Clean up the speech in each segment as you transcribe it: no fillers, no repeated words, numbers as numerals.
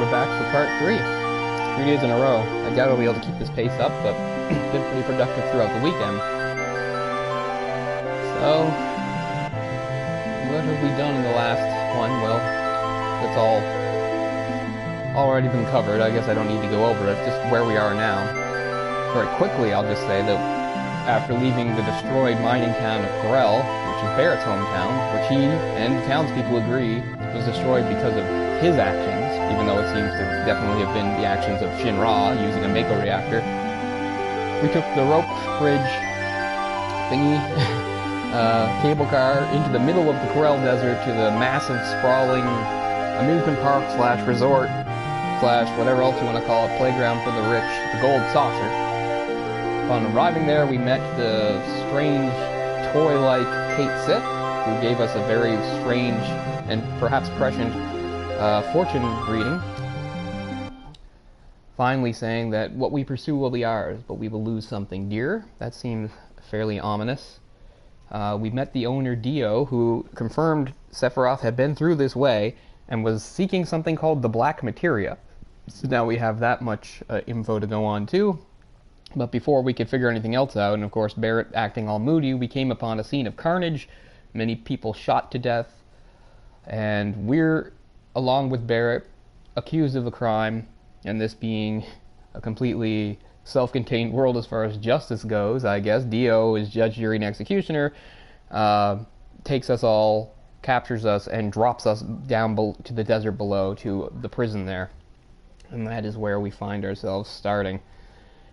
we're back for part 3. 3 days in a row. I doubt I'll be able to keep this pace up, but it's been pretty productive throughout the weekend. So, what have we done in the last one? Well, it's all already been covered. I guess I don't need to go over it. It's just where we are now. Very quickly, I'll just say that after leaving the destroyed mining town of Corel, which is Barret's hometown, which he and the townspeople agree was destroyed because of his actions, even though it seems to definitely have been the actions of Shinra using a Mako reactor. We took the rope bridge thingy, cable car into the middle of the Corel Desert to the massive, sprawling amusement park slash resort slash whatever else you want to call it, playground for the rich, the Gold Saucer. Upon arriving there, we met the strange, toy-like Cait Sith, who gave us a very strange and perhaps prescient fortune reading, finally saying that what we pursue will be ours, but we will lose something dear. That seemed fairly ominous. We met the owner, Dio, who confirmed Sephiroth had been through this way and was seeking something called the Black Materia. So now we have that much info to go on too. But before we could figure anything else out, and of course Barret acting all moody, we came upon a scene of carnage, many people shot to death, and we're, along with Barret, accused of the crime, and this being a completely self-contained world as far as justice goes, I guess. Dio is judge, jury, and executioner, takes us all, captures us, and drops us down to the desert below, to the prison there. And that is where we find ourselves starting.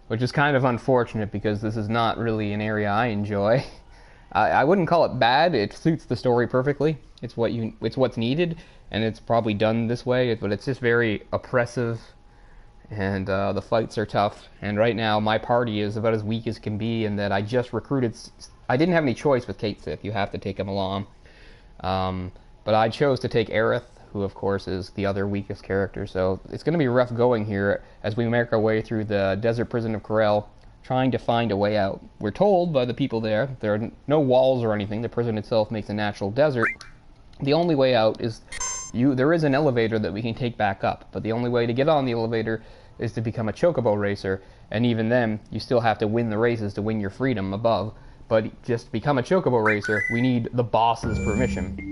Which is kind of unfortunate, because this is not really an area I enjoy. I wouldn't call it bad. It suits the story perfectly. It's what's needed, and it's probably done this way. But it's just very oppressive, and the fights are tough. And right now, my party is about as weak as can be. In that I just recruited. I didn't have any choice with Cait Sith. You have to take him along. But I chose to take Aerith, who of course is the other weakest character. So it's going to be rough going here as we make our way through the desert prison of Corel, trying to find a way out. We're told by the people there are no walls or anything. The prison itself makes a natural desert. The only way out is there is an elevator that we can take back up, but the only way to get on the elevator is to become a chocobo racer, and even then you still have to win the races to win your freedom above. But just to become a chocobo racer, we need the boss's permission.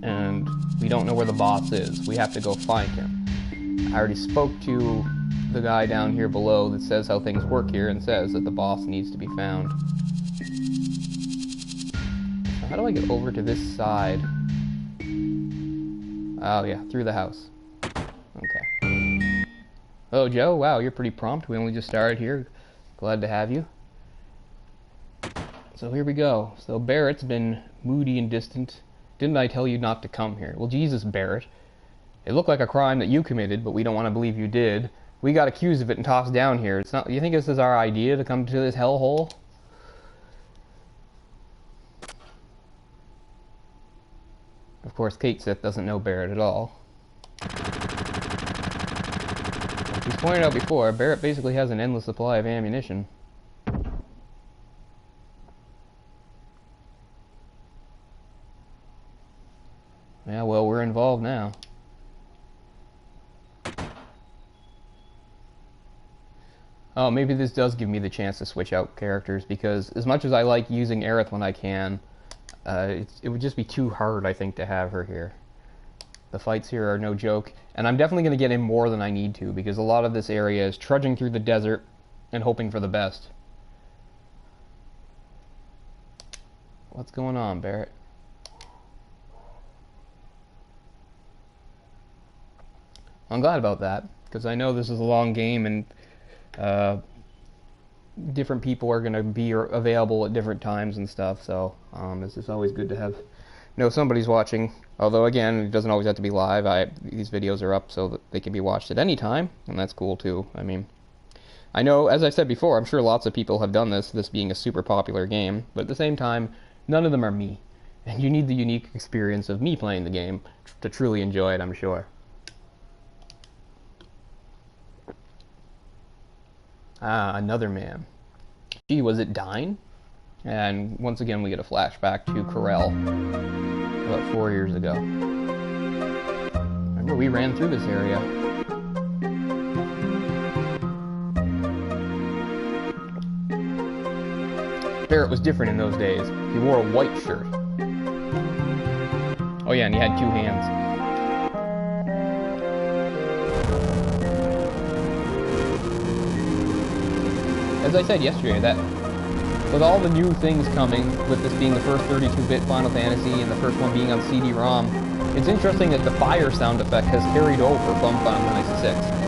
And we don't know where the boss is. We have to go find him. I already spoke to the guy down here below that says how things work here and says that the boss needs to be found. So how do I get over to this side? Oh yeah, through the house. Okay. Oh, Joe, wow, you're pretty prompt. We only just started here. Glad to have you. So here we go. So Barret's been moody and distant. Didn't I tell you not to come here? Well, Jesus, Barret. It looked like a crime that you committed, but we don't want to believe you did. We got accused of it and tossed down here. It's not. You think this is our idea to come to this hellhole? Of course, Cait Sith doesn't know Barret at all. As he's pointed out before, Barret basically has an endless supply of ammunition. Yeah, well, we're involved now. Oh, maybe this does give me the chance to switch out characters, because as much as I like using Aerith when I can, it would just be too hard, I think, to have her here. The fights here are no joke, and I'm definitely going to get in more than I need to, because a lot of this area is trudging through the desert and hoping for the best. What's going on, Barret? I'm glad about that, because I know this is a long game, and different people are going to be available at different times and stuff, so it's just always good to have somebody's watching. Although, again, it doesn't always have to be live. These videos are up so that they can be watched at any time, and that's cool too. I mean, I know, as I said before, I'm sure lots of people have done this being a super popular game, but at the same time, none of them are me. And you need the unique experience of me playing the game to truly enjoy it, I'm sure. Ah, another man. Gee, was it Dyne? And once again we get a flashback to Corel about 4 years ago. Remember, we ran through this area. Barret was different in those days. He wore a white shirt. Oh yeah, and he had 2 hands. As I said yesterday, that with all the new things coming, with this being the first 32-bit Final Fantasy and the first one being on CD-ROM, it's interesting that the fire sound effect has carried over from Final Fantasy VI.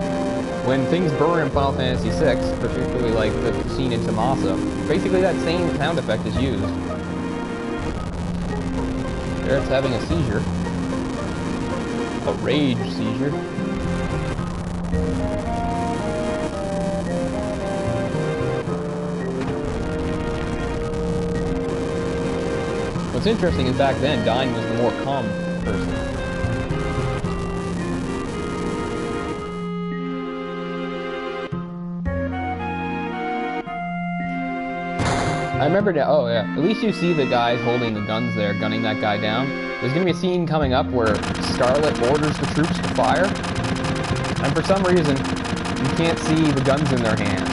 When things burn in Final Fantasy VI, particularly like the scene in Tomasa, basically that same sound effect is used. Barret's having a seizure. A rage seizure. What's interesting is back then, Dyne was the more calm person. I remember now, oh yeah, at least you see the guys holding the guns there, gunning that guy down. There's gonna be a scene coming up where Scarlet orders the troops to fire, and for some reason, you can't see the guns in their hands.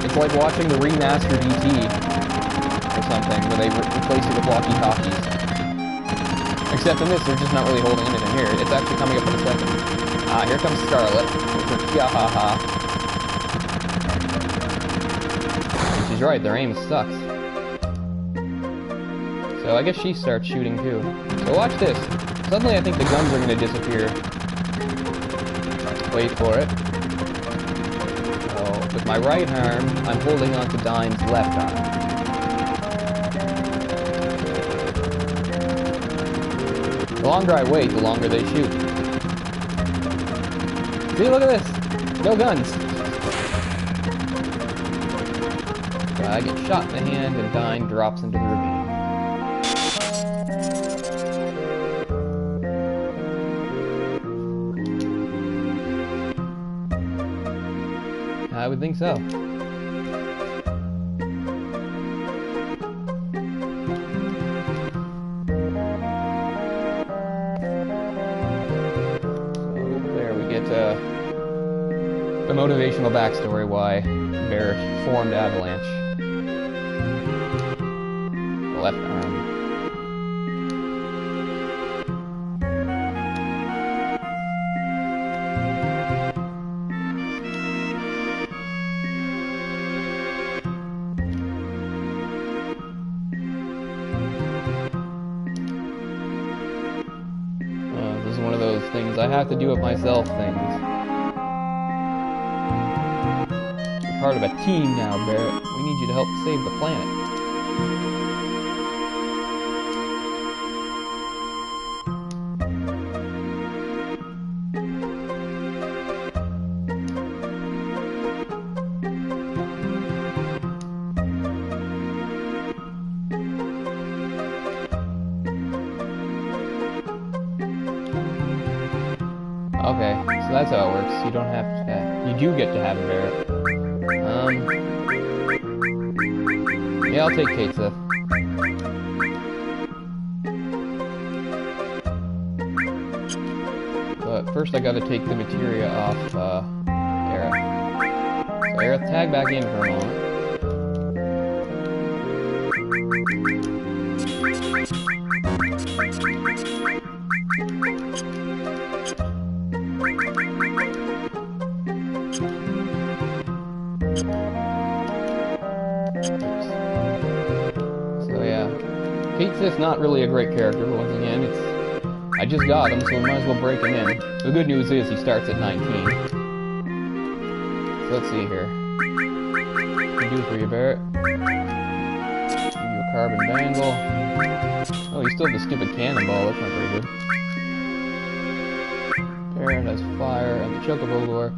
It's like watching the remastered E.T. or something, where they replace it with walkie-talkies. Except in this, they're just not really holding anything here. It's actually coming up in a second. Ah, here comes Scarlet. Yahaha. And she's right, their aim sucks. So I guess she starts shooting too. So watch this. Suddenly I think the guns are going to disappear. Wait for it. So with my right arm, I'm holding on to Dyne's left arm. The longer I wait, the longer they shoot. See, look at this! No guns! So I get shot in the hand and Dyne drops into the ravine. I would think so. The motivational backstory why Barret formed Avalanche. The left arm. This is one of those things I have to do it myself things. Part of a team now, Barret. We need you to help save the planet. Okay, so that's how it works. You don't have to have... You do get to have a Barret. Yeah, I'll take Cait Sith. But first I gotta take the materia off, Aerith. So Aerith, tag back in for a moment. Cait Sith's not really a great character, but once again, I just got him, so we might as well break him in. The good news is he starts at 19. So let's see here. What can I do for you, Barret? Give you a carbon bangle. Oh, you still have the stupid cannonball, that's not very good. Barret has fire, and the chocobo lure.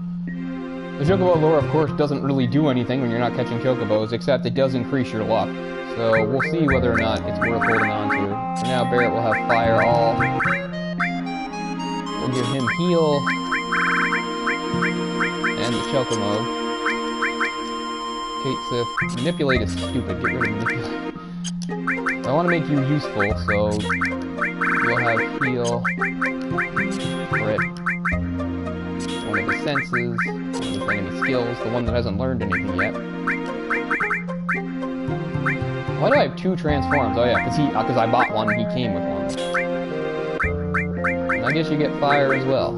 The chocobo lure, of course, doesn't really do anything when you're not catching chocobos, except it does increase your luck. So we'll see whether or not it's worth holding on to. For now, Barret will have fire all. We'll give him heal. And the chocobo. Cait Sith. Manipulate is stupid. Get rid of manipulate. I want to make you useful, so you'll have heal. Crit. One of the senses. One of the enemy skills. The one that hasn't learned anything yet. Why do I have 2 transforms? Oh yeah, because I bought one and he came with one. And I guess you get fire as well.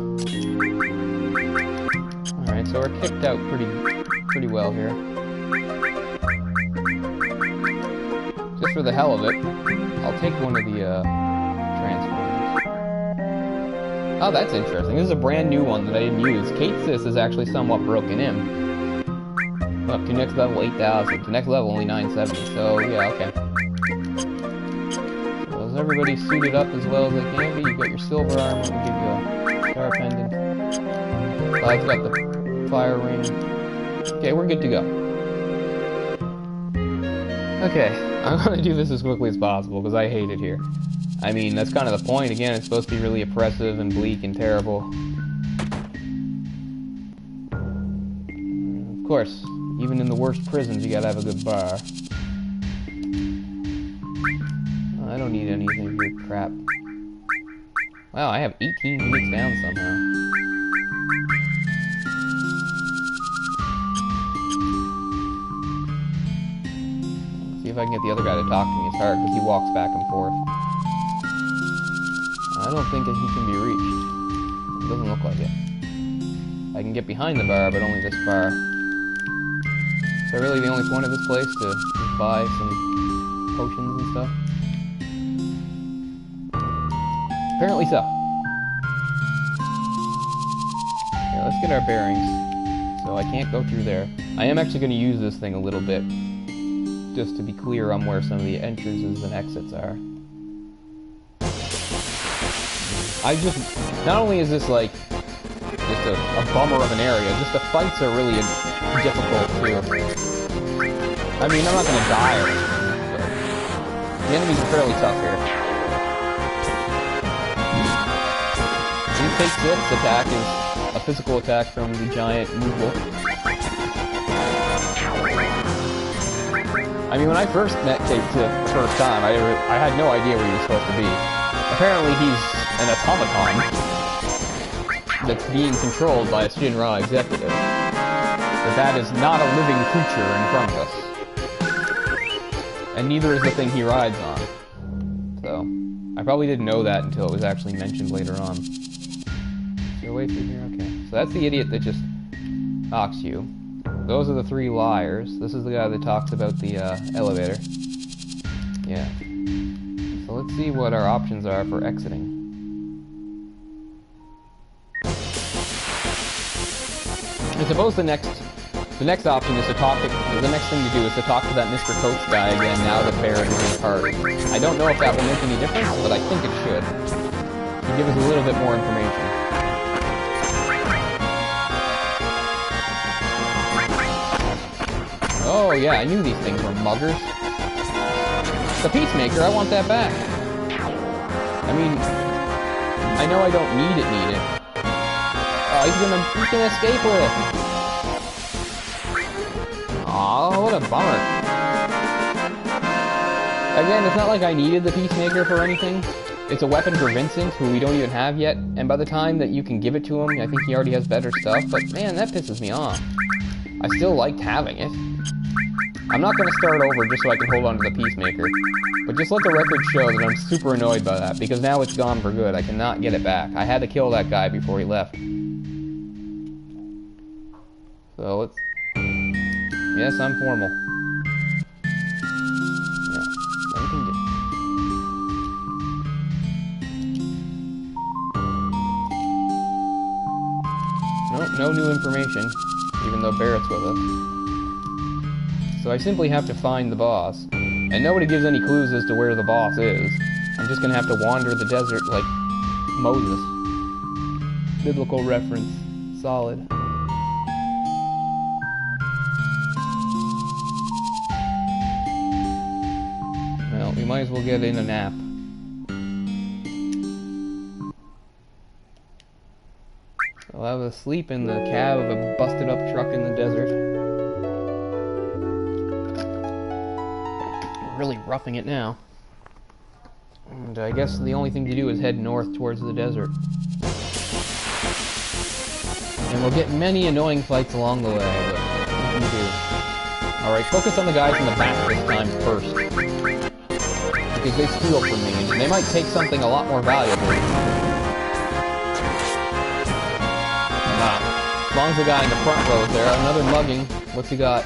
Alright, so we're kicked out pretty well here. Just for the hell of it, I'll take one of the transformers. Oh, that's interesting. This is a brand new one that I didn't use. Cait Sith is actually somewhat broken in. Up to next level 8,000. To next level only 970. So yeah, okay. So is everybody suited up as well as they can be? You got your silver armor. We'll give you a star pendant. Cloud's got the fire ring. Okay, we're good to go. Okay, I'm going to do this as quickly as possible because I hate it here. I mean, that's kind of the point. Again, it's supposed to be really oppressive and bleak and terrible. Of course, even in the worst prisons, you gotta have a good bar. Oh, I don't need anything here, crap. Wow, I have 18 units down somehow. See if I can get the other guy to talk to me. It's hard because he walks back and forth. I don't think that he can be reached. It doesn't look like it. I can get behind the bar, but only this far. Is that really the only point of this place, to just buy some potions and stuff? Apparently so. Yeah, let's get our bearings. So I can't go through there. I am actually going to use this thing a little bit, just to be clear on where some of the entrances and exits are. Not only is this like just a bummer of an area, just the fights are really difficult too. I mean, I'm not gonna die or anything, but the enemies are fairly tough here. Cait Sith's attack is a physical attack from the giant Moogle. I mean, when I first met Cait Sith the first time, I had no idea where he was supposed to be. Apparently he's an automaton that's being controlled by a Shinra executive. But that is not a living creature in front of us. And neither is the thing he rides on. So, I probably didn't know that until it was actually mentioned later on. Is there a way through here? Okay. So that's the idiot that just talks to you. Those are the 3 liars. This is the guy that talks about the elevator. Yeah. So let's see what our options are for exiting. I suppose the next option is to talk to, the next thing to do is to talk to that Mr. Coach guy again now that Barret is in party. I don't know if that will make any difference, but I think it should. To give us a little bit more information. Oh yeah, I knew these things were muggers. The Peacemaker, I want that back. I mean, I know I don't need it. Oh, he's gonna escape with it. Aw, what a bummer. Again, it's not like I needed the Peacemaker for anything. It's a weapon for Vincent, who we don't even have yet, and by the time that you can give it to him, I think he already has better stuff, but man, that pisses me off. I still liked having it. I'm not going to start over just so I can hold on to the Peacemaker, but just let the record show that I'm super annoyed by that, because now it's gone for good. I cannot get it back. I had to kill that guy before he left. So let's... Yes, I'm formal. Yeah, let me continue. Nope, no new information, even though Barret's with us. So I simply have to find the boss. And nobody gives any clues as to where the boss is. I'm just gonna have to wander the desert like Moses. Biblical reference. Solid. Well, we might as well get in a nap. I'll have a sleep in the cab of a busted up truck in the desert. Really roughing it now. And I guess the only thing to do is head north towards the desert. And we'll get many annoying fights along the way, but what can you do? Alright, focus on the guys in the back this time first. is they steal from me, and they might take something a lot more valuable. As long as the guy in the front row is there. Another mugging. What's he got?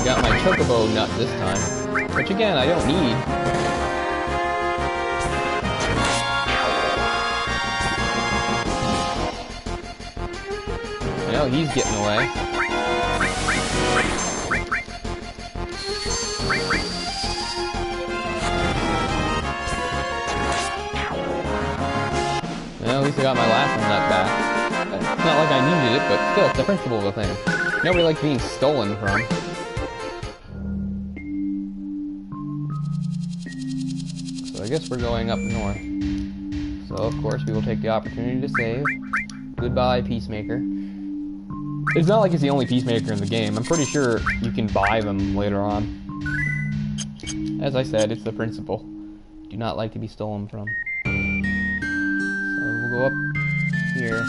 Got my chocobo nut this time. Which again, I don't need. I know he's getting away. Well, at least I got my last nut back. It's not like I needed it, but still, it's the principle of the thing. Nobody likes being stolen from. So I guess we're going up north. So, of course, we will take the opportunity to save. Goodbye, Peacemaker. It's not like it's the only Peacemaker in the game. I'm pretty sure you can buy them later on. As I said, it's the principle. Do not like to be stolen from. We'll go up here.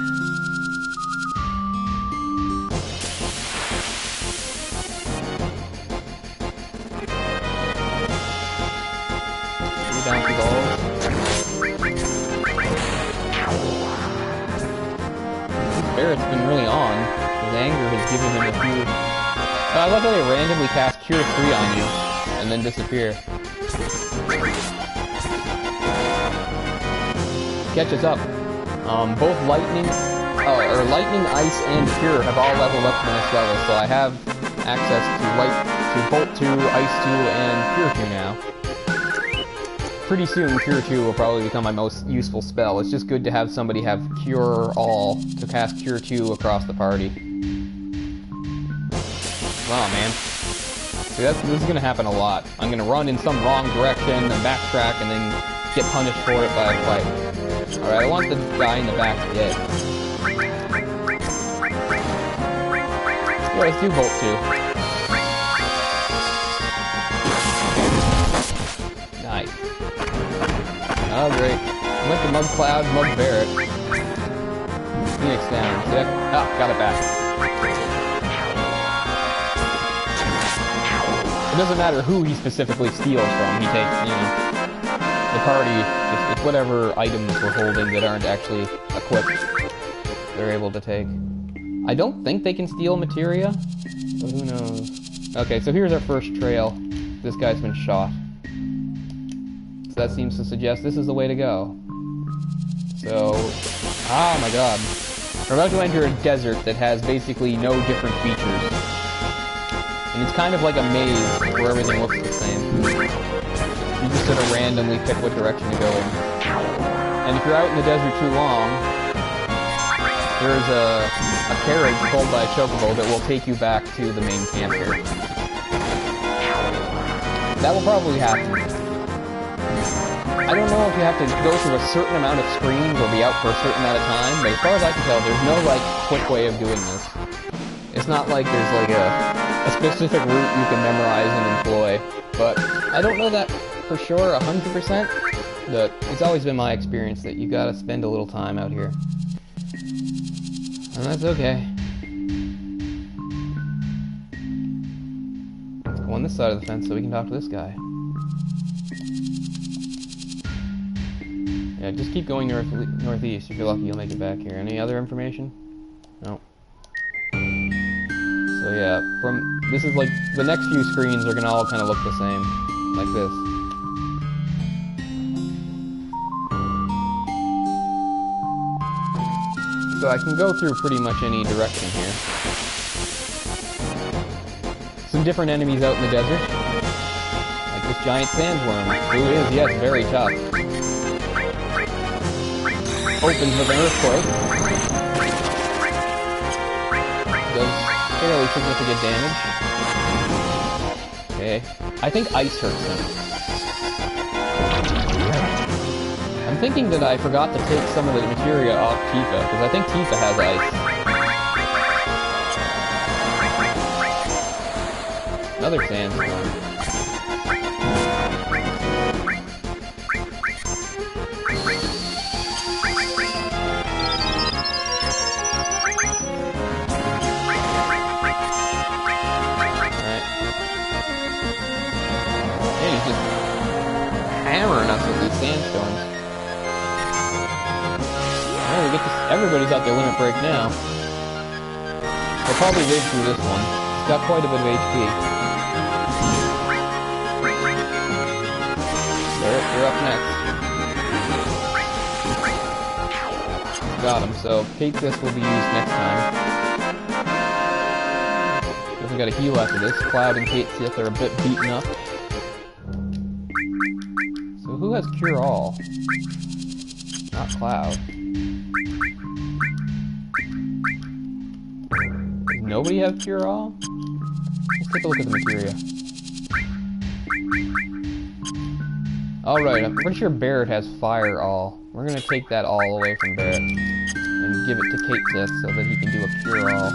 Down to gold. Barret's been really on. His anger has given him a few... I love how they randomly cast Cure 3 on you, and then disappear. Catch us up. Both lightning, ice, and cure have all leveled up to the next level, so I have access to bolt 2, ice 2, and cure 2 now. Pretty soon, cure 2 will probably become my most useful spell. It's just good to have somebody have cure all to cast cure 2 across the party. Wow, man. See, this is gonna happen a lot. I'm gonna run in some wrong direction and backtrack and then get punished for it by a fight. Alright, I want the guy in the back dead. Yeah, let's do Bolt 2. Nice. Oh, great. Went to Mug Cloud, Mug Barret. Phoenix down. See that? Ah, got it back. It doesn't matter who he specifically steals from. He takes, you know, the party, it's whatever items we're holding that aren't actually equipped, they're able to take. I don't think they can steal materia, but who knows. Okay, so here's our first trail. This guy's been shot. So that seems to suggest this is the way to go. So, oh my god. We're about to enter a desert that has basically no different features. And it's kind of like a maze where everything looks the same. You just sort of randomly pick what direction to go in. And if you're out in the desert too long, there's a carriage pulled by a chocobo that will take you back to the main camp here. That will probably happen. I don't know if you have to go through a certain amount of screens or be out for a certain amount of time, but as far as I can tell, there's no, like, quick way of doing this. It's not like there's, like, a specific route you can memorize and employ, but I don't know that for sure 100%, but it's always been my experience that you gotta spend a little time out here. And that's okay. Let's go on this side of the fence so we can talk to this guy. Yeah, just keep going northeast. If you're lucky, you'll make it back here. Any other information? No. So yeah, this is like, the next few screens are gonna all kind of look the same. Like this. So I can go through pretty much any direction here. Some different enemies out in the desert. Like this giant sandworm, who is, yes, very tough. Opens with an earthquake. Does fairly significant damage. Okay. I think ice hurts him. I'm thinking that I forgot to take some of the materia off Tifa, because I think Tifa has ice. Another sandstorm. get to... Everybody's at their limit break now. They'll probably live through this one. It's got quite a bit of HP. Barret, you're up next. Got him, so Cait Sith will be used next time. Doesn't got a heal after this. Cloud and Cait Sith are a bit beaten up. So who has Cure All? Not Cloud. Does nobody have Cure All? Let's take a look at the materia. Alright, I'm pretty sure Barret has Fire All. We're gonna take that all away from Barret and give it to Cait Sith so that he can do a Cure All.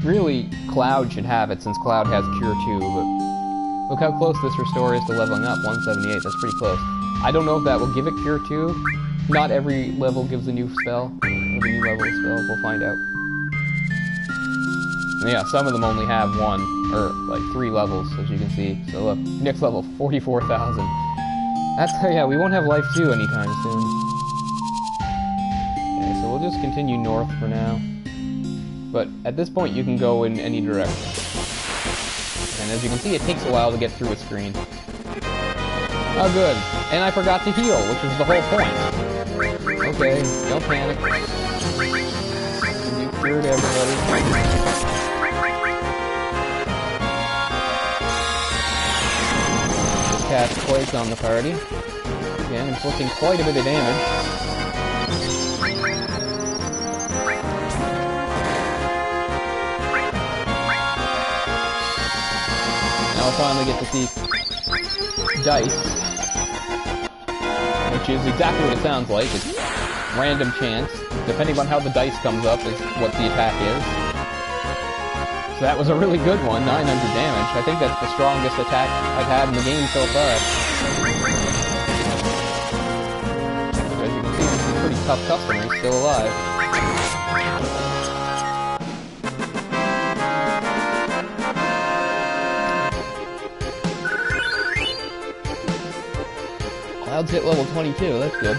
Really, Cloud should have it since Cloud has Cure 2, but look how close this restore is to leveling up, 178, that's pretty close. I don't know if that will give it Cure 2. Not every level gives a new spell, or the new level of spell, we'll find out. And yeah, some of them only have 1, or like 3 levels, as you can see. So look, next level, 44,000. That's, yeah, we won't have life 2 anytime soon. Okay, so we'll just continue north for now. But at this point you can go in any direction. And as you can see, it takes a while to get through a screen. Oh good, and I forgot to heal, which was the whole point. Okay, don't panic. You cured everybody. Just cast Quake on the party. Again, inflicting quite a bit of damage. Now I finally get to see dice, which is exactly what it sounds like. It's random chance. Depending on how the dice comes up is what the attack is. So that was a really good one, 900 damage. I think that's the strongest attack I've had in the game so far. As you can see, this is a pretty tough customer. He's still alive. Cloud's hit level 22, that's good.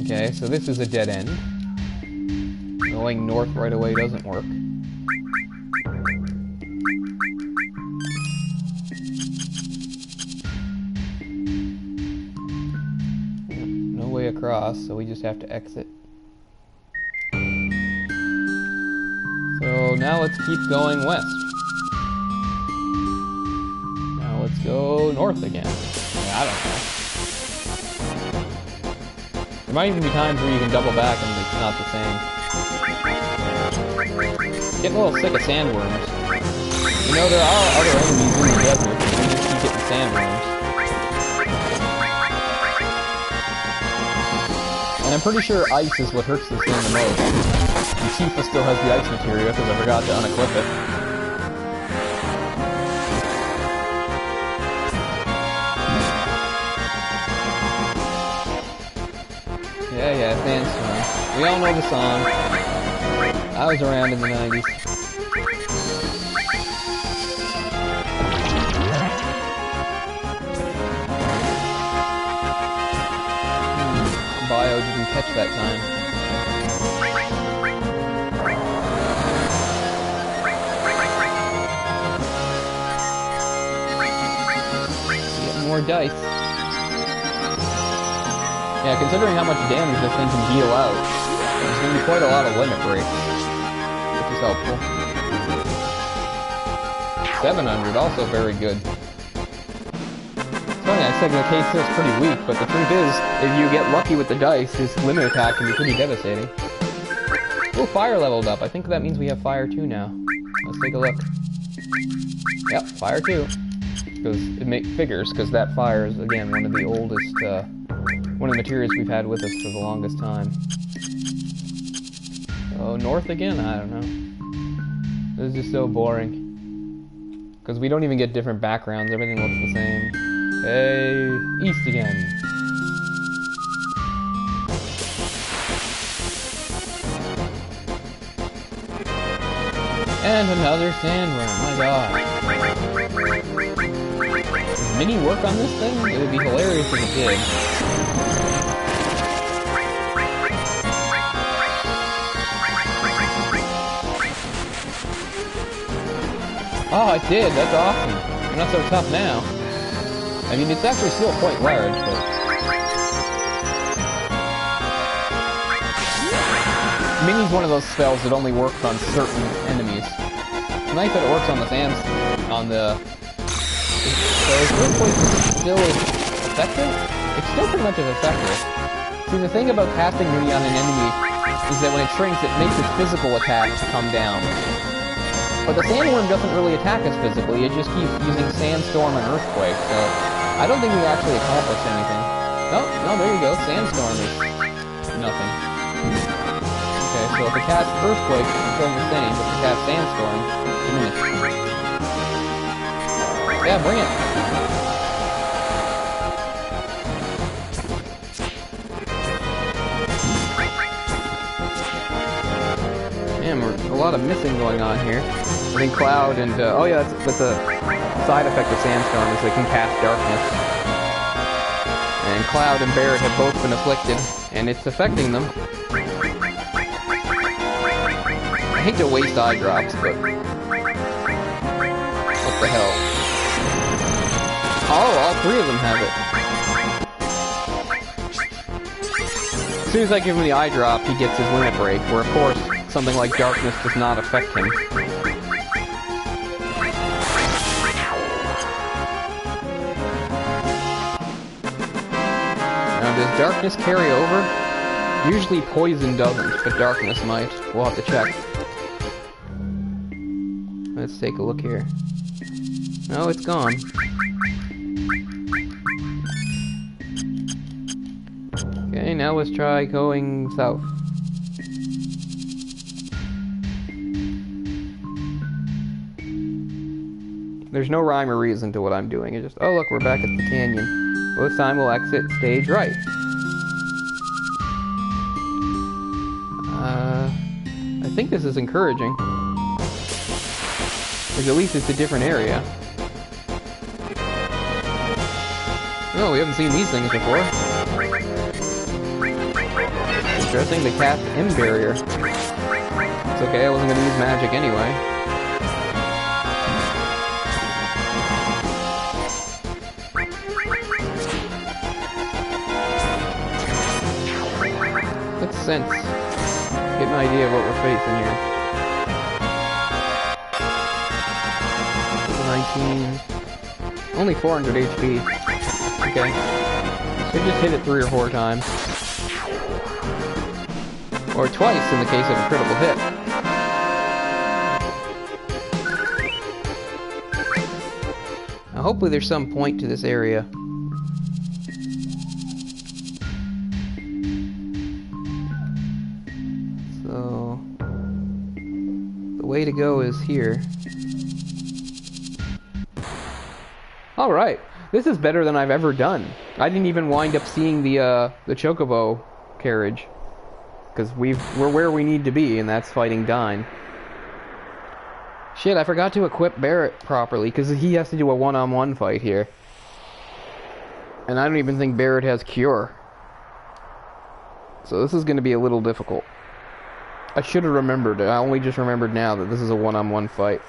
Okay, so this is a dead end. Going north right away doesn't work. No way across, so we just have to exit. So now let's keep going west. Let's go north again. I don't know. There might even be times where you can double back and it's not the same. Getting a little sick of sandworms. You know, there are other enemies in the desert, but we just keep getting sandworms. And I'm pretty sure ice is what hurts this thing the most. And Tifa still has the ice materia because I forgot to unequip it. Yeah, Sandstorm. We all know the song. I was around in the 90s. Bio didn't catch that time. Getting more dice. Yeah, considering how much damage this thing can deal out, there's going to be quite a lot of limit breaks, which is helpful. 700, also very good. It's funny, I said the Cait Sith's pretty weak, but the truth is, if you get lucky with the dice, his limit attack can be pretty devastating. Oh, fire leveled up. I think that means we have fire 2 now. Let's take a look. Yep, fire 2. Because it figures, because that fire is, again, one of the oldest, one of the materials we've had with us for the longest time. Oh, north again? I don't know. This is just so boring. Because we don't even get different backgrounds, everything looks the same. Okay, east again. And another sandworm, my god. mini work on this thing? It would be hilarious if it did. Oh, it did. That's awesome. We're not so tough now. I mean, it's actually still quite large, but... Mini's one of those spells that only works on certain enemies. It's nice that it works on the sands... on the... So is Earthquake still effective? It's still pretty much as effective. See, the thing about casting Mini on an enemy is that when it shrinks, it makes its physical attacks come down. But the Sandworm doesn't really attack us physically, it just keeps using Sandstorm and Earthquake, so... I don't think we actually accomplished anything. No, there you go, Sandstorm is... nothing. Okay, so if we cast Earthquake, it's still the same, but if we cast Sandstorm, diminished. Yeah, bring it! Man, a lot of missing going on here. I think Cloud and, oh yeah, that's a side effect of Sandstorm, is they can cast darkness. And Cloud and Barret have both been afflicted, and it's affecting them. I hate to waste eye drops, but... what the hell? Oh, all three of them have it. As soon as I give him the eye drop, he gets his limit break, where of course, something like darkness does not affect him. Does darkness carry over? Usually poison doesn't, but darkness might. We'll have to check. Let's take a look here. No, it's gone. Okay, now let's try going south. There's no rhyme or reason to what I'm doing. It's just, oh look, we're back at the canyon. Well, this time we'll exit stage right. I think this is encouraging. Because at least it's a different area. Oh, we haven't seen these things before. Interesting, they cast M barrier. It's okay, I wasn't going to use magic anyway. Let's sense. Get an idea of what we're facing here. 19. Only 400 HP. Okay. So just hit it 3 or 4 times. Or twice in the case of a critical hit. Now hopefully there's some point to this area. So... the way to go is here. Alright, this is better than I've ever done. I didn't even wind up seeing the Chocobo carriage. Because we're where we need to be, and that's fighting Dyne. Shit, I forgot to equip Barret properly, because he has to do a one-on-one fight here. And I don't even think Barret has Cure. So this is going to be a little difficult. I should have remembered it. I only just remembered now that this is a one-on-one fight.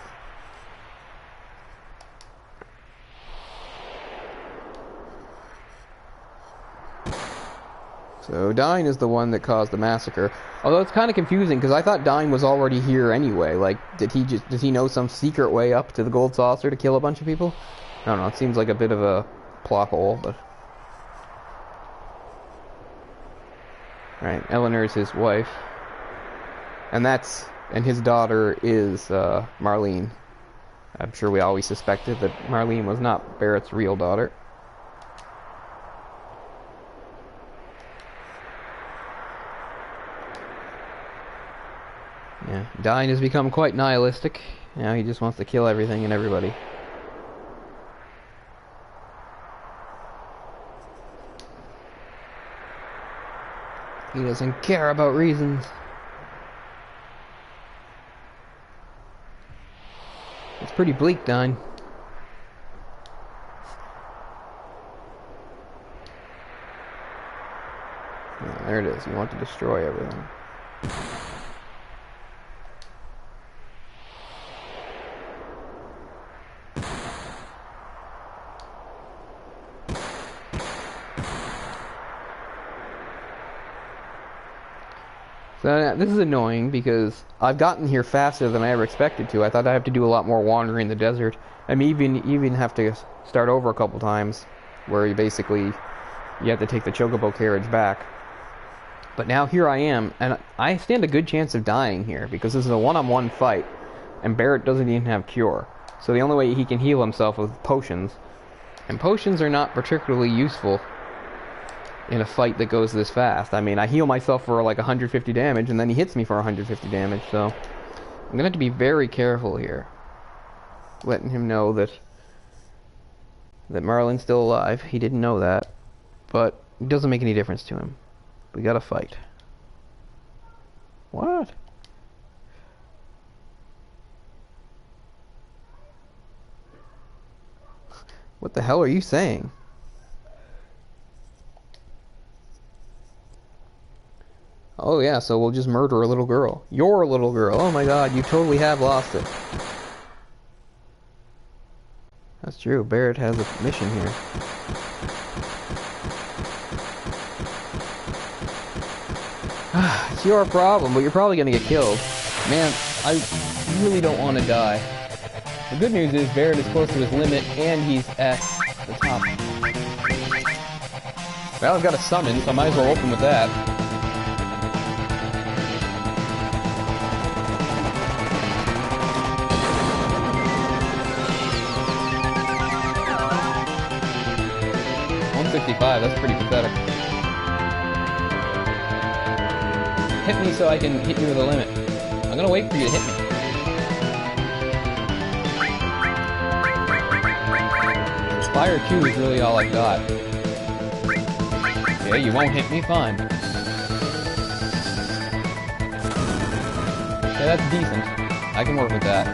So Dyne is the one that caused the massacre. Although it's kind of confusing because I thought Dyne was already here anyway. Like, does he know some secret way up to the gold saucer to kill a bunch of people? I don't know. It seems like a bit of a plot hole, but right. Eleanor is his wife, and his daughter is Marlene. I'm sure we always suspected that Marlene was not Barret's real daughter. Yeah, Dyne has become quite nihilistic. Now he just wants to kill everything and everybody. He doesn't care about reasons. It's pretty bleak, Dyne. There it is. You want to destroy everything. So this is annoying because I've gotten here faster than I ever expected to. I thought I'd have to do a lot more wandering in the desert. I mean, even have to start over a couple times, where you have to take the chocobo carriage back. But now here I am, and I stand a good chance of dying here because this is a one-on-one fight, and Barret doesn't even have cure. So the only way he can heal himself is with potions, and potions are not particularly useful in a fight that goes this fast. I mean, I heal myself for like 150 damage, and then he hits me for 150 damage, so I'm gonna have to be very careful here. Letting him know that Marlin's still alive. He didn't know that, but it doesn't make any difference to him. We gotta fight. What? What the hell are you saying? Oh yeah, so we'll just murder a little girl. You're a little girl. Oh my god, you totally have lost it. That's true. Barret has a mission here. It's your problem, but you're probably gonna get killed. Man, I really don't want to die. The good news is Barret is close to his limit, and he's at the top. Well, I've got a summon, so I might as well open with that. That's pretty pathetic. Hit me so I can hit you with a limit. I'm gonna wait for you to hit me. Fire 2 is really all I've got. Okay, you won't hit me, fine. Okay, that's decent. I can work with that.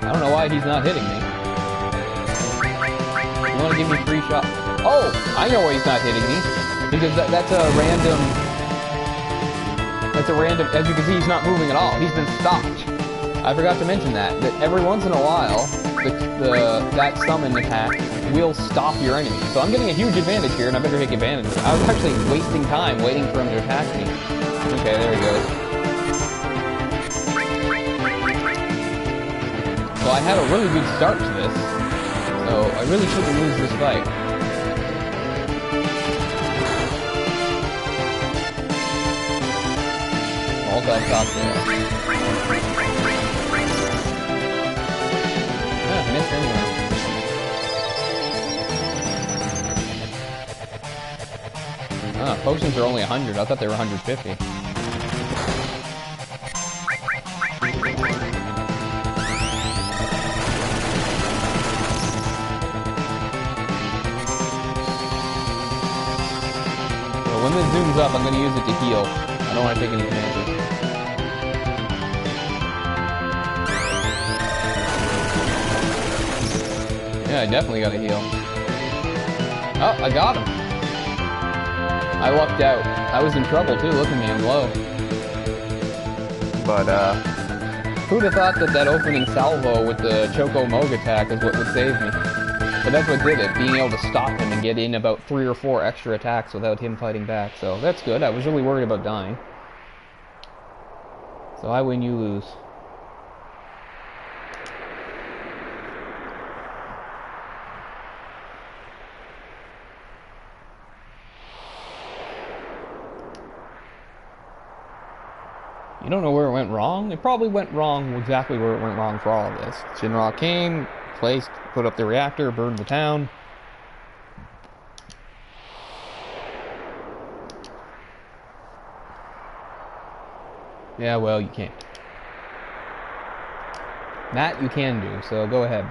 I don't know why he's not hitting me. You want to give me 3 shots? Oh! I know why he's not hitting me. Because that's a random... That's a random... As you can see, he's not moving at all. He's been stopped. I forgot to mention that. That every once in a while, that summon attack will stop your enemy. So I'm getting a huge advantage here, and I better take advantage of it. I was actually wasting time waiting for him to attack me. Okay, there he goes. So I had a really good start to this. So I really shouldn't lose this fight. Multi-cocktail. Ah, missed anyway. Ah, potions are only 100. I thought they were 150. When this zooms up, I'm going to use it to heal. I don't want to take any chances. Yeah, I definitely got to heal. Oh, I got him. I lucked out. I was in trouble too. Look at me, I'm low. But, who'd have thought that opening salvo with the Choco Moog attack is what would save me? But that's what did it, being able to stop him and get in about 3 or 4 extra attacks without him fighting back. So that's good. I was really worried about dying. So I win, you lose. You don't know where it went wrong? It probably went wrong exactly where it went wrong for all of this. Shinra came, placed, put up the reactor, burned the town. Yeah, well, you can't. That you can do, so go ahead.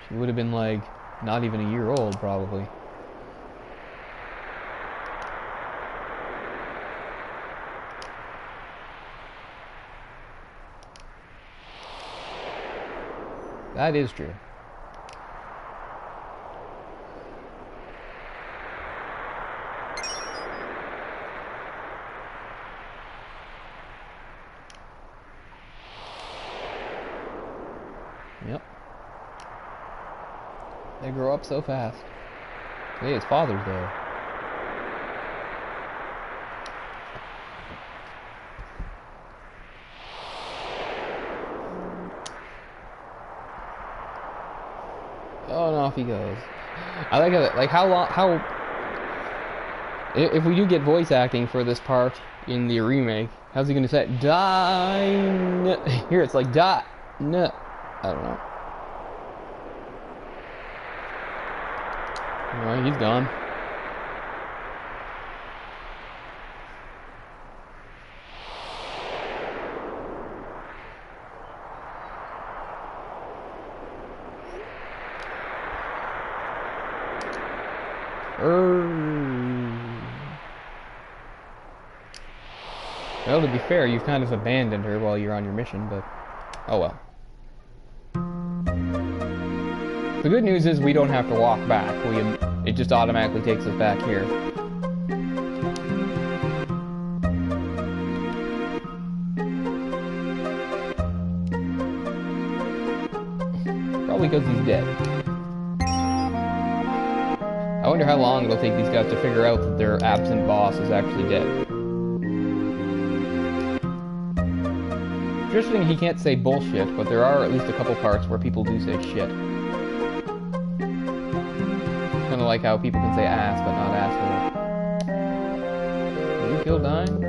She would have been like, not even a year old, probably. That is true. Yep. They grow up so fast. Hey, his father's there. Oh, and off he goes. I like it. Like how if we do get voice acting for this part in the remake, how's he gonna say it? Die? Here it's like die. No, I don't know. Alright, he's gone. Well, to be fair, you've kind of abandoned her while you're on your mission, but oh well. The good news is we don't have to walk back. It just automatically takes us back here. Probably because he's dead. I wonder how long it'll take these guys to figure out that their absent boss is actually dead. Interesting he can't say bullshit, but there are at least a couple parts where people do say shit. Kind of like how people can say ass, but not asshole. Did you kill Dyne?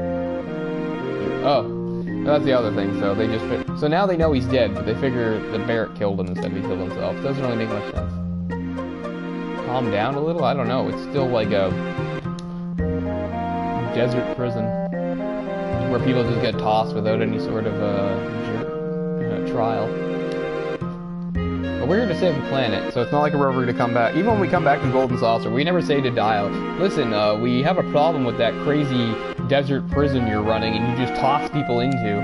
Oh, that's the other thing. So they just so now they know he's dead, but they figure that Barret killed him instead of he killed himself. Doesn't really make much sense. Calm down a little? I don't know. It's still like a desert prison where people just get tossed without any sort of trial. But we're here to save the planet, so it's not like we're ever going to come back. Even when we come back to Golden Saucer, we never say to Dial, listen, we have a problem with that crazy desert prison you're running and you just toss people into.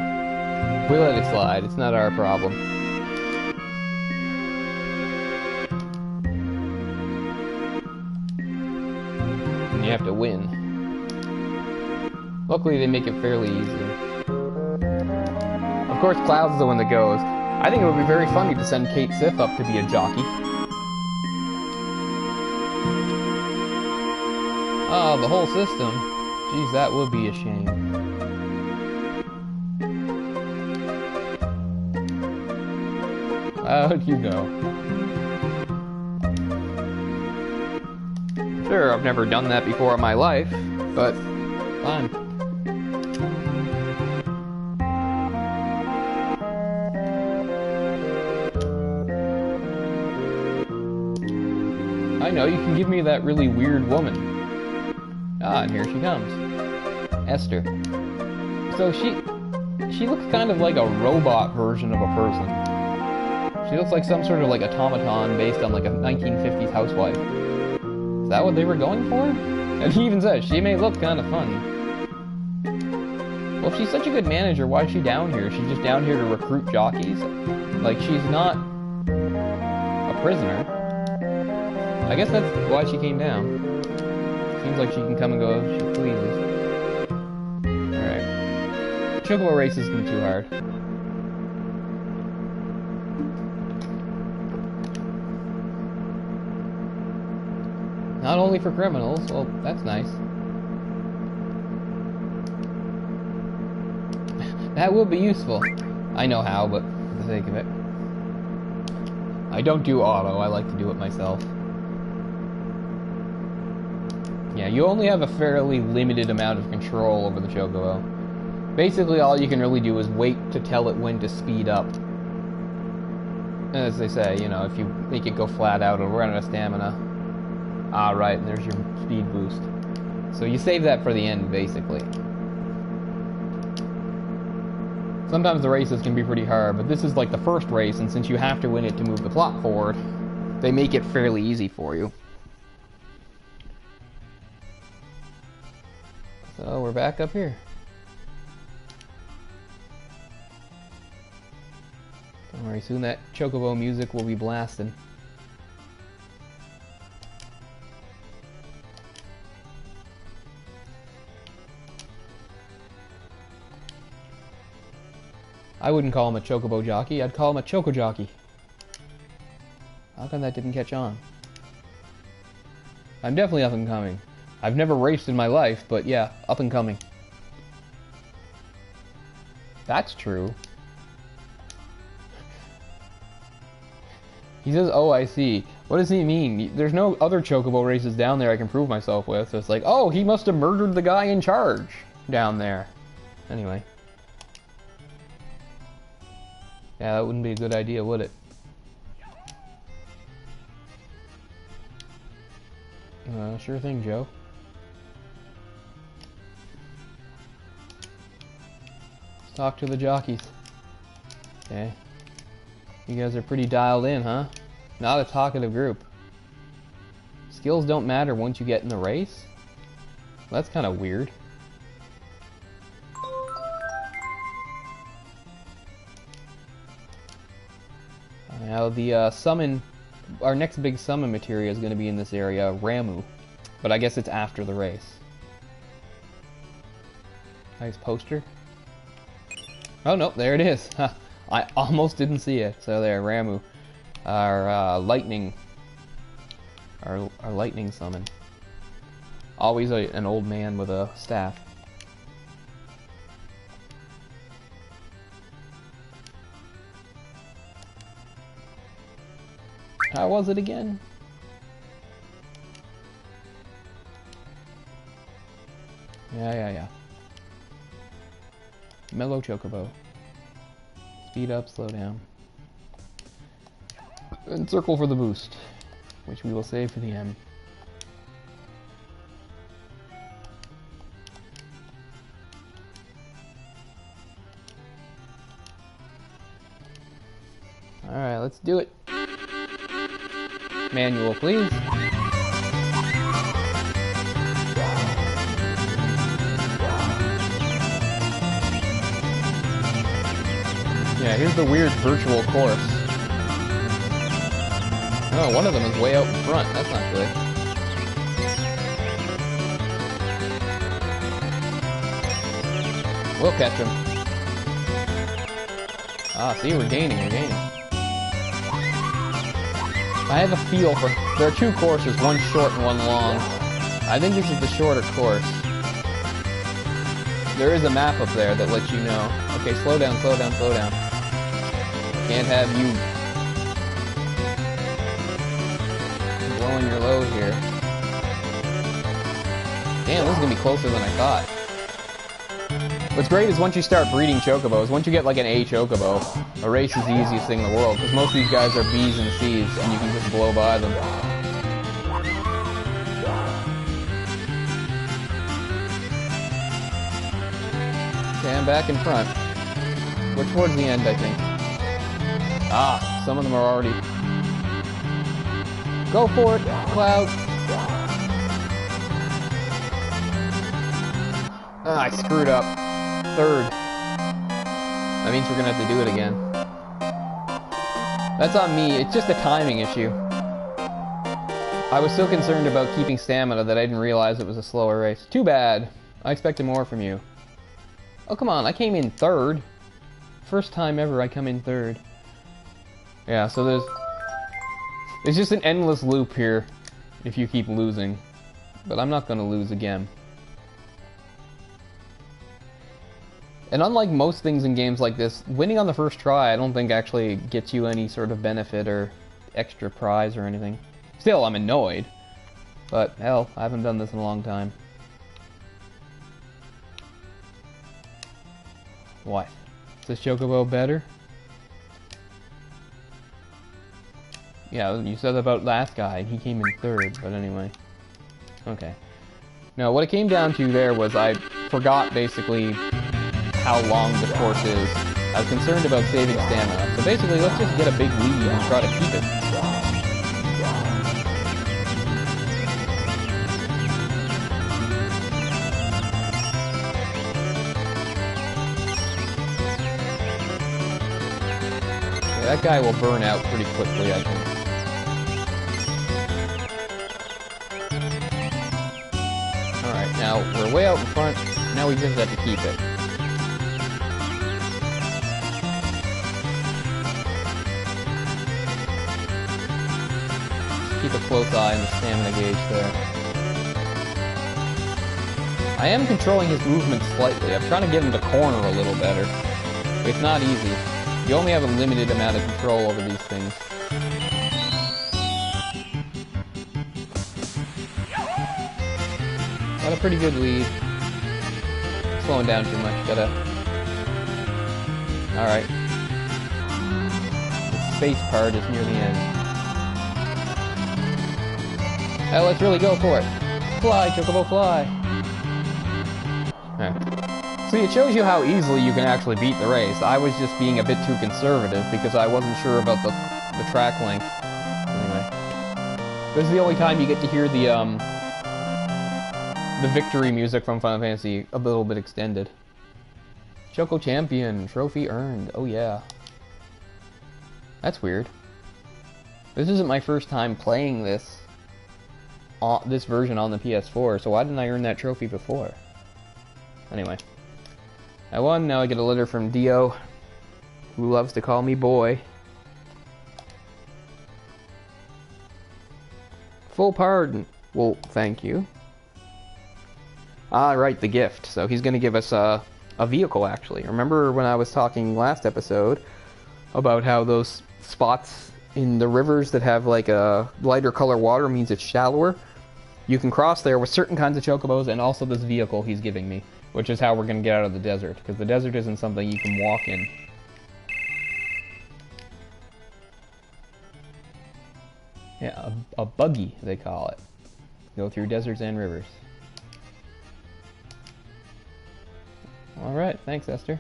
We let it slide. It's not our problem. And you have to win. Luckily, they make it fairly easy. Of course, Cloud's the one that goes. I think it would be very funny to send Cait Sith up to be a jockey. Oh, the whole system. Jeez, that would be a shame. How'd you go? Sure, I've never done that before in my life, but fine. I know, you can give me that really weird woman. Ah, and here she comes. Esther. So she looks kind of like a robot version of a person. She looks like some sort of like automaton based on like a 1950s housewife. Is that what they were going for? And he even says, she may look kind of funny. Well, if she's such a good manager, why is she down here? She's just down here to recruit jockeys? Like, she's not a prisoner. I guess that's why she came down. Seems like she can come and go if she pleases. Alright. Chocobo race isn't too hard. Not only for criminals. Well, that's nice. That would be useful. I know how, but for the sake of it. I don't do auto. I like to do it myself. Yeah, you only have a fairly limited amount of control over the Chocobo. Basically, all you can really do is wait to tell it when to speed up. As they say, you know, if you make it go flat out, it'll run out of stamina. Ah, right, and there's your speed boost. So you save that for the end, basically. Sometimes the races can be pretty hard, but this is like the first race, and since you have to win it to move the plot forward, they make it fairly easy for you. So we're back up here. Don't worry, soon that Chocobo music will be blasting. I wouldn't call him a Chocobo jockey, I'd call him a Choco jockey. How come that didn't catch on? I'm definitely up and coming. I've never raced in my life, but yeah, up and coming. That's true. He says, oh, I see. What does he mean? There's no other chocobo races down there I can prove myself with. So it's like, oh, he must have murdered the guy in charge down there. Anyway. Yeah, that wouldn't be a good idea, would it? Sure thing, Joe. Let's talk to the jockeys. Okay. You guys are pretty dialed in, huh? Not a talkative group. Skills don't matter once you get in the race? Well, that's kind of weird. Now the summon, our next big summon materia is going to be in this area, Ramu. But I guess it's after the race. Nice poster. Oh no, there it is. I almost didn't see it. So there, Ramu. Our lightning summon. Always an old man with a staff. How was it again? Yeah. Mellow chocobo. Speed up, slow down. And circle for the boost, which we will save for the end. Alright, let's do it. Manual, please. Yeah, here's the weird virtual course. Oh, one of them is way out in front. That's not good. We'll catch him. Ah, see, we're gaining. I have a feel for... There are two courses, one short and one long. I think this is the shorter course. There is a map up there that lets you know. Okay, slow down. Can't have you blowing your load here. Damn, this is gonna be closer than I thought. What's great is once you start breeding chocobos, once you get like an A chocobo, a race is the easiest thing in the world, because most of these guys are B's and C's, and you can just blow by them. Okay, I'm back in front. We're towards the end, I think. Ah, some of them are already... Go for it, Cloud! Ah, I screwed up. Third. That means we're gonna have to do it again. That's on me, it's just a timing issue. I was so concerned about keeping stamina that I didn't realize it was a slower race. Too bad. I expected more from you. Oh, come on, I came in third. First time ever I come in third. Yeah, so there's just an endless loop here if you keep losing. But I'm not gonna lose again. And unlike most things in games like this, winning on the first try I don't think actually gets you any sort of benefit or extra prize or anything. Still, I'm annoyed. But hell, I haven't done this in a long time. What? Is this chocobo better? Yeah, you said about last guy, he came in third, but anyway. Okay. No, what it came down to there was I forgot basically how long the course is. I was concerned about saving stamina. So basically, let's just get a big lead and try to keep it. Yeah, that guy will burn out pretty quickly, I think. Alright, now we're way out in front. Now we just have to keep it. keep a close eye on the stamina gauge there. I am controlling his movement slightly. I'm trying to get him to corner a little better. But it's not easy. You only have a limited amount of control over these things. Got a pretty good lead. Slowing down too much. Gotta... Alright. The space part is near the end. Now let's really go for it. Fly, Chocobo, fly! See, it shows you how easily you can actually beat the race. I was just being a bit too conservative because I wasn't sure about the track length. Anyway. This is the only time you get to hear the victory music from Final Fantasy a little bit extended. Choco Champion, trophy earned. Oh yeah. That's weird. This isn't my first time playing this version on the PS4, so why didn't I earn that trophy before? Anyway. I won, now I get a letter from Dio, who loves to call me boy. Full pardon. Well, thank you. Ah, right, the gift. So he's going to give us a vehicle, actually. Remember when I was talking last episode about how those spots in the rivers that have like a lighter color water means it's shallower? You can cross there with certain kinds of chocobos and also this vehicle he's giving me, which is how we're going to get out of the desert, because the desert isn't something you can walk in. Yeah, a buggy, they call it. Go through deserts and rivers. Alright, thanks, Esther.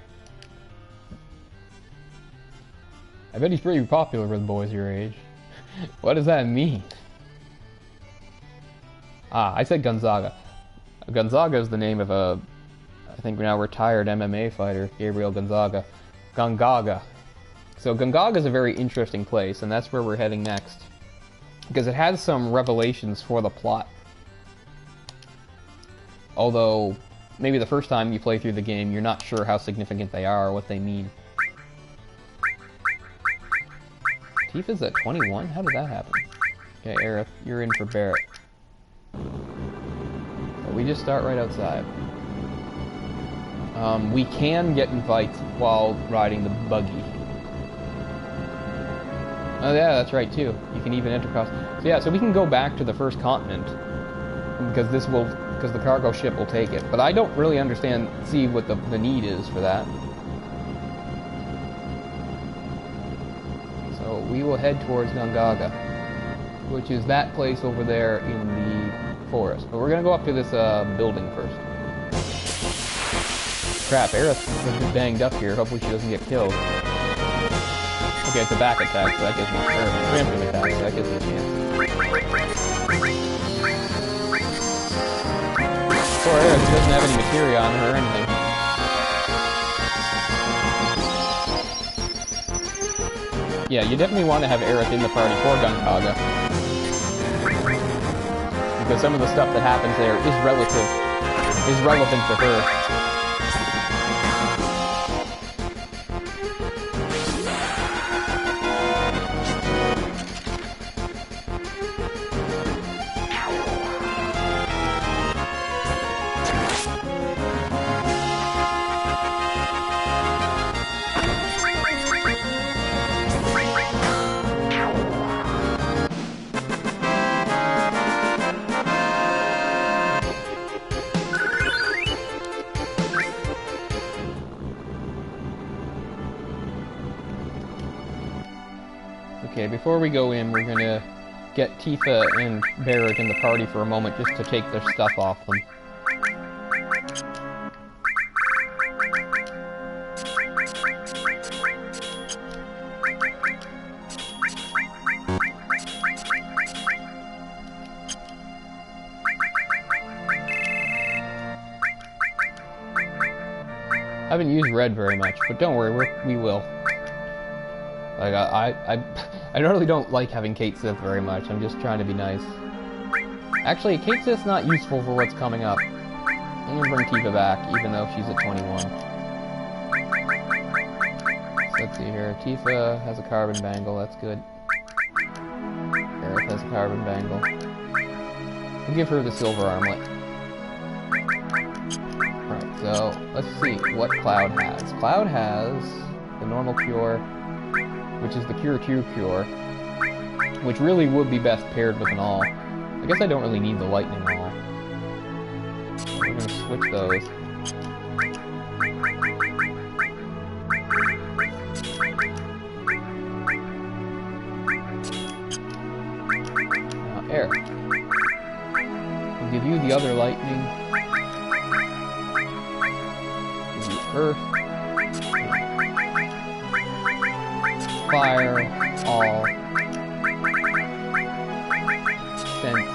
I bet he's pretty popular with boys your age. What does that mean? Ah, I said Gonzaga. Gonzaga is the name of a, I think now retired MMA fighter, Gabriel Gonzaga. Gongaga. So Gongaga is a very interesting place, and that's where we're heading next. Because it has some revelations for the plot. Although, maybe the first time you play through the game, you're not sure how significant they are or what they mean. Tifa's at 21? How did that happen? Okay, Aerith, you're in for Barret. So we just start right outside. We can get in fights while riding the buggy. Oh yeah, that's right too. You can even enter across. So yeah, so we can go back to the first continent because because the cargo ship will take it. But I don't really see what the need is for that. So we will head towards Gongaga, which is that place over there in the forest. But we're gonna go up to this building first. Crap, Aerith is banged up here. Hopefully she doesn't get killed. Okay, it's a back attack, so that gives me a preemptive attack, so that gives me a chance. Poor Aerith, she doesn't have any materia on her or anything. Yeah, you definitely want to have Aerith in the party for Gongaga. Because some of the stuff that happens there is relevant to her. Okay, before we go in, we're gonna get Tifa and Barret in the party for a moment just to take their stuff off them. I haven't used red very much, but don't worry, we will. Like, I really don't like having Cait Sith very much. I'm just trying to be nice. Actually, Cait Sith's not useful for what's coming up. I'm gonna bring Tifa back, even though she's at 21. So let's see here. Tifa has a carbon bangle, that's good. Aerith has has a carbon bangle. We'll give her the silver armlet. Alright, so let's see what Cloud has. Cloud has the normal cure, which is the Cure 2 cure, which really would be best paired with an all. I guess I don't really need the lightning all. We're gonna switch those. Now, air. We'll give you the other lightning. Give you earth. Fire. All. Sense.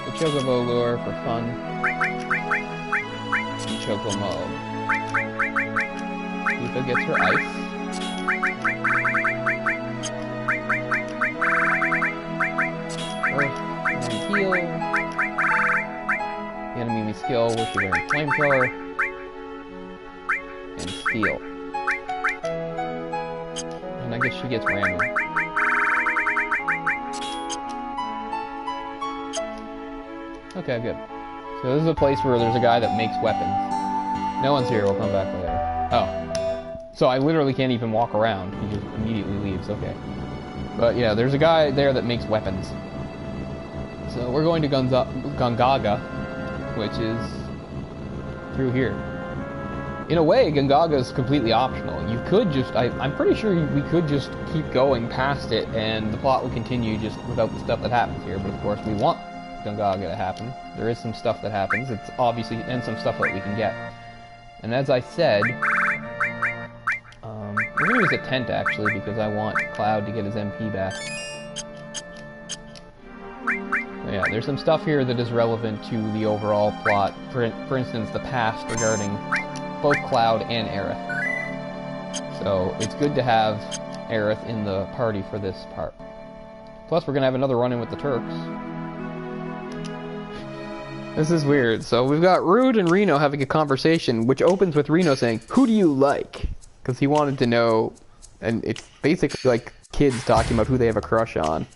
The Chocobo lure for fun. And Chocomo. Tifa gets her ice. Earth and heal. The enemy skill where she learns flamethrower. And steel. And I guess she gets ramming. Okay, good. So this is a place where there's a guy that makes weapons. No one's here, we'll come back later. Oh. So I literally can't even walk around. He just immediately leaves, okay. But yeah, there's a guy there that makes weapons. So we're going to Gungaga, which is through here. In a way, Gungaga is completely optional. You could just, I'm pretty sure we could just keep going past it and the plot will continue just without the stuff that happens here. But of course we want Gungaga to happen. There is some stuff that happens. It's obviously, and some stuff that we can get. And as I said, we're going to use a tent actually because I want Cloud to get his MP back. But yeah, there's some stuff here that is relevant to the overall plot. For instance, the past regarding both Cloud and Aerith. So it's good to have Aerith in the party for this part. Plus we're going to have another run-in with the Turks. This is weird. So we've got Rude and Reno having a conversation, which opens with Reno saying, "Who do you like?" Because he wanted to know, and it's basically like kids talking about who they have a crush on.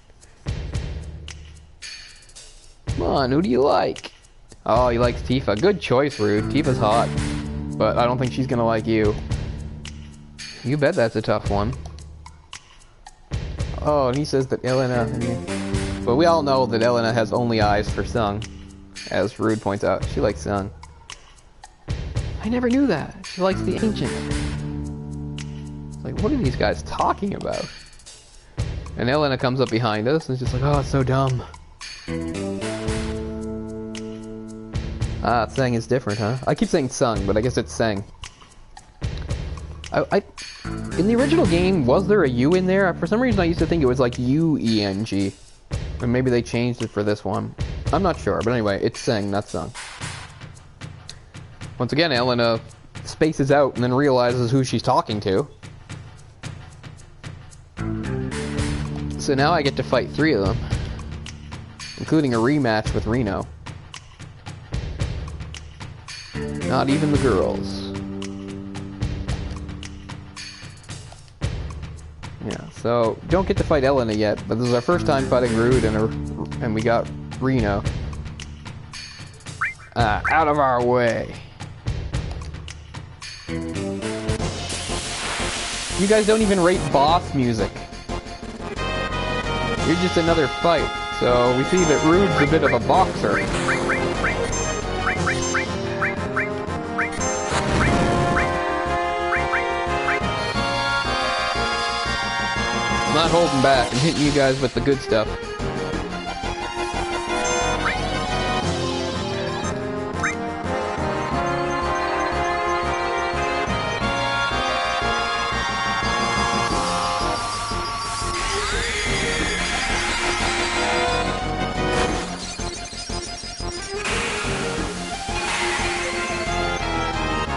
Come on, who do you like? Oh, he likes Tifa. Good choice, Rude. Tifa's hot. But I don't think she's gonna like you. You bet that's a tough one. Oh, and he says that Elena... But we all know that Elena has only eyes for Sung. As Rude points out, she likes Sung. I never knew that. She likes the Ancient. Like, what are these guys talking about? And Elena comes up behind us and is just like, oh, it's so dumb. Ah, Sang is different, huh? I keep saying Sung, but I guess it's Sang. In the original game, was there a U in there? For some reason I used to think it was like U-E-N-G. Or maybe they changed it for this one. I'm not sure, but anyway, it's Sang, not Sung. Once again, Elena spaces out and then realizes who she's talking to. So now I get to fight 3 of them. Including a rematch with Reno. Not even the girls. Yeah, so don't get to fight Elena yet, but this is our first time fighting Rude and we got Reno. Out of our way. You guys don't even rate boss music. You're just another fight. So we see that Rude's a bit of a boxer. Not holding back and hitting you guys with the good stuff.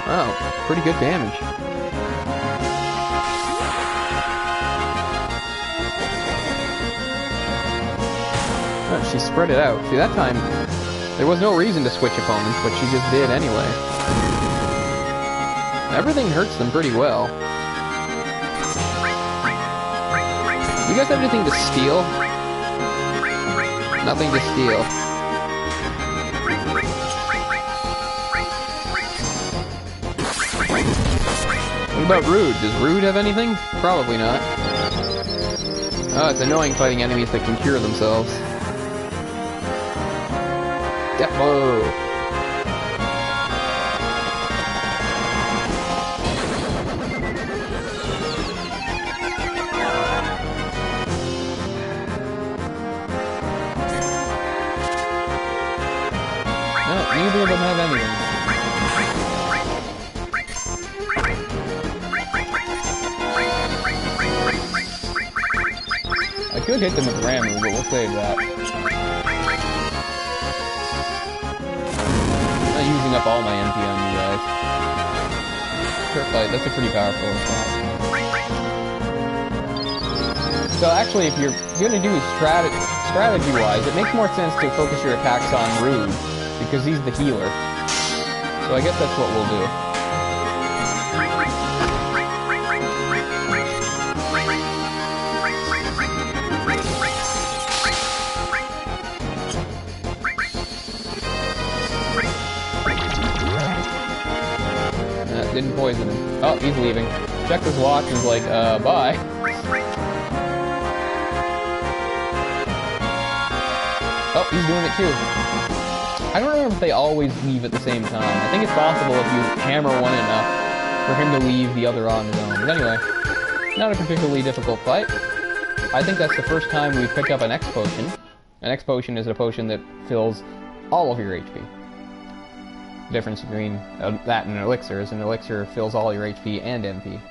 Wow, pretty good damage. Oh, she spread it out. See, that time, there was no reason to switch opponents, but she just did anyway. Everything hurts them pretty well. You guys have anything to steal? Nothing to steal. What about Rude? Does Rude have anything? Probably not. Oh, it's annoying fighting enemies that can cure themselves. Death blow! No, neither of them have anything. I could hit them with Ramu, but we'll save that. I'm not using up all my MP on you guys. Turf Light, that's a pretty powerful attack. So actually, if you're gonna do strategy-wise, it makes more sense to focus your attacks on Rude, because he's the healer. So I guess that's what we'll do. Didn't poison him. Oh, he's leaving. Checked his watch and was like, bye. Oh, he's doing it too. I don't remember if they always leave at the same time. I think it's possible if you hammer one enough for him to leave the other on his own. But anyway, not a particularly difficult fight. I think that's the first time we've picked up an X potion. An X potion is a potion that fills all of your HP. The difference between that and an elixir is an elixir fills all your HP and MP.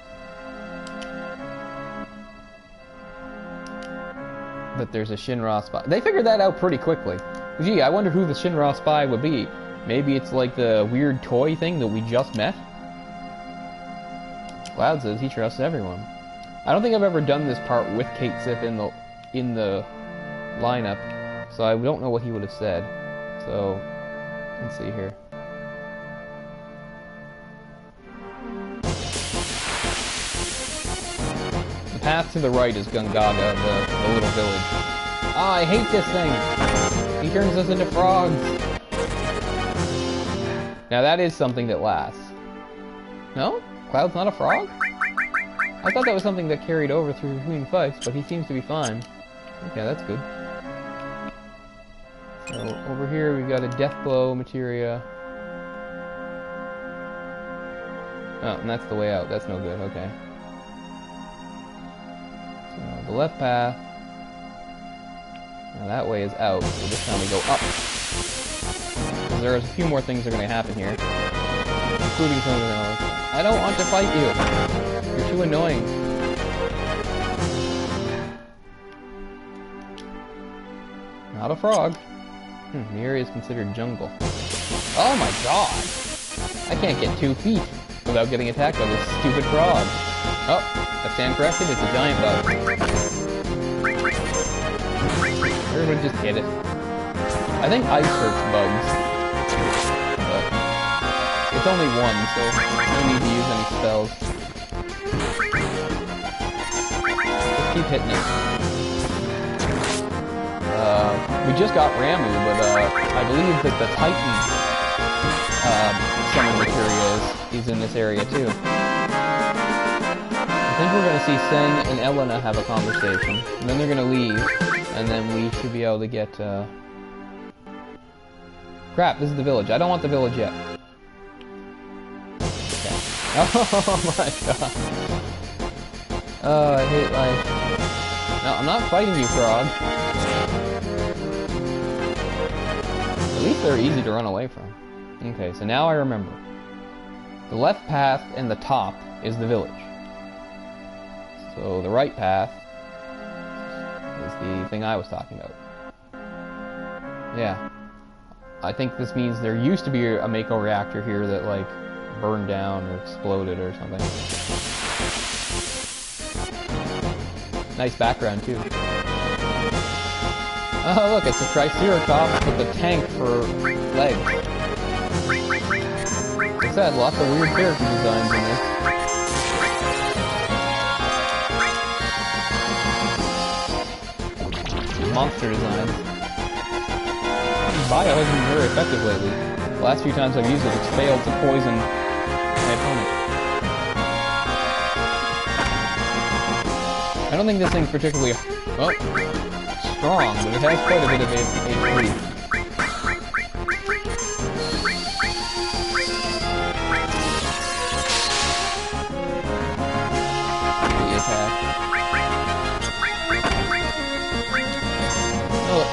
That there's a Shinra spy. They figured that out pretty quickly. Gee, I wonder who the Shinra spy would be. Maybe it's like the weird toy thing that we just met? Cloud says he trusts everyone. I don't think I've ever done this part with Cait Sith in the lineup, so I don't know what he would have said. So, let's see here. The path to the right is Gungaga, the little village. Ah, I hate this thing! He turns us into frogs! Now that is something that lasts. No? Cloud's not a frog? I thought that was something that carried over through between fights, but he seems to be fine. Okay, that's good. So, over here we've got a Death Blow Materia. Oh, and that's the way out. That's no good, okay. So, the left path. Now that way is out, so this time we go up. Because there's a few more things that are going to happen here. Including some of the noise. I don't want to fight you! You're too annoying. Not a frog. The area is considered jungle. Oh my god! I can't get 2 feet without getting attacked by this stupid frog. Oh, I stand corrected, it's a giant bug. Everyone just hit it. I think ice hurts bugs. But it's only one, so no need to use any spells. Just keep hitting it. We just got Ramu, but I believe that the Titan summon material is in this area too. I think we're going to see Seng and Elena have a conversation, and then they're going to leave, and then we should be able to get... Crap, this is the village. I don't want the village yet. Okay. Oh my god. Oh, I hate life. No, I'm not fighting you, frog. At least they're easy to run away from. Okay, so now I remember. The left path and the top is the village. So the right path is the thing I was talking about. Yeah. I think this means there used to be a Mako reactor here that, like, burned down or exploded or something. Nice background, too. Oh, look, it's a Triceratops with a tank for legs. Like I said, lots of weird character designs in this. Monster designs. bio hasn't been very effective lately. The last few times I've used it, it's failed to poison my opponent. I don't think this thing's particularly, well, strong, but it has quite a bit of HP. The attack. Oh,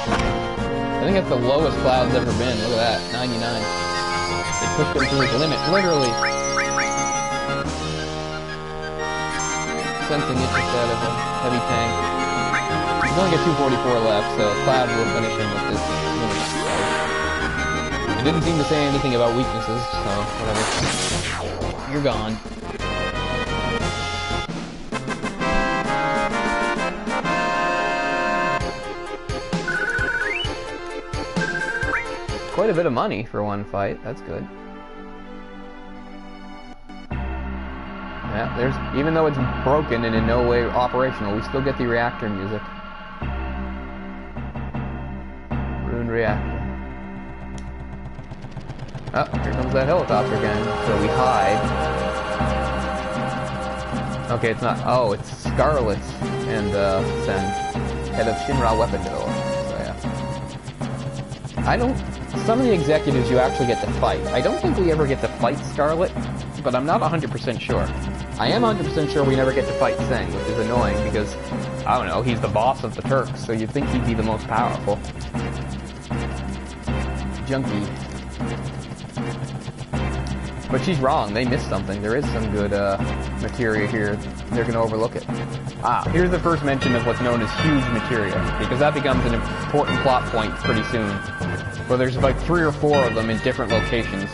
I think that's the lowest Cloud's ever been. Look at that, 99. They pushed him to his limit, literally. Sensing interest out of him. Heavy tank. He's only got 244 left, so Cloud will finish him with this limit. It didn't seem to say anything about weaknesses, so whatever. You're gone. Quite a bit of money for one fight. That's good. Yeah, there's, even though it's broken and in no way operational, we still get the reactor music. Ruined reactor. Oh, here comes that helicopter again. So we hide. Okay, it's not. Oh, it's Scarlet and Sen, head of Shinra Weapon Development. So yeah. I don't. Some of the executives you actually get to fight. I don't think we ever get to fight Scarlet, but I'm not 100% sure. I am 100% sure we never get to fight Sen, which is annoying because, I don't know, he's the boss of the Turks, so you'd think he'd be the most powerful. Junkie. But she's wrong, they missed something. There is some good materia here. They're going to overlook it. Ah, here's the first mention of what's known as huge materia, because that becomes an important plot point pretty soon. Where there's like 3 or 4 of them in different locations,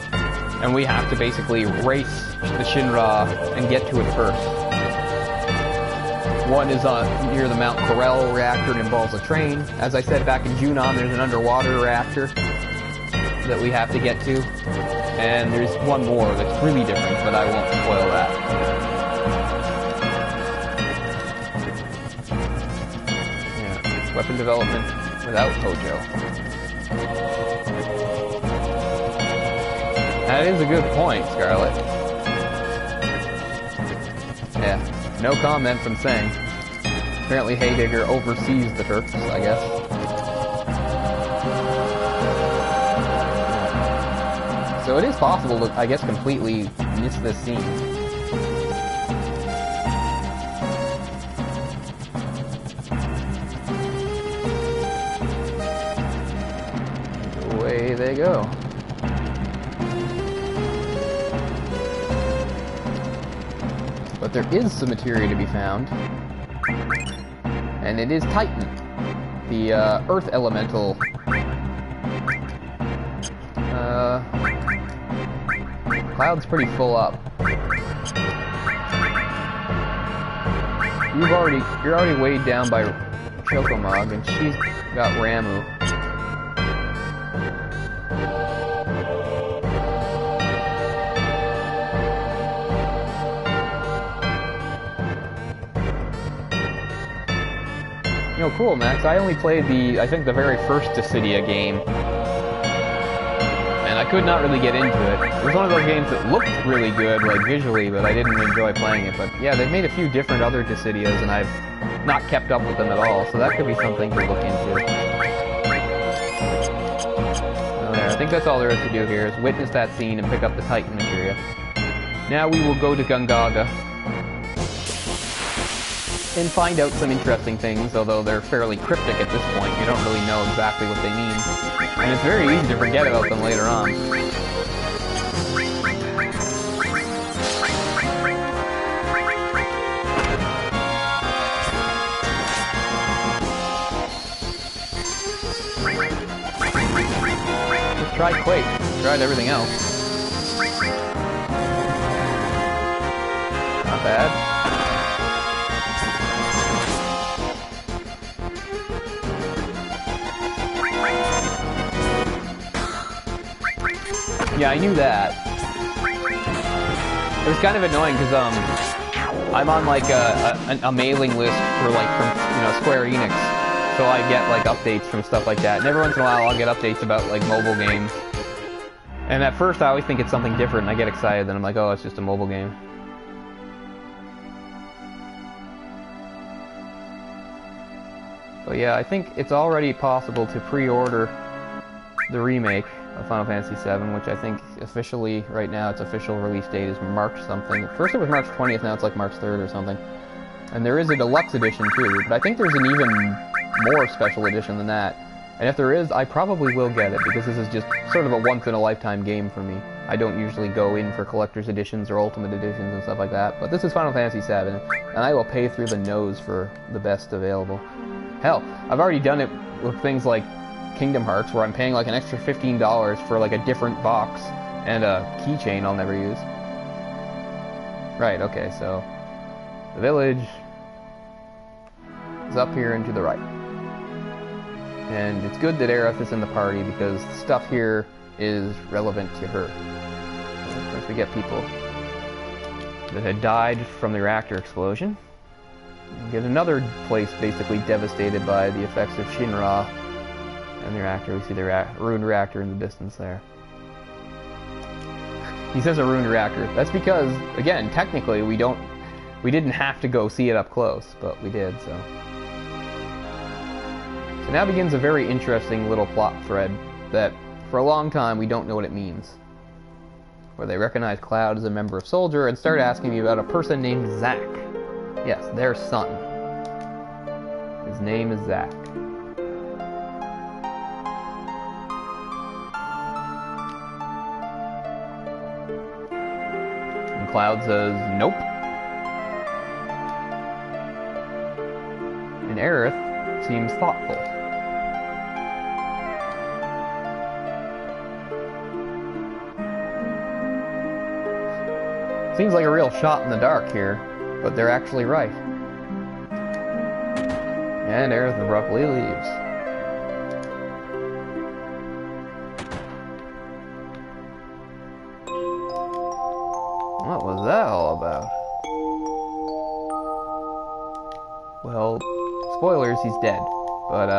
and we have to basically race the Shinra and get to it first. One is near the Mount Corel reactor and involves a train. As I said back in Junon, there's an underwater reactor that we have to get to. And there's one more that's really different, but I won't spoil that. Yeah, weapon development without Hojo. That is a good point, Scarlet. Yeah, no comment from Sen. Apparently Heidegger oversees the Turks, I guess. So it is possible to, I guess, completely miss this scene. Away they go. But there is some materia to be found. And it is Titan, the Earth Elemental. Cloud's pretty full up. You're already weighed down by Chokomog, and she's got Ramu. You know, cool, Max. I only played I think the very first Dissidia game. And I could not really get into it. It was one of those games that looked really good, like, visually, but I didn't enjoy playing it. But, yeah, they've made a few different other Dissidias, and I've not kept up with them at all, so that could be something to look into. I think that's all there is to do here, is witness that scene and pick up the Titan materia. Now we will go to Gungaga and find out some interesting things, although they're fairly cryptic at this point. You don't really know exactly what they mean. And it's very easy to forget about them later on. Just try Quake. Tried everything else. Not bad. Yeah, I knew that. It was kind of annoying because I'm on like a mailing list for like from Square Enix so I get like updates from stuff like that. And every once in a while I'll get updates about like mobile games. And at first I always think it's something different and I get excited, then I'm like, oh, it's just a mobile game. But yeah, I think it's already possible to pre-order the remake of Final Fantasy VII, which I think officially, right now, its official release date is March something. First it was March 20th, now it's like March 3rd or something. And there is a deluxe edition too, but I think there's an even more special edition than that. And if there is, I probably will get it, because this is just sort of a once-in-a-lifetime game for me. I don't usually go in for collector's editions or ultimate editions and stuff like that, but this is Final Fantasy VII, and I will pay through the nose for the best available. Hell, I've already done it with things like Kingdom Hearts, where I'm paying like an extra $15 for like a different box and a keychain I'll never use. Right, okay, so the village is up here and to the right. And it's good that Aerith is in the party, because the stuff here is relevant to her. So of course we get people that had died from the reactor explosion. We get another place basically devastated by the effects of Shinra and the reactor. We see the ruined reactor in the distance there. He says a ruined reactor. That's because, again, technically we didn't have to go see it up close, but we did, so. So now begins a very interesting little plot thread that, for a long time, we don't know what it means. Where they recognize Cloud as a member of Soldier and start asking me about a person named Zack. Yes, their son. His name is Zack. And Cloud says, nope. And Aerith seems thoughtful. Seems like a real shot in the dark here, but they're actually right. And Aerith abruptly leaves. What was that all about? Well, spoilers, he's dead. But,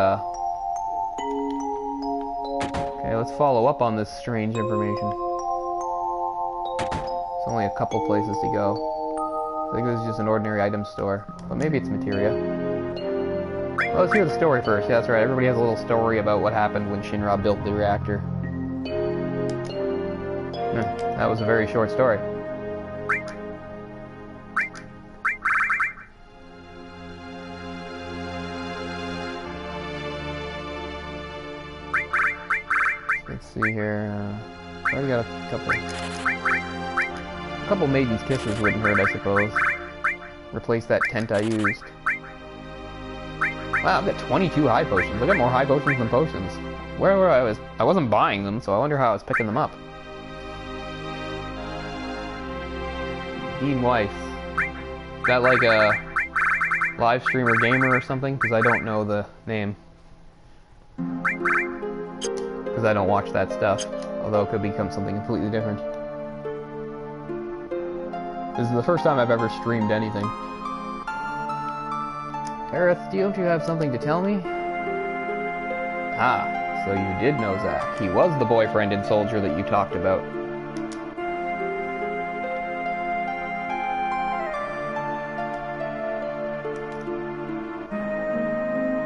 okay, let's follow up on this strange information. It's only a couple places to go. I think this is just an ordinary item store, but maybe it's materia. Well, let's hear the story first. Yeah, that's right. Everybody has a little story about what happened when Shinra built the reactor. That was a very short story. Let's see here. Already got a couple Maiden's Kisses wouldn't hurt, I suppose. Replace that tent I used. Wow, I've got 22 high potions. I got more high potions than potions. Where were I wasn't buying them, so I wonder how I was picking them up. Dean Weiss. Is that like a live streamer gamer or something? Because I don't know the name. Because I don't watch that stuff. Although it could become something completely different. This is the first time I've ever streamed anything. Aerith, do you have something to tell me? Ah, so you did know Zack. He was the boyfriend in Soldier that you talked about.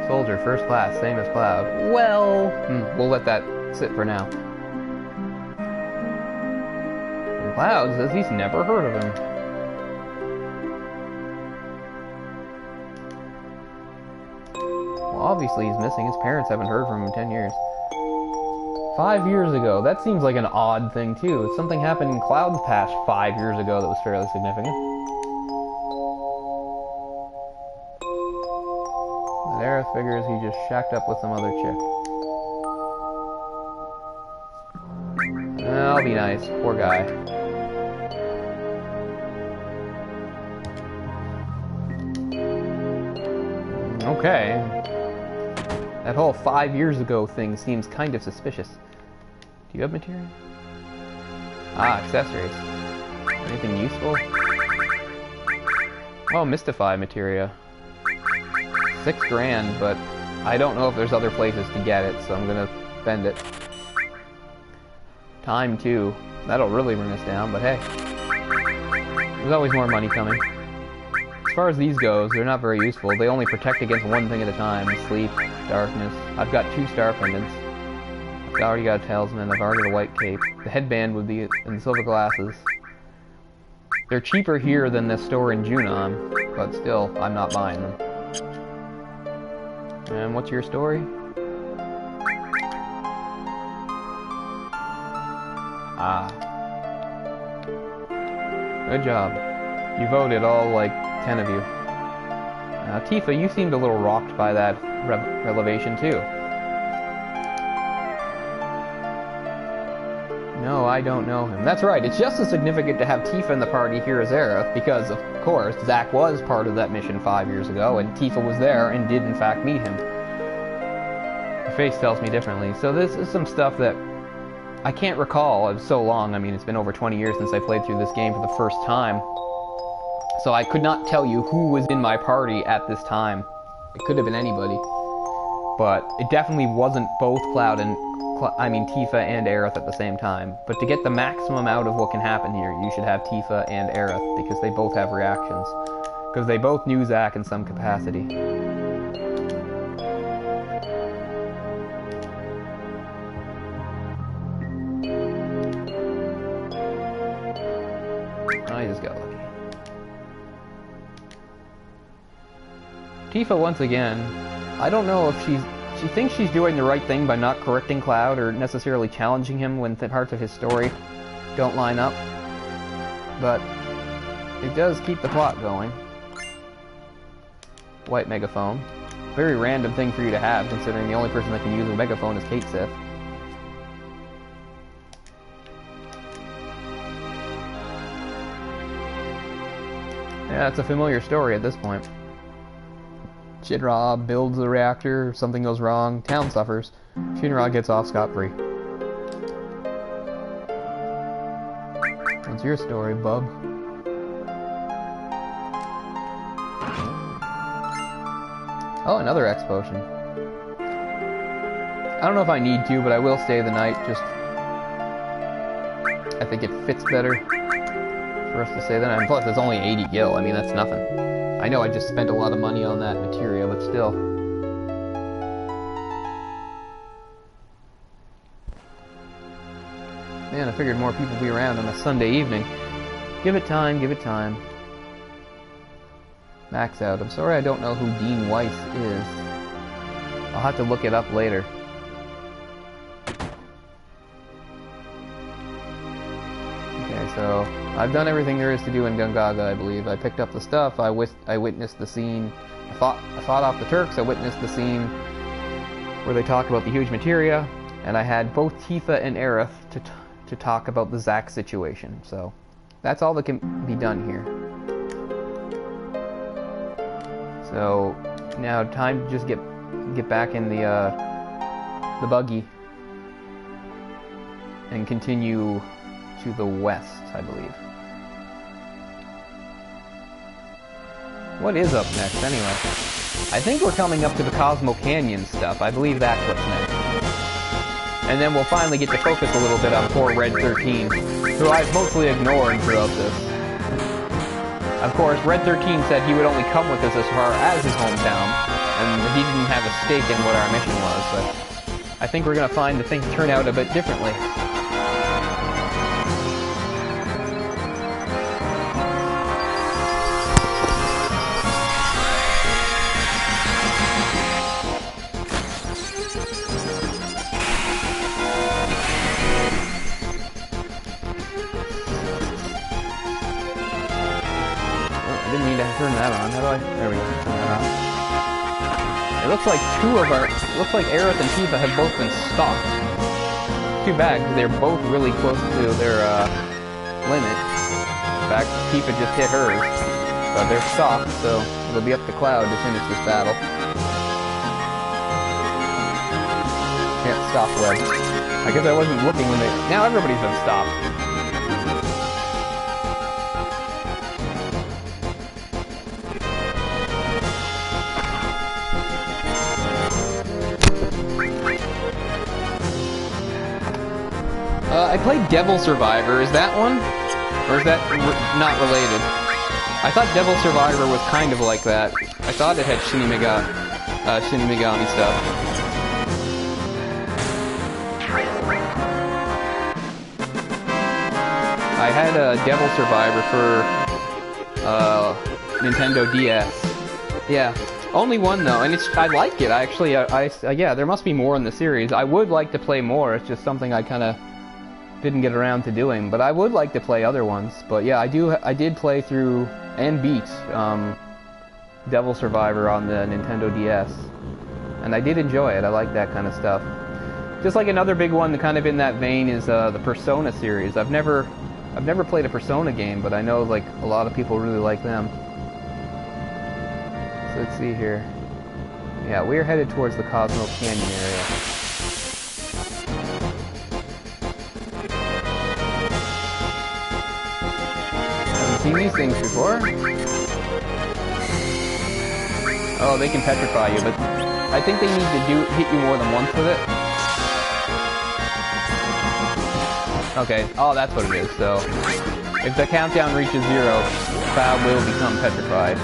Soldier, first class, same as Cloud. Well, we'll let that sit for now. And Cloud says he's never heard of him. Obviously he's missing. His parents haven't heard from him in 10 years. 5 years ago. That seems like an odd thing, too. Something happened in Cloud's past 5 years ago that was fairly significant. And Aerith figures he just shacked up with some other chick. I'll be nice. Poor guy. Okay. That whole 5 years ago thing seems kind of suspicious. Do you have materia? Ah, accessories. Anything useful? Oh, Mystify materia. $6 grand, but I don't know if there's other places to get it, so I'm gonna spend it. Time, too. That'll really bring us down, but hey. There's always more money coming. As far as these goes, they're not very useful. They only protect against one thing at a time. Sleep, darkness. I've got 2 star pendants. I've already got a talisman. I've already got a white cape. The headband would be in the silver glasses. They're cheaper here than the store in Junon, but still, I'm not buying them. And what's your story? Ah. Good job. You voted, all, like, 10 of you. Tifa, you seemed a little rocked by that revelation, too. No, I don't know him. That's right, it's just as significant to have Tifa in the party here as Aerith, because, of course, Zack was part of that mission 5 years ago, and Tifa was there and did, in fact, meet him. Your face tells me differently. So this is some stuff that I can't recall. It was so long. I mean, it's been over 20 years since I played through this game for the first time. So I could not tell you who was in my party at this time. It could have been anybody. But it definitely wasn't both Cloud and Tifa and Aerith at the same time. But to get the maximum out of what can happen here, you should have Tifa and Aerith, because they both have reactions. Because they both knew Zack in some capacity. I just got lucky. Tifa, once again, I don't know if she thinks she's doing the right thing by not correcting Cloud or necessarily challenging him when parts of his story don't line up. But it does keep the plot going. White megaphone. Very random thing for you to have, considering the only person that can use a megaphone is Cait Sith. Yeah, it's a familiar story at this point. Shinra builds the reactor, something goes wrong, town suffers. Shinra gets off scot-free. What's your story, bub? Oh, another X potion. I don't know if I need to, but I will stay the night, just... I think it fits better for us to stay the night. And plus, it's only 80 gil, I mean, that's nothing. I know I just spent a lot of money on that materia, but still. Man, I figured more people would be around on a Sunday evening. Give it time, give it time. Max out. I'm sorry I don't know who Dean Weiss is. I'll have to look it up later. Okay, so I've done everything there is to do in Gungaga, I believe. I picked up the stuff, I witnessed the scene. I fought off the Turks, I witnessed the scene where they talk about the huge materia, and I had both Tifa and Aerith to talk about the Zack situation. So that's all that can be done here. So now time to just get back in the buggy and continue to the west, I believe. What is up next, anyway? I think we're coming up to the Cosmo Canyon stuff. I believe that's what's next. And then we'll finally get to focus a little bit on poor Red 13, who I've mostly ignored throughout this. Of course, Red 13 said he would only come with us as far as his hometown, and he didn't have a stake in what our mission was, but I think we're going to find that things turn out a bit differently. Turn that on. How do I? There we go. Turn that on. It looks like looks like Aerith and Tifa have both been stopped. Too bad, because they're both really close to their limit. In fact, Tifa just hit hers, but they're stopped, so it'll be up to Cloud to finish this battle. Can't stop Web. I guess I wasn't looking when they. Now everybody's been stopped. played Devil Survivor. Is that one? Or is that not related? I thought Devil Survivor was kind of like that. I thought it had Shin Megami stuff. I had Devil Survivor for Nintendo DS. Yeah, only one though, and I like it. Yeah, there must be more in the series. I would like to play more. It's just something I kind of didn't get around to doing. But I would like to play other ones. But yeah, I did play through and beat Devil Survivor on the Nintendo DS, and I did enjoy it. I like that kind of stuff. Just like another big one, kind of in that vein, is the Persona series. I've never played a Persona game, but I know like a lot of people really like them. So let's see here. Yeah, we're headed towards the Cosmo Canyon area. Haven't seen these things before. Oh, they can petrify you, but I think they need to hit you more than once with it. Okay, oh, that's what it is. So, if the countdown reaches 0, Cloud will become petrified.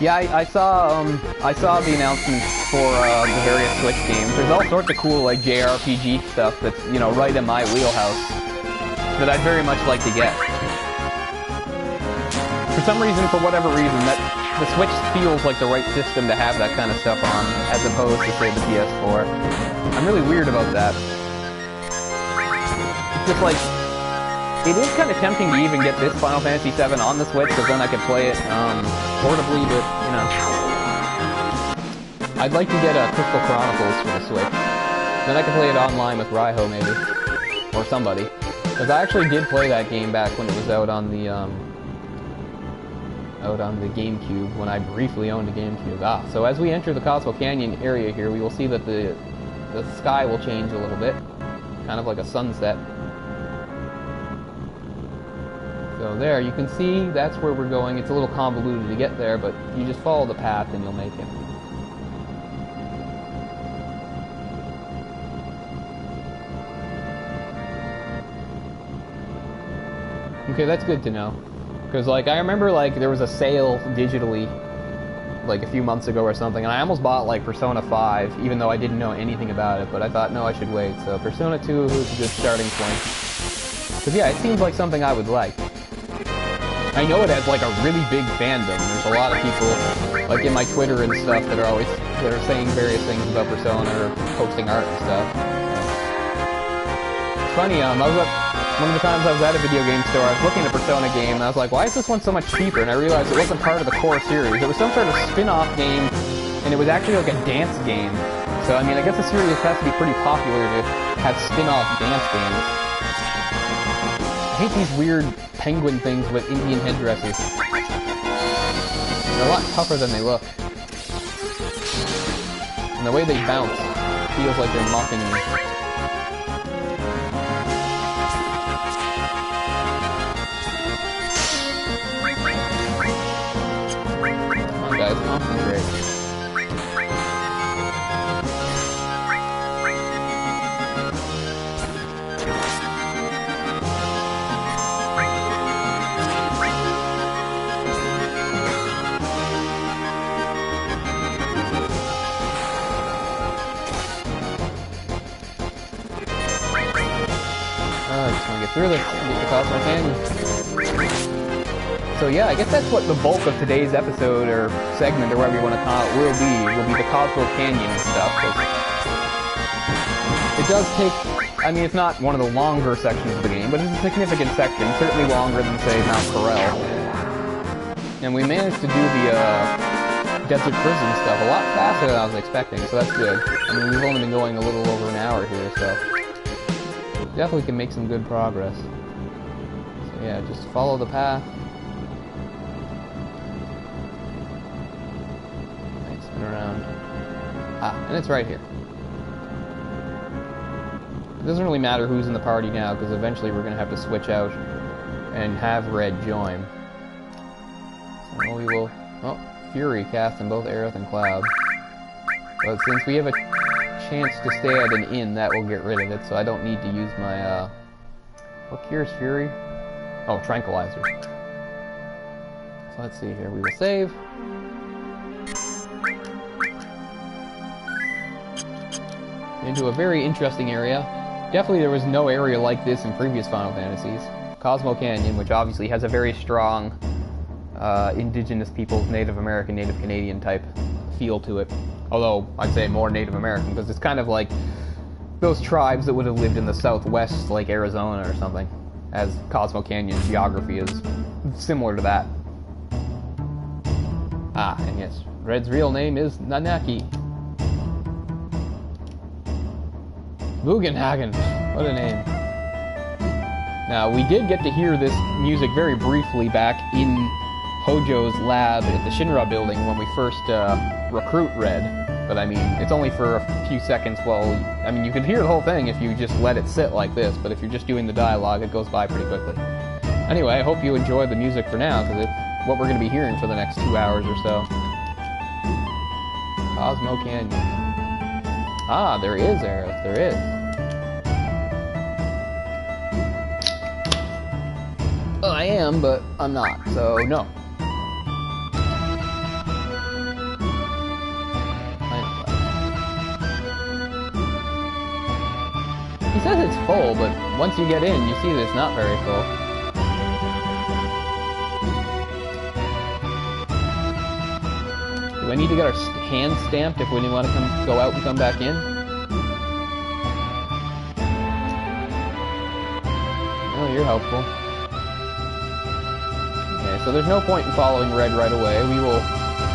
Yeah, I saw the announcements for the various Switch games. There's all sorts of cool like JRPG stuff that's, you know, right in my wheelhouse that I'd very much like to get. For some reason, for whatever reason, that the Switch feels like the right system to have that kind of stuff on, as opposed to, say, the PS4. I'm really weird about that. It's just like, it is kind of tempting to even get this Final Fantasy VII on the Switch, because then I could play it portably, but, you know. I'd like to get Crystal Chronicles for the Switch. Then I could play it online with Raiho, maybe. Or somebody. Because I actually did play that game back when it was out on the GameCube, when I briefly owned a GameCube. So as we enter the Cosmo Canyon area here, we will see that the sky will change a little bit. Kind of like a sunset. So there, you can see that's where we're going. It's a little convoluted to get there, but you just follow the path and you'll make it. Okay, that's good to know. Because, like, I remember, like, there was a sale digitally, like, a few months ago or something, and I almost bought, like, Persona 5, even though I didn't know anything about it, but I thought, no, I should wait. So Persona 2 was a good starting point. Because, yeah, it seems like something I would like. I know it has, like, a really big fandom. There's a lot of people, like, in my Twitter and stuff that are saying various things about Persona or posting art and stuff. It's funny, one of the times I was at a video game store, I was looking at a Persona game, and I was like, why is this one so much cheaper? And I realized it wasn't part of the core series. It was some sort of spin-off game, and it was actually like a dance game. So, I mean, I guess the series has to be pretty popular to have spin-off dance games. I hate these weird penguin things with Indian headdresses. They're a lot tougher than they look. And the way they bounce feels like they're mocking me. Guys, concentrate. I just want to get through this and get the Cosmo Canyon. So yeah, I guess that's what the bulk of today's episode, or segment, or whatever you want to call it, will be the Cosmo Canyon and stuff. It does take, I mean, it's not one of the longer sections of the game, but it's a significant section, certainly longer than, say, Mount Corel. And we managed to do the Desert Prison stuff a lot faster than I was expecting, so that's good. I mean, we've only been going a little over an hour here, so definitely can make some good progress. So yeah, just follow the path. Around. And it's right here. It doesn't really matter who's in the party now, because eventually we're going to have to switch out and have Red join. So we will... Oh, Fury cast in both Aerith and Cloud. But since we have a chance to stay at an inn, that will get rid of it, so I don't need to use my, what cures Fury? Oh, Tranquilizer. So let's see here, we will save. Into a very interesting area. Definitely there was no area like this in previous Final Fantasies. Cosmo Canyon, which obviously has a very strong indigenous peoples, Native American, Native Canadian type feel to it. Although, I'd say more Native American, because it's kind of like those tribes that would have lived in the southwest, like Arizona or something, as Cosmo Canyon's geography is similar to that. Ah, and yes, Red's real name is Nanaki. Bugenhagen, what a name. Now, we did get to hear this music very briefly back in Hojo's lab at the Shinra building when we first recruit Red. But I mean, it's only for a few seconds. Well, I mean, you can hear the whole thing if you just let it sit like this, but if you're just doing the dialogue, it goes by pretty quickly. Anyway, I hope you enjoyed the music for now, because it's what we're going to be hearing for the next 2 hours or so. Cosmo Canyon. Ah, there is Aerith, there is. Well, I am, but I'm not, so no. He says it's full, but once you get in, you see that it's not very full. Do I need to get our hand stamped if we want to go out and come back in? Oh, you're helpful. Okay, so there's no point in following Red right away. We will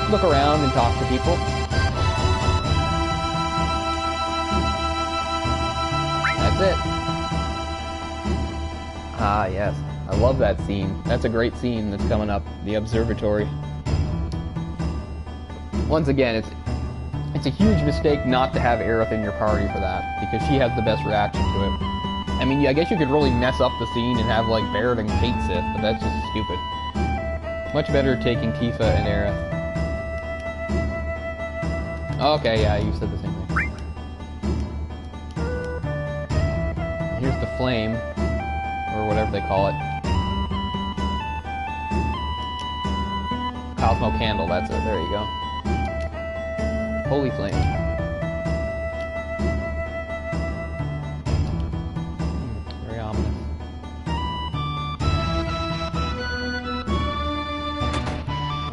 look around and talk to people. That's it. Ah, yes. I love that scene. That's a great scene that's coming up. The observatory. Once again, it's a huge mistake not to have Aerith in your party for that, because she has the best reaction to it. I mean, I guess you could really mess up the scene and have, like, Barret and Cait Sith, but that's just stupid. Much better taking Tifa and Aerith. Okay, yeah, you said the same thing. Here's the flame, or whatever they call it. Cosmo Candle, that's it, there you go. Holy flame. Very ominous.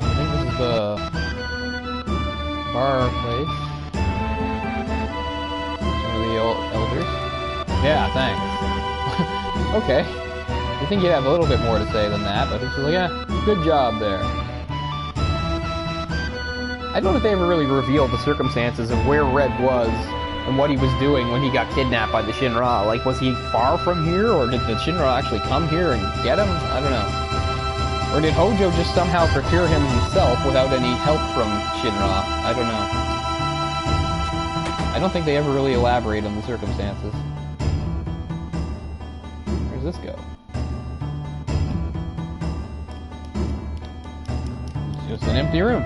I think this is the bar place. One of the elders. Yeah, thanks. Okay. You think you'd have a little bit more to say than that, but it's just like, yeah, good job there. I don't know if they ever really revealed the circumstances of where Red was and what he was doing when he got kidnapped by the Shinra. Like, was he far from here, or did the Shinra actually come here and get him? I don't know. Or did Hojo just somehow procure him himself without any help from Shinra? I don't know. I don't think they ever really elaborate on the circumstances. Where does this go? It's just an empty room.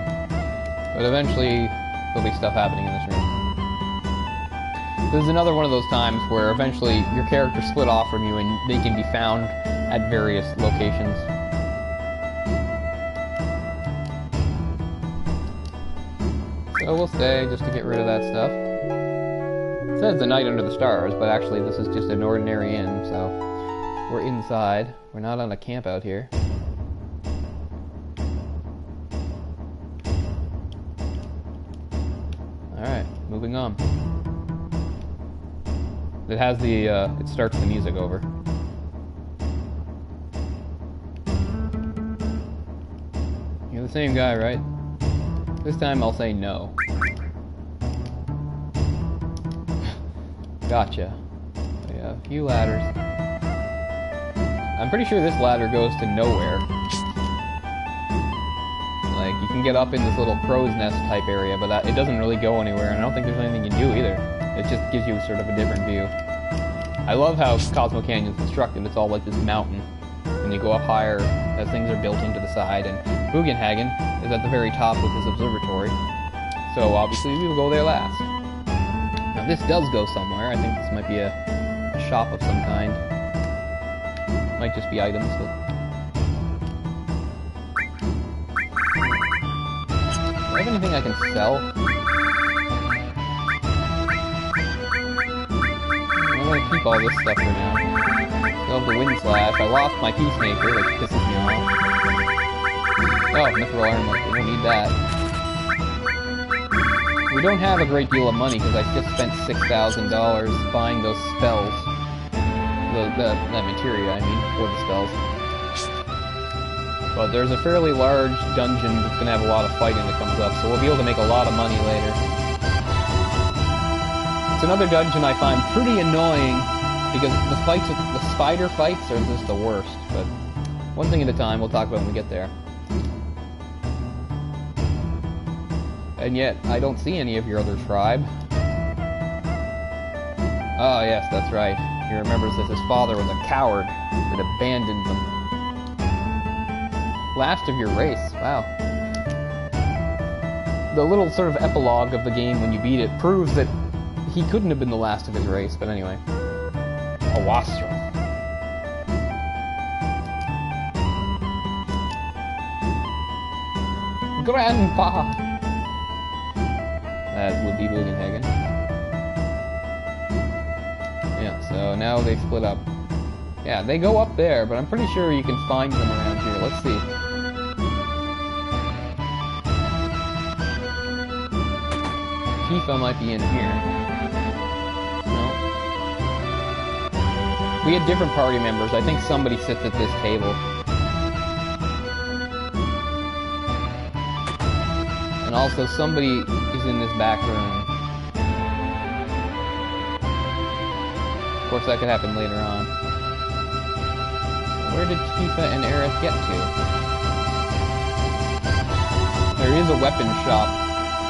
But eventually, there'll be stuff happening in this room. This is another one of those times where eventually your character split off from you and they can be found at various locations. So we'll stay just to get rid of that stuff. It says the night under the stars, but actually this is just an ordinary inn, so we're inside. We're not on a camp out here. Alright, moving on. It has the, it starts the music over. You're the same guy, right? This time I'll say no. Gotcha. So yeah, a few ladders. I'm pretty sure this ladder goes to nowhere. Like, you can get up in this little crow's nest type area, but it doesn't really go anywhere, and I don't think there's anything you can do either. It just gives you sort of a different view. I love how Cosmo Canyon's constructed. It's all like this mountain, and you go up higher as things are built into the side, and Bugenhagen is at the very top with his observatory, so obviously we will go there last. Now this does go somewhere. I think this might be a shop of some kind. Might just be items, but... Do I have anything I can sell? I'm gonna keep all this stuff for now. Still have the Wind Slash. I lost my Peacemaker, which pisses me off. Oh, Mithril Armlet. We don't need that. We don't have a great deal of money because I just spent $6,000 buying those spells. That materia, I mean, for the spells. But there's a fairly large dungeon that's going to have a lot of fighting that comes up, so we'll be able to make a lot of money later. It's another dungeon I find pretty annoying because the spider fights are just the worst. But one thing at a time, we'll talk about when we get there. And yet, I don't see any of your other tribe. Oh yes, that's right. He remembers that his father was a coward that abandoned them. Last of your race, wow. The little sort of epilogue of the game when you beat it proves that he couldn't have been the last of his race, but anyway. A Wastra. Grandpa! That would be Bugenhagen. Yeah, so now they split up. Yeah, they go up there, but I'm pretty sure you can find them around here. Let's see. Tifa might be in here. No. We had different party members. I think somebody sits at this table. And also somebody is in this back room. Of course, that could happen later on. Where did Tifa and Aerith get to? There is a weapon shop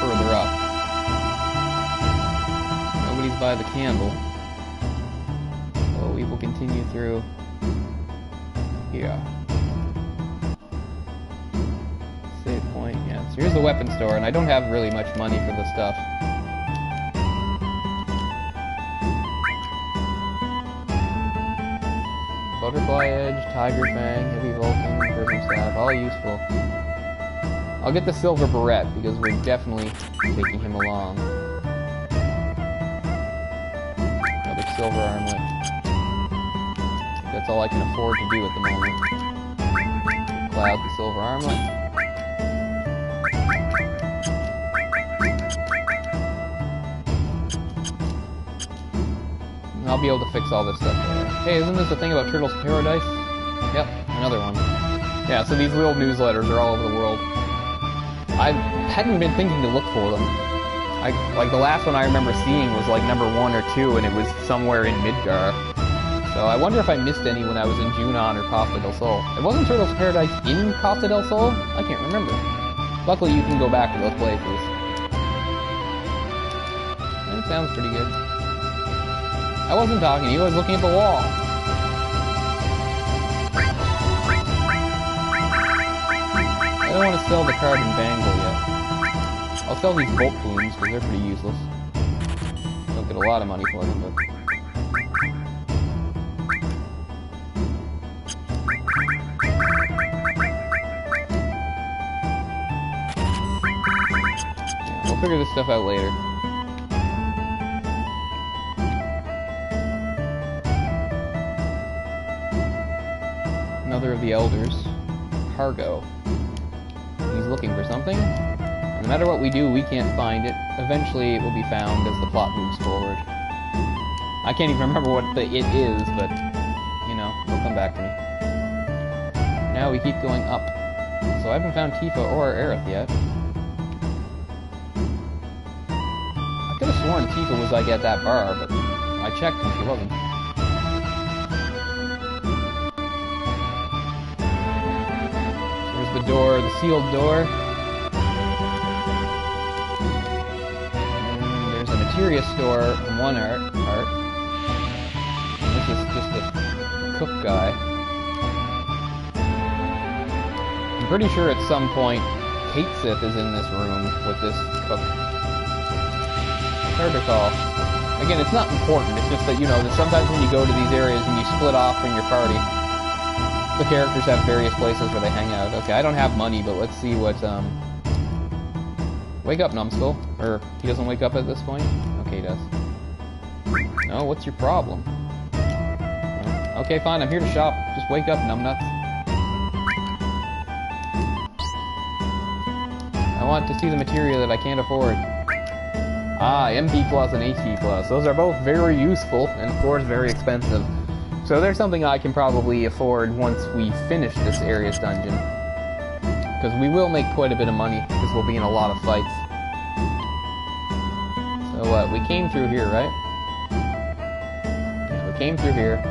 further up. Nobody's by the candle. So we will continue through here. Save point, yeah. So here's the weapon store, and I don't have really much money for this stuff. Butterfly Edge, Tiger Fang, Heavy Vulcan, Prism Staff, all useful. I'll get the Silver Barret, because we're definitely taking him along. Another Silver Armlet. That's all I can afford to do at the moment. Cloud the Silver Armlet. I'll be able to fix all this stuff later. Hey, isn't this a thing about Turtles Paradise? Yep, another one. Yeah, so these little newsletters are all over the world. I hadn't been thinking to look for them. Like the last one I remember seeing was like number 1 or 2, and it was somewhere in Midgar. So I wonder if I missed any when I was in Junon or Costa del Sol. It wasn't Turtles Paradise in Costa del Sol? I can't remember. Luckily you can go back to those places. That sounds pretty good. I wasn't talking to you, I was looking at the wall. I don't want to sell the carbon bangle yet. I'll sell these bolt plumes because they're pretty useless. Don't get a lot of money for them, but... yeah, we'll figure this stuff out later. Another of the elders, Hargo. He's looking for something. No matter what we do, we can't find it. Eventually, it will be found as the plot moves forward. I can't even remember what the it is, but, you know, it'll come back to me. Now we keep going up. So I haven't found Tifa or Aerith yet. I could have sworn Tifa was like at that bar, but I checked and she wasn't. The door, the sealed door. And there's a materia store from one part. And this is just a cook guy. pretty sure at some point Cait Sith is in this room with this cook. It's hard to call. Again, it's not important, it's just that, you know, that sometimes when you go to these areas and you split off from your party, the characters have various places where they hang out. Okay, I don't have money, but let's see what, Wake up, numbskull. Or, he doesn't wake up at this point? Okay, he does. No, what's your problem? No. Okay, fine, I'm here to shop. Just wake up, numbnuts. I want to see the materia that I can't afford. Ah, MP plus and HP plus. Those are both very useful, and of course very expensive. So there's something I can probably afford once we finish this area's dungeon. Because we will make quite a bit of money, because we'll be in a lot of fights. So what, we came through here, right? Yeah, we came through here.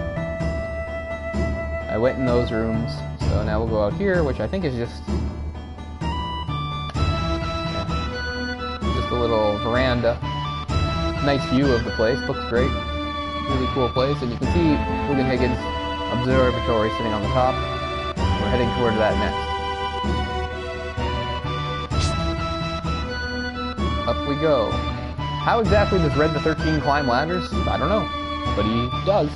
I went in those rooms, so now we'll go out here, which I think is just... a little veranda. Nice view of the place, looks great. Really cool place, and you can see Bugenhagen's observatory sitting on the top. We're heading toward that next. Up we go. How exactly does Red the 13 climb ladders? I don't know, but he does.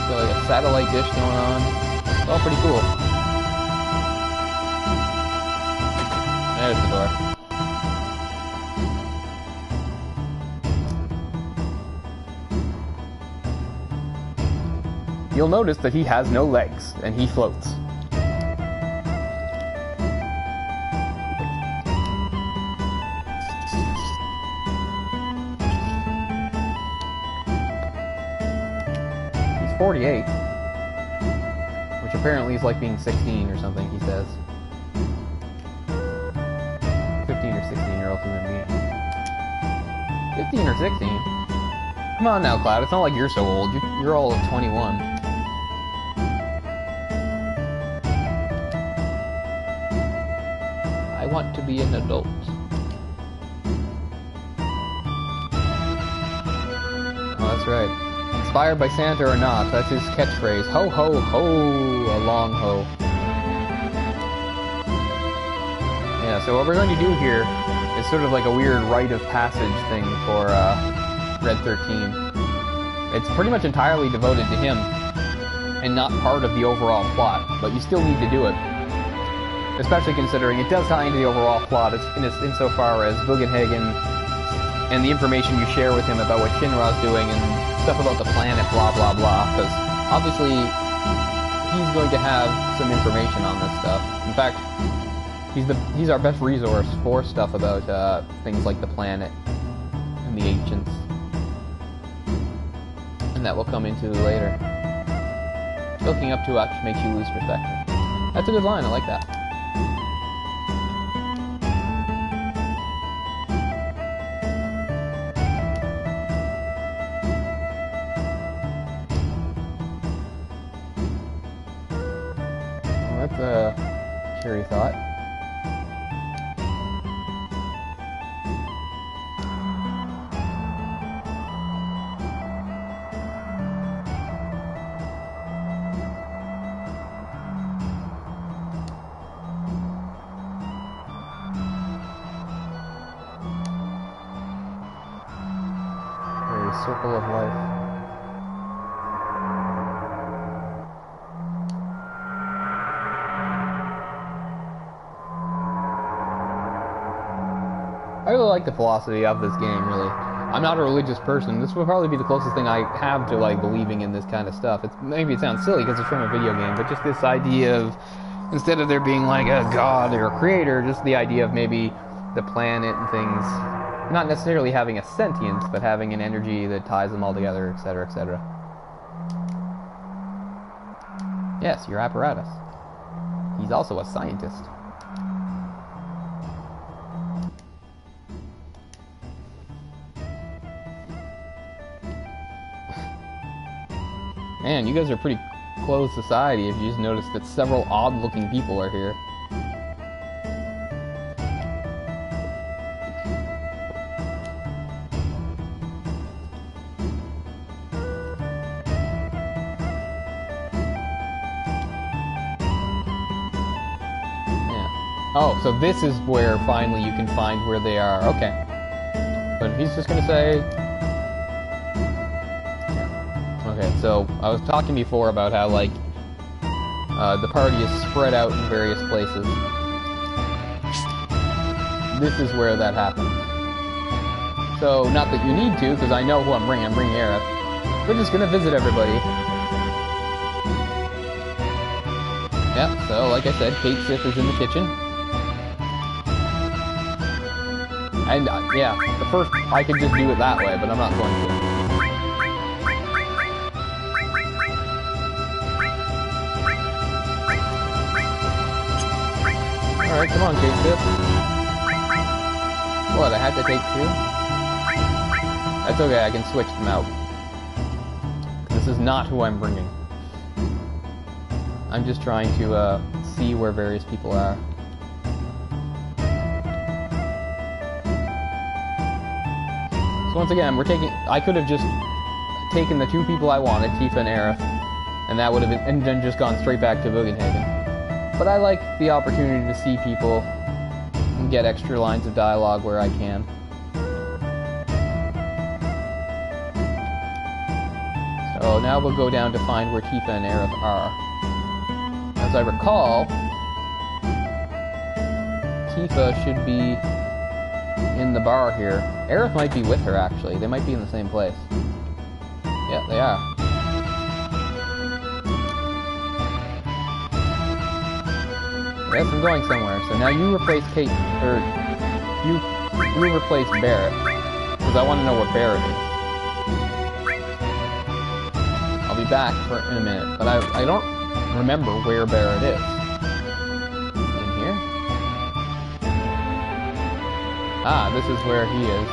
Like a satellite dish going on. It's all pretty cool. There's the door. You'll notice that he has no legs, and he floats. He's 48. Which apparently is like being 16 or something, he says. 15 or 16-year-olds in the game. 15 or 16? Come on now, Cloud. It's not like you're so old. You're all 21. I want to be an adult. Oh, that's right. Inspired by Santa or not, that's his catchphrase. Ho, ho, ho, a long ho. Yeah, so what we're going to do here is sort of like a weird rite of passage thing for Red 13. It's pretty much entirely devoted to him, and not part of the overall plot, but you still need to do it. Especially considering it does tie into the overall plot insofar as Bugenhagen and the information you share with him about what Shinra's doing and stuff about the planet, blah blah blah, because obviously he's going to have some information on this stuff. In fact, he's our best resource for stuff about things like the planet and the ancients. And that will come into later. Looking up too much makes you lose perspective. That's a good line, I like that. That's a cheery thought. Very circle of life. I really like the philosophy of this game, really. I'm not a religious person. This will probably be the closest thing I have to, like, believing in this kind of stuff. Maybe it sounds silly because it's from a video game, but just this idea of, instead of there being, like, a god or a creator, just the idea of maybe the planet and things, not necessarily having a sentience, but having an energy that ties them all together, etc., etc. Yes, your apparatus. He's also a scientist. Man, you guys are pretty closed society if you just notice that several odd-looking people are here. Oh, so this is where finally you can find where they are. Okay. But he's just gonna say... Okay, so I was talking before about how, like, the party is spread out in various places. This is where that happens. So, not that you need to, because I know who I'm bringing Aerith. We're just gonna visit everybody. Yeah, so, like I said, Cait Sith is in the kitchen. And, yeah, the first, I could just do it that way, but I'm not going to. Alright, come on, Cait Sith. What, I had to take 2? That's okay, I can switch them out. This is not who I'm bringing. I'm just trying to, see where various people are. So once again, I could have just taken the 2 people I wanted, Tifa and Aerith, and that would have been, and then just gone straight back to Bugenhagen. But I like the opportunity to see people and get extra lines of dialogue where I can. So now we'll go down to find where Tifa and Aerith are. As I recall, Tifa should be in the bar here. Aerith might be with her, actually. They might be in the same place. Yeah, they are. Yes, I'm going somewhere. So now you replace Cait, or you replace Barret, because I want to know where Barret is. I'll be back in a minute, but I don't remember where Barret is. In here? Ah, this is where he is.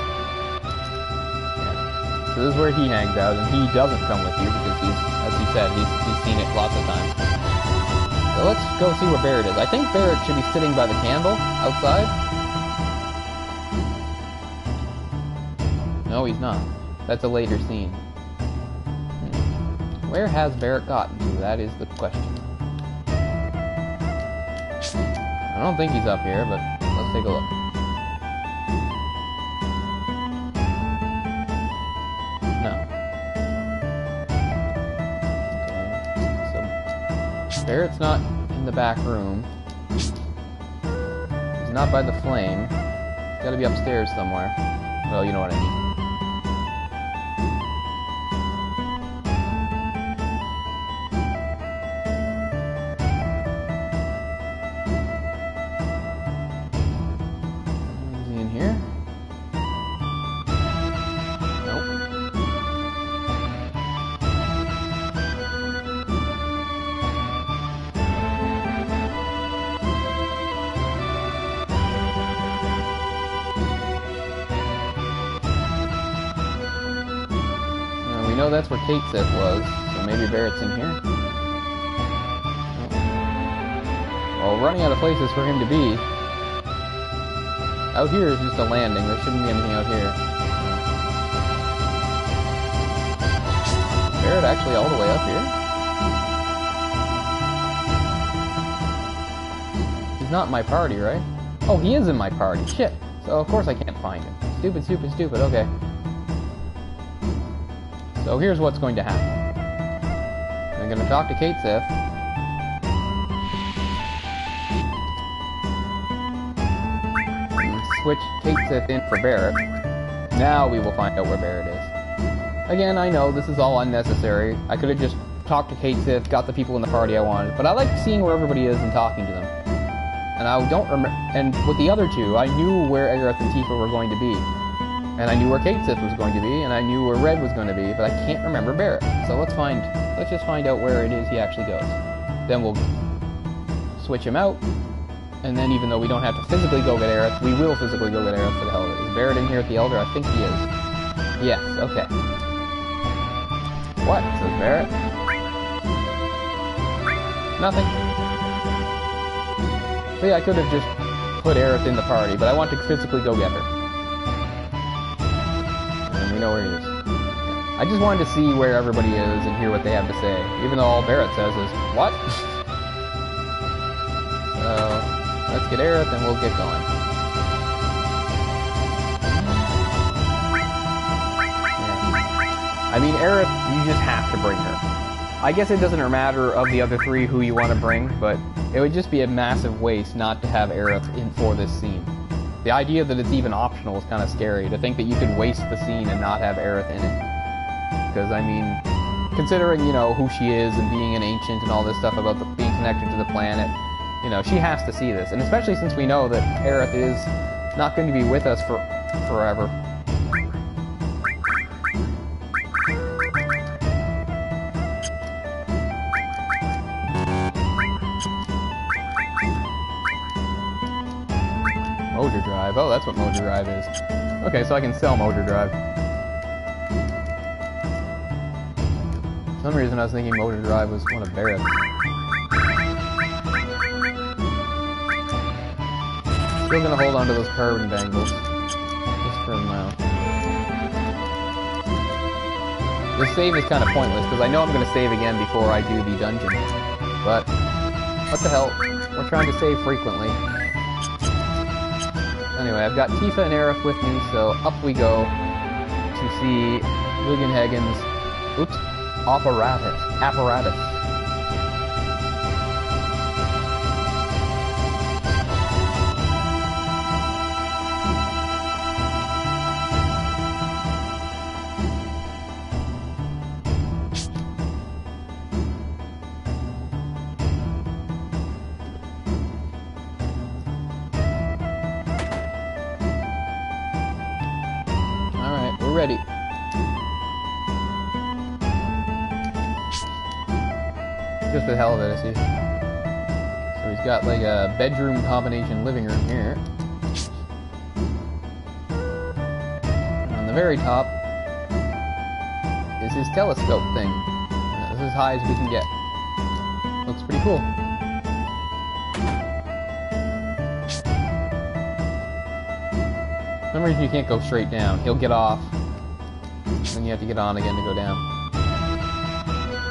So this is where he hangs out, and he doesn't come with you because he's, as he said, he's seen it lots of times. So let's go see where Barret is. I think Barret should be sitting by the candle outside. No, he's not. That's a later scene. Where has Barret gotten to? That is the question. I don't think he's up here, but let's take a look. No. Okay. So Barret's not in the back room. He's not by the flame. He's gotta be upstairs somewhere. Well, you know what I mean. We know that's where Cait Sith was, so maybe Barret's in here? Well, running out of places for him to be. Out here is just a landing, there shouldn't be anything out here. Is Barret actually all the way up here? He's not in my party, right? Oh, he is in my party, shit! So of course I can't find him. Stupid, stupid, stupid, okay. So here's what's going to happen. I'm going to talk to Cait Sith. And switch Cait Sith in for Barret. Now we will find out where Barret is. Again, I know this is all unnecessary. I could have just talked to Cait Sith, got the people in the party I wanted, but I like seeing where everybody is and talking to them. And I don't remember. And with the other 2, I knew where Aerith and Tifa were going to be. And I knew where Cait Sith was going to be, and I knew where Red was going to be, but I can't remember Barret. So let's just find out where it is he actually goes. Then we'll switch him out, and then even though we don't have to physically go get Aerith, we will physically go get Aerith for the hell of it. Is Barret in here at the Elder? I think he is. Yes, okay. What? Says Barret. Nothing. So yeah, I could have just put Aerith in the party, but I want to physically go get her. We know where he is. Yeah. I just wanted to see where everybody is and hear what they have to say, even though all Barret says is, what? So, let's get Aerith and we'll get going. I mean, Aerith, you just have to bring her. I guess it doesn't matter of the other three who you want to bring, but it would just be a massive waste not to have Aerith in for this scene. The idea that it's even optional is kind of scary, to think that you could waste the scene and not have Aerith in it. Because, I mean, considering, you know, who she is and being an ancient and all this stuff about being connected to the planet, you know, she has to see this. And especially since we know that Aerith is not going to be with us for forever. Motor Drive. Oh, that's what Motor Drive is. Okay, so I can sell Motor Drive. For some reason I was thinking Motor Drive was one of Barret's. Still gonna hold on to those carbon bangles. Just for now. This save is kind of pointless, because I know I'm gonna save again before I do the dungeon. But, what the hell? We're trying to save frequently. Anyway, I've got Tifa and Aerith with me, so up we go to see Lugenhagen's, apparatus. Ready. Just for the hell of it, I see. So he's got like a bedroom combination living room here. And on the very top is his telescope thing. This is as high as we can get. Looks pretty cool. For some reason you can't go straight down. He'll get off. Then you have to get on again to go down.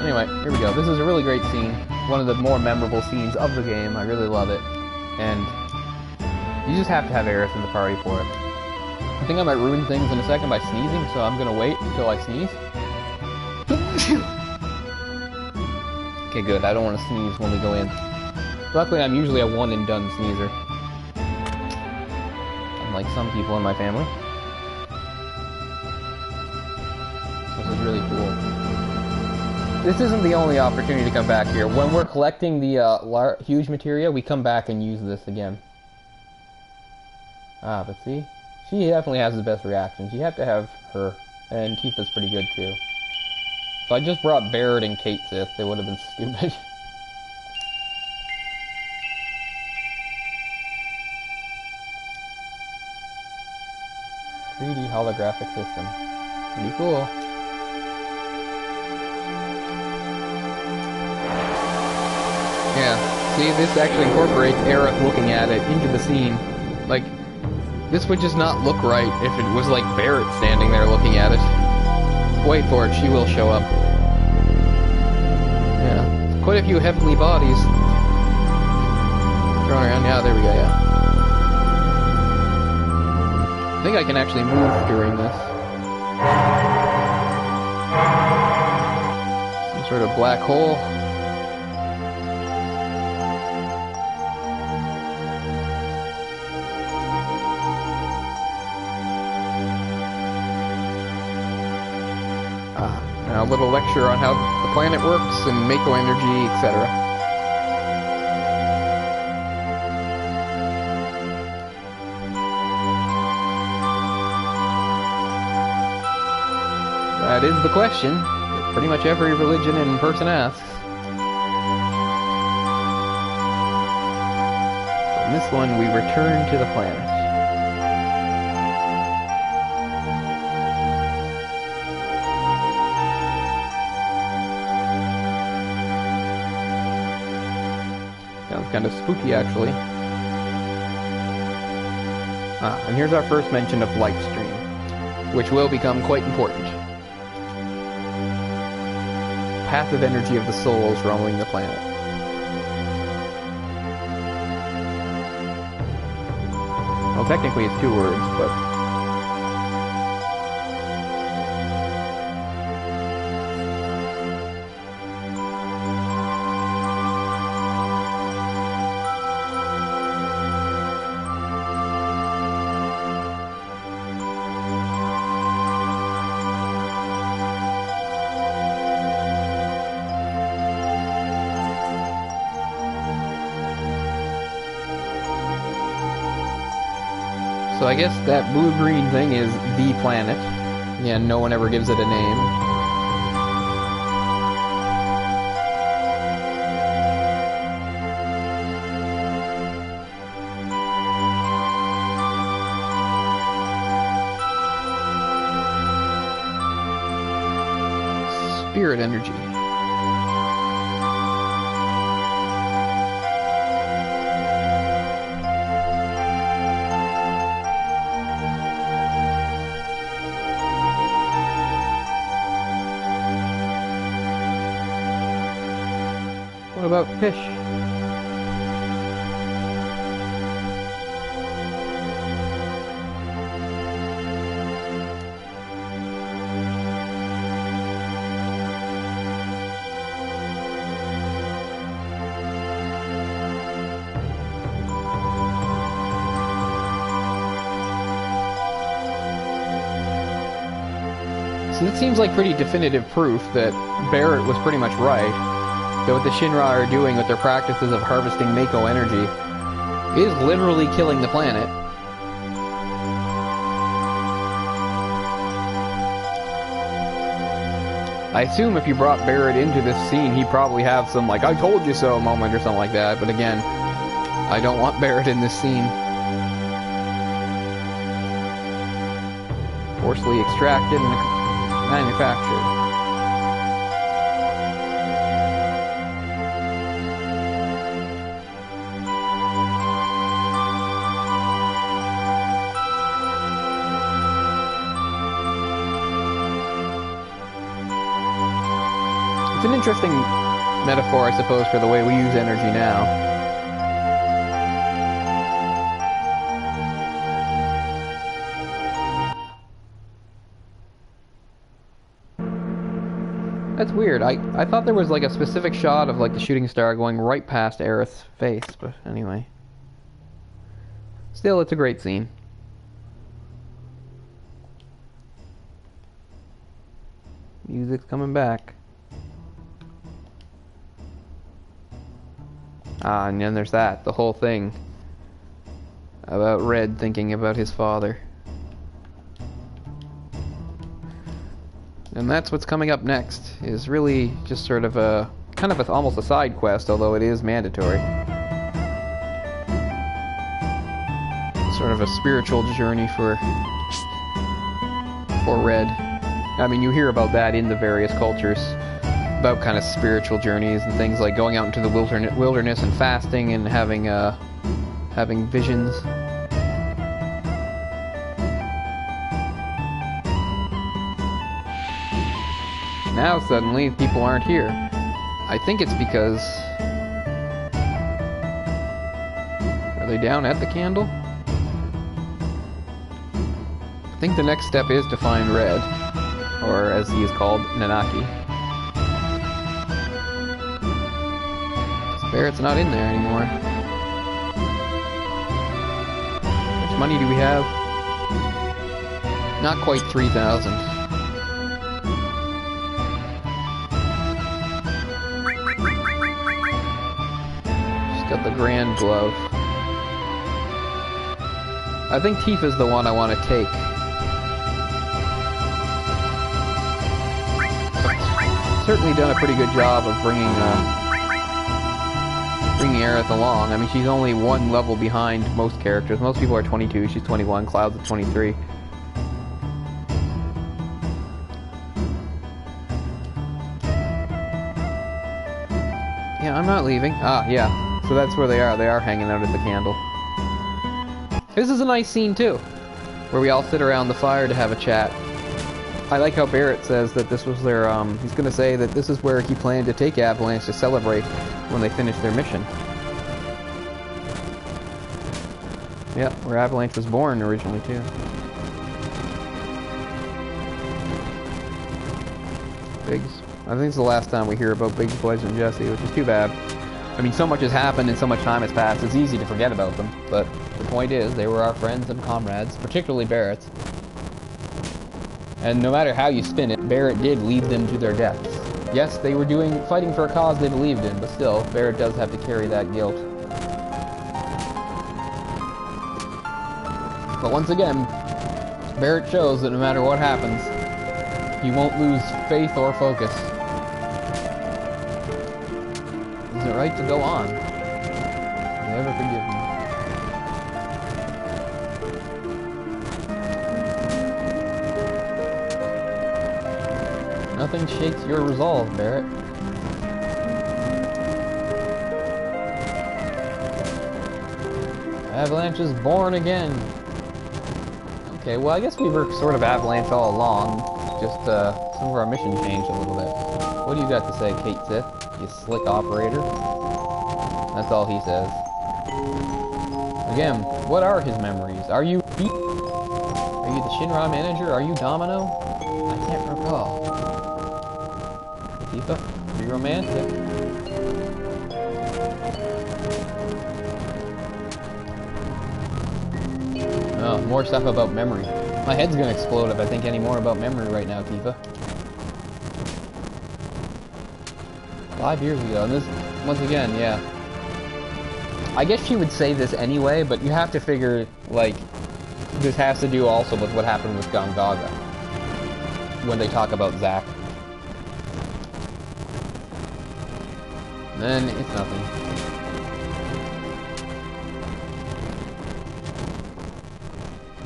Anyway, here we go. This is a really great scene. One of the more memorable scenes of the game. I really love it. And you just have to have Aerith in the party for it. I think I might ruin things in a second by sneezing, so I'm gonna wait until I sneeze. Okay, good. I don't want to sneeze when we go in. Luckily, I'm usually a one and done sneezer. Unlike some people in my family. This is really cool. This isn't the only opportunity to come back here. When we're collecting the huge materia, we come back and use this again. Ah, but see? She definitely has the best reactions. You have to have her. And Tifa's pretty good too. If I just brought Barret and Cait Sith, it would have been stupid. .3D holographic system. Pretty cool. Yeah, see, this actually incorporates Aerith looking at it into the scene. Like, this would just not look right if it was like Barret standing there looking at it. Wait for it, she will show up. Yeah, quite a few heavenly bodies. Thrown around, yeah, there we go, yeah. I think I can actually move during this. Some sort of black hole. A little lecture on how the planet works and Mako energy, etc. That is the question that pretty much every religion and person asks. In this one, we return to the planet. Kind of spooky, actually. And here's our first mention of Lifestream, which will become quite important. Passive energy of the souls roaming the planet. technically it's 2 words, but... So I guess that blue-green thing is the planet. Yeah, no one ever gives it a name. Spirit energy. What about fish? So it seems like pretty definitive proof that Barret was pretty much right. That what the Shinra are doing with their practices of harvesting Mako energy is literally killing the planet. I assume if you brought Barret into this scene, he'd probably have some, like, I told you so moment or something like that, but again, I don't want Barret in this scene. Forcibly extracted and manufactured. It's an interesting metaphor, I suppose, for the way we use energy now. That's weird. I thought there was like a specific shot of like the shooting star going right past Aerith's face, but anyway. Still, it's a great scene. Music's coming back. Ah, and then there's that, the whole thing about Red thinking about his father. And that's what's coming up next, is really just sort of a, kind of a, almost a side quest, although it is mandatory. Sort of a spiritual journey for Red. I mean, you hear about that in the various cultures. About kind of spiritual journeys and things like going out into the wilderness and fasting and having visions. Now suddenly people aren't here. I think it's because... Are they down at the candle? I think the next step is to find Red, or as he is called, Nanaki. Barret's not in there anymore. How much money do we have? Not quite 3,000. Just got the grand glove. I think Tifa's the one I want to take. Certainly done a pretty good job of bringing Aerith along. I mean, she's only one level behind most characters. Most people are 22, she's 21, Cloud's at 23. Yeah, I'm not leaving. Ah, yeah. So that's where they are. They are hanging out at the candle. This is a nice scene, too, where we all sit around the fire to have a chat. I like how Barret says that this was their, he's going to say that this is where he planned to take Avalanche to celebrate when they finish their mission. Yeah, where Avalanche was born originally, too. Biggs. I think it's the last time we hear about Biggs, Boys, and Jesse, which is too bad. I mean, so much has happened and so much time has passed, it's easy to forget about them. But the point is, they were our friends and comrades, particularly Barret's. And no matter how you spin it, Barret did lead them to their deaths. Yes, they were fighting for a cause they believed in, but still, Barret does have to carry that guilt. But once again, Barret shows that no matter what happens, he won't lose faith or focus. He's the right to go on. Never forgive me. Nothing shakes your resolve, Barret. Avalanche is born again. Okay, well I guess we were sort of Avalanche all along. Just some of our mission changed a little bit. What do you got to say, Cait Sith? You slick operator? That's all he says. Again, what are his memories? Are you the Shinra manager? Are you Domino? I can't recall. Tifa, be romantic. Oh, more stuff about memory. My head's gonna explode if I think any more about memory right now, Tifa. 5 years ago, and this, once again, yeah. I guess she would say this anyway, but you have to figure, like, this has to do also with what happened with Gongaga. When they talk about Zack. Then it's nothing.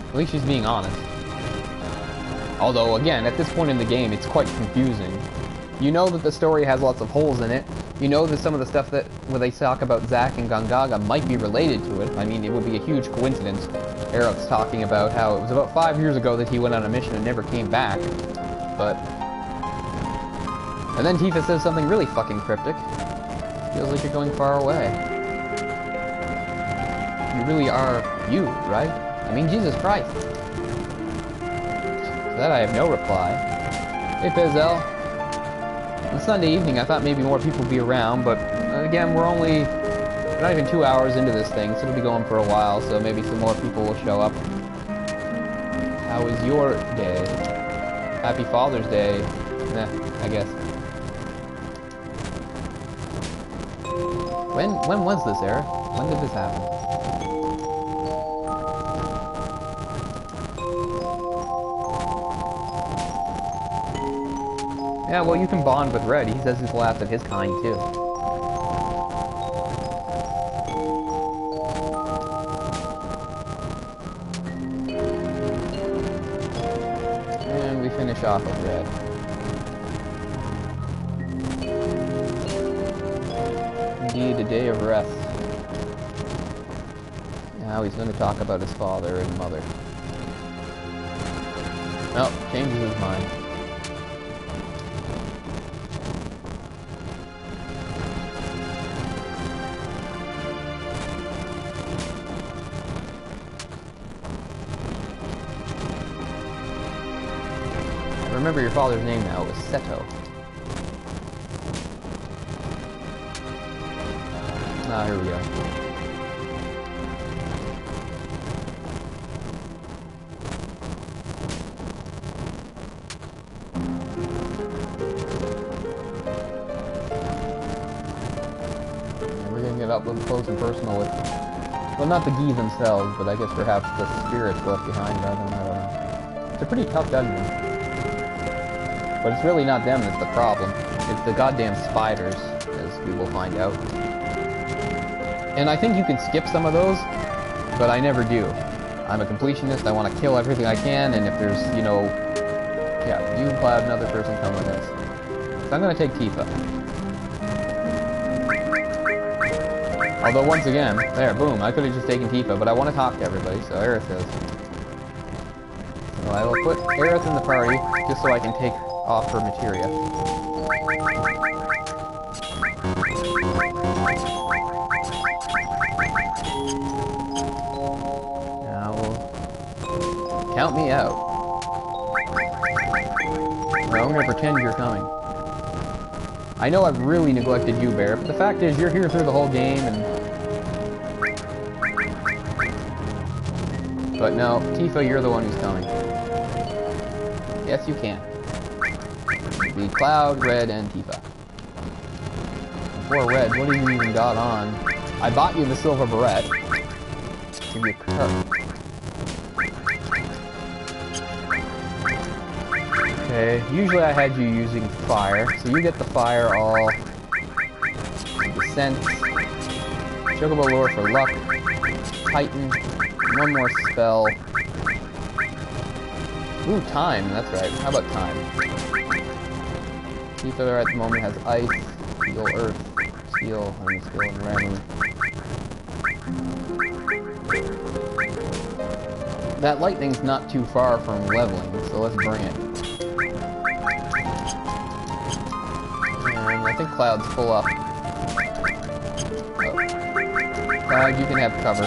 At least she's being honest. Although, again, at this point in the game, it's quite confusing. You know that the story has lots of holes in it. You know that some of the stuff that where they talk about Zack and Gongaga might be related to it. I mean, it would be a huge coincidence. Aerith's talking about how it was about 5 years ago that he went on a mission and never came back. But... And then Tifa says something really fucking cryptic. Feels like you're going far away. You really are you, right? I mean, Jesus Christ. To that I have no reply. Hey, Pizzelle. On Sunday evening, I thought maybe more people would be around, but again, we're not even 2 hours into this thing, so it'll be going for a while, so maybe some more people will show up. How was your day? Happy Father's Day. I guess. When was this, Eric? When did this happen? Yeah, well, you can bond with Red. He says he's the last of his kind, too. And we finish off with Red. Indeed, a day of rest. Now he's going to talk about his father and mother. Nope, changes his mind. Remember your father's name now, it was Seto. Ah, here we go. And we're gonna get up close and personal with, well, not the Gi themselves, but I guess perhaps the spirits left behind by them, I don't know. It's a pretty tough dungeon. But it's really not them that's the problem. It's the goddamn spiders, as we will find out. And I think you can skip some of those, but I never do. I'm a completionist, I want to kill everything I can, and if there's, you know... Yeah, you, Cloud, another person come with us. So I'm going to take Tifa. Although, once again, there, boom, I could have just taken Tifa, but I want to talk to everybody, so Aerith goes. So I will put Aerith in the party, just so I can take off her materia. Count me out. Well, I'm gonna pretend you're coming. I know I've really neglected you, Barret, but the fact is you're here through the whole game, and... But no, Tifa, you're the one who's coming. Yes, you can. Be Cloud, Red, and Tifa. Before Red, what have you even got on? I bought you the silver Barret. Give you a card. Okay, usually I had you using fire, so you get the fire all. Descent. Chocobo Lure for luck. Titan. One more spell. Ooh, time, that's right. How about time? Tifa at the moment has ice, steel, earth, steel, and steel and random. That lightning's not too far from leveling, so let's bring it. And I think Cloud's full up. Oh. Cloud, you can have cover.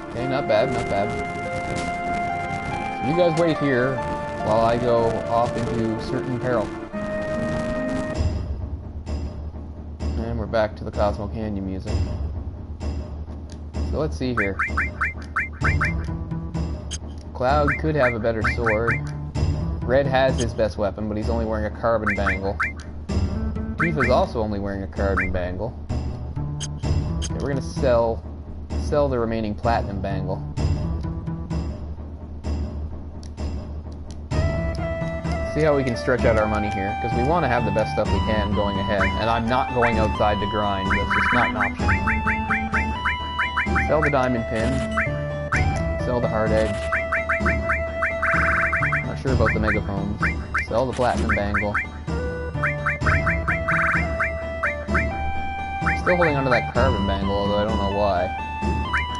Okay, not bad, not bad. You guys wait here while I go off into certain peril. And we're back to the Cosmo Canyon music. So let's see here. Cloud could have a better sword. Red has his best weapon, but he's only wearing a carbon bangle. Tifa's also only wearing a carbon bangle. Okay, we're gonna sell the remaining platinum bangle. See how we can stretch out our money here, because we want to have the best stuff we can going ahead, and I'm not going outside to grind. That's just not an option. Sell the diamond pin. Sell the hard edge. Not sure about the megaphones. Sell the platinum bangle. Still holding onto that carbon bangle, although I don't know why.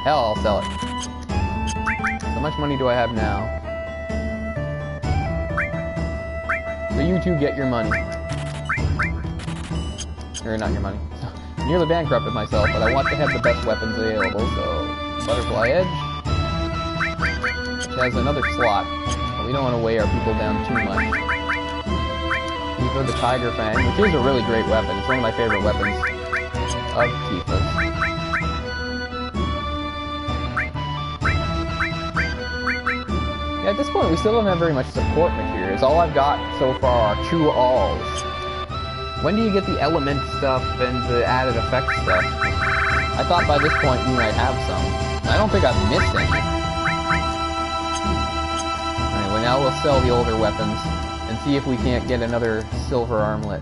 Hell, I'll sell it. How much money do I have now? So you two get your money. Or not your money. Nearly bankrupted myself, but I want to have the best weapons available, so... Butterfly Edge. Which has another slot, but we don't want to weigh our people down too much. Tifa the Tiger Fang, which is a really great weapon. It's one of my favorite weapons of Tifa's. Yeah, at this point we still don't have very much support materials. All I've got so far are 2 alls. When do you get the element stuff and the added effect stuff? I thought by this point we might have some. I don't think I've missed any. Anyway, now we'll sell the older weapons and see if we can't get another silver armlet.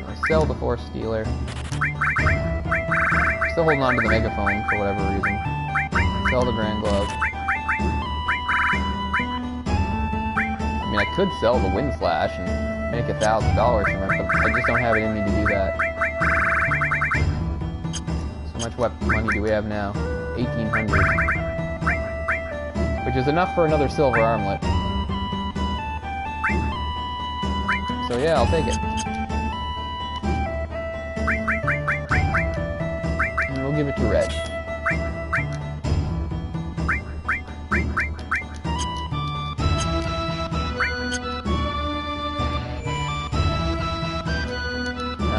I'll sell the Force Stealer. Still holding on to the megaphone for whatever reason. Sell the Grand Glove. I mean, I could sell the Wind Slash and make $1,000 from it, but I just don't have it in me to do that. So much money do we have now? 1,800. Which is enough for another silver armlet. So yeah, I'll take it. And we'll give it to Red.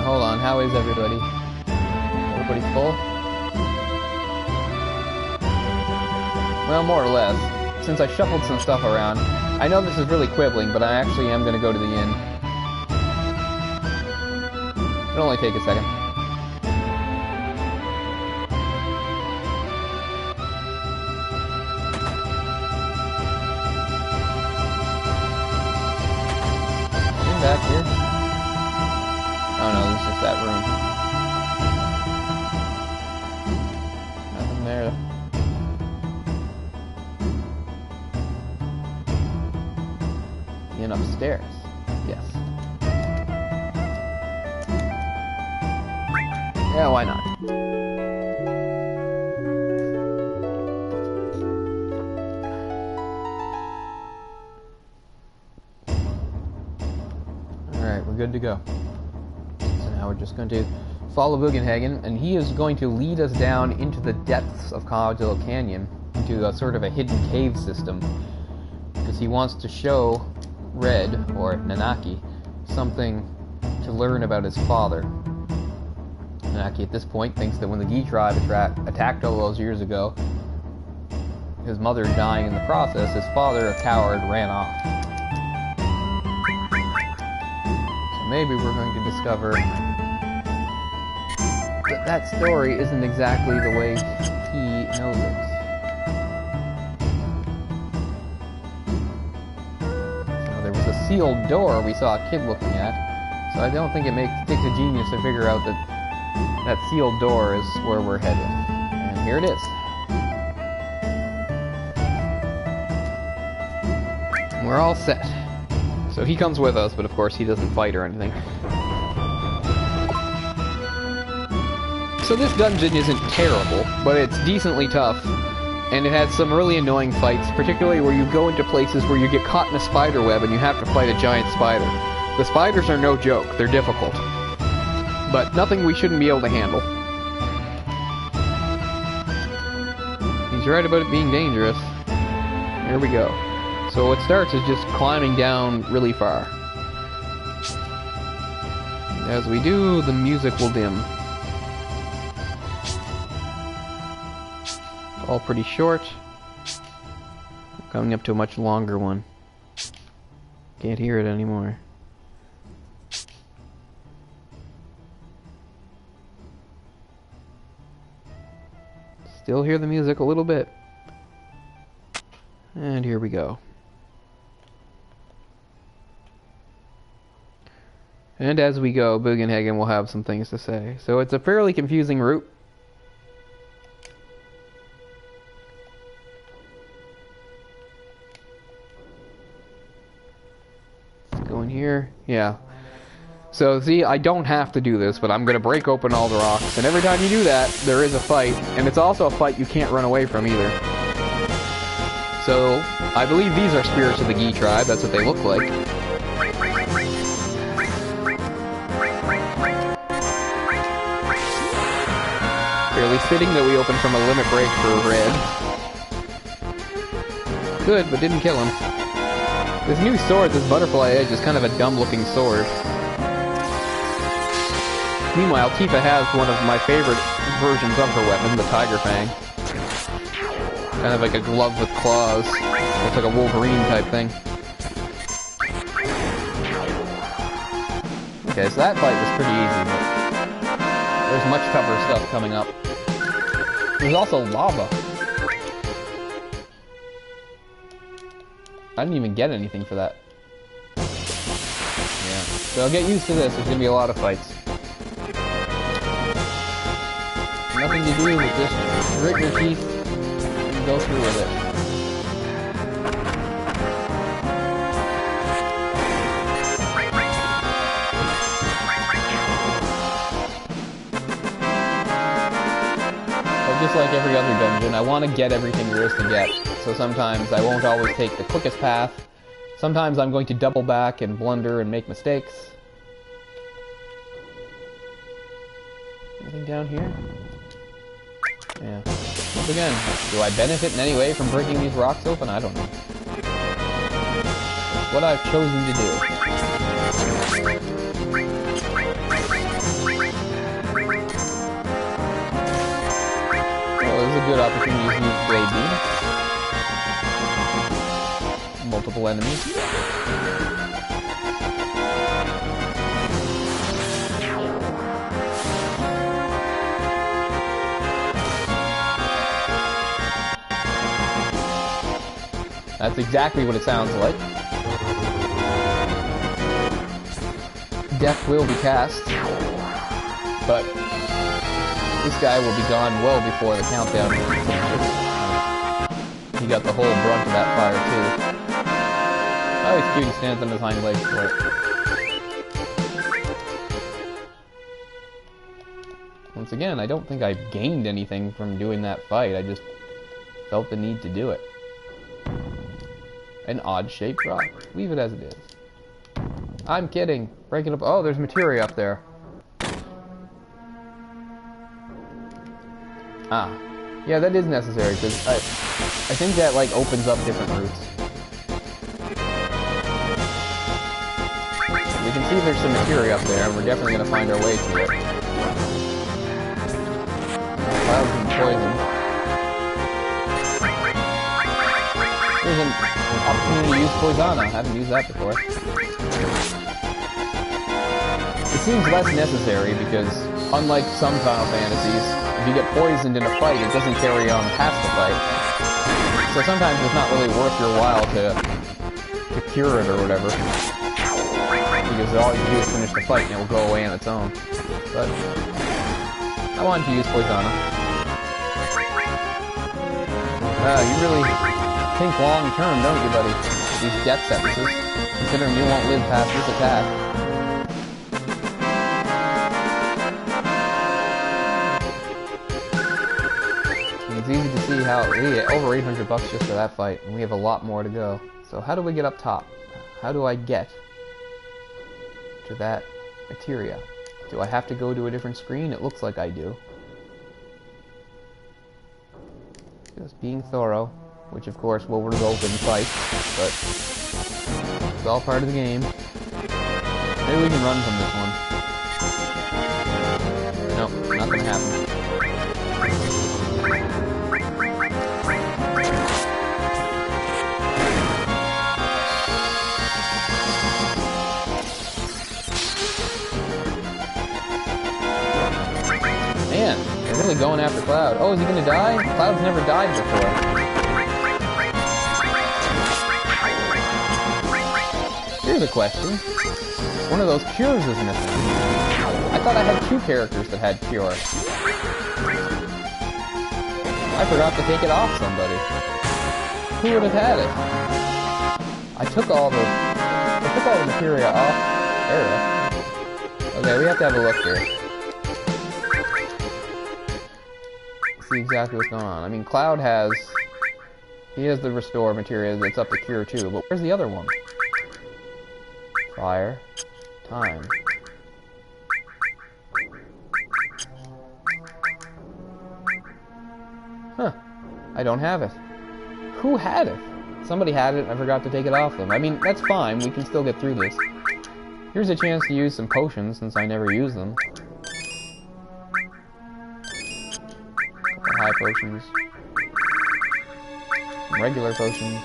Hold on, how is everybody? Everybody's full? Well, more or less. Since I shuffled some stuff around, I know this is really quibbling, but I actually am going to go to the inn. It'll only take a second. I'm back here. Oh no, this is just that room. Nothing there. In upstairs. Yes. Yeah, why not? Alright, we're good to go. So now we're we're just going to follow Bugenhagen, and he is going to lead us down into the depths of Cauldil Canyon, into a sort of a hidden cave system, because he wants to show Red, or Nanaki, something to learn about his father. Nanaki at this point thinks that when the Gi tribe attacked all those years ago, his mother dying in the process, his father, a coward, ran off. So maybe we're going to discover that that story isn't exactly the way he knows it. So there was a sealed door we saw a kid looking at, so I don't think it takes a genius to figure out that that sealed door is where we're headed. And here it is. We're all set. So he comes with us, but of course he doesn't fight or anything. So this dungeon isn't terrible, but it's decently tough, and it has some really annoying fights, particularly where you go into places where you get caught in a spider web and you have to fight a giant spider. The spiders are no joke, they're difficult, but nothing we shouldn't be able to handle. He's right about it being dangerous. Here we go. So what starts is just climbing down really far. As we do, the music will dim. All pretty short. Coming up to a much longer one. Can't hear it anymore. Still hear the music a little bit. And here we go. And as we go, Bugenhagen will have some things to say. So it's a fairly confusing route. Let's go in here. Yeah. So see, I don't have to do this, but I'm going to break open all the rocks. And every time you do that, there is a fight. And it's also a fight you can't run away from either. So, I believe these are spirits of the Gi tribe. That's what they look like. Fairly fitting that we opened from a limit break for Red. Good, but didn't kill him. This new sword, this butterfly edge, is kind of a dumb-looking sword. Meanwhile, Tifa has one of my favorite versions of her weapon, the Tiger Fang. Kind of like a glove with claws. Looks like a Wolverine type thing. Okay, so that fight was pretty easy, but there's much tougher stuff coming up. There's also lava. I didn't even get anything for that. Yeah, so I'll get used to this. There's gonna be a lot of fights. Nothing to do but just grit your teeth and go through with it. But just like every other dungeon, I want to get everything there is to get. So sometimes I won't always take the quickest path. Sometimes I'm going to double back and blunder and make mistakes. Anything down here? Yeah. Once again, do I benefit in any way from breaking these rocks open? I don't know. It's what I've chosen to do. Well, this is a good opportunity to use Blade Beam. Multiple enemies. That's exactly what it sounds like. Death will be cast, but this guy will be gone well before the countdown. He got the whole brunt of that fire too. Oh, he's cute. He stands on his hind legs for it. Once again, I don't think I gained anything from doing that fight. I just felt the need to do it. An odd-shaped rock. Leave it as it is. I'm kidding. Break it up. Oh, there's materia up there. Ah. Yeah, that is necessary, because I think that, like, opens up different routes. We can see there's some materia up there, and we're definitely going to find our way to it. Cloud's been poisoned. Here's an opportunity to use Poisana. I haven't used that before. It seems less necessary because, unlike some Final Fantasies, if you get poisoned in a fight, it doesn't carry on past the fight. So sometimes it's not really worth your while to cure it or whatever. Because all you do is finish the fight and it will go away on its own. But I wanted to use Poisana. You really think long term, don't you, buddy? These death sentences, considering you won't live past this attack. It's easy to see how we get over $800 just for that fight, and we have a lot more to go. So how do we get up top? How do I get to that materia? Do I have to go to a different screen? It looks like I do. Just being thorough, which of course will result in fights, but it's all part of the game. Maybe we can run from this one. Nope, not gonna happen. Man, they're really going after Cloud. Oh, is he gonna die? Cloud's never died before. Here's a question. One of those cures is missing. I thought I had 2 characters that had cure. I forgot to take it off somebody. Who would have had it? I took all the materia off Barret. Okay, we have to have a look here. See exactly what's going on. I mean, Cloud has the restore materia that's up to cure too, but where's the other one? Fire. Time. Huh. I don't have it. Who had it? Somebody had it and I forgot to take it off them. I mean, that's fine. We can still get through this. Here's a chance to use some potions since I never use them. High potions. Some regular potions.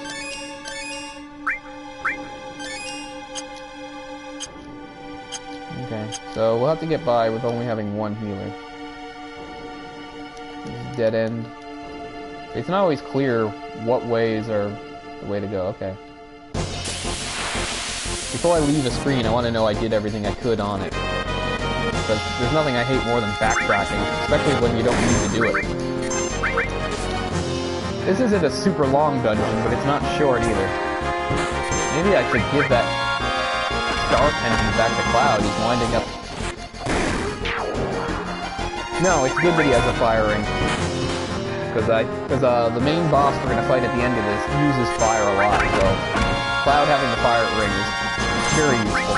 Okay, so we'll have to get by with only having 1 healer. This is dead end. It's not always clear what ways are the way to go. Okay. Before I leave a screen, I want to know I did everything I could on it. Because there's nothing I hate more than backtracking, especially when you don't need to do it. This isn't a super long dungeon, but it's not short either. Maybe I should give that Star Pendant back to Cloud. He's winding up. No, it's good that he has a fire ring. Because the main boss we're going to fight at the end of this uses fire a lot, so Cloud having the fire ring is very useful.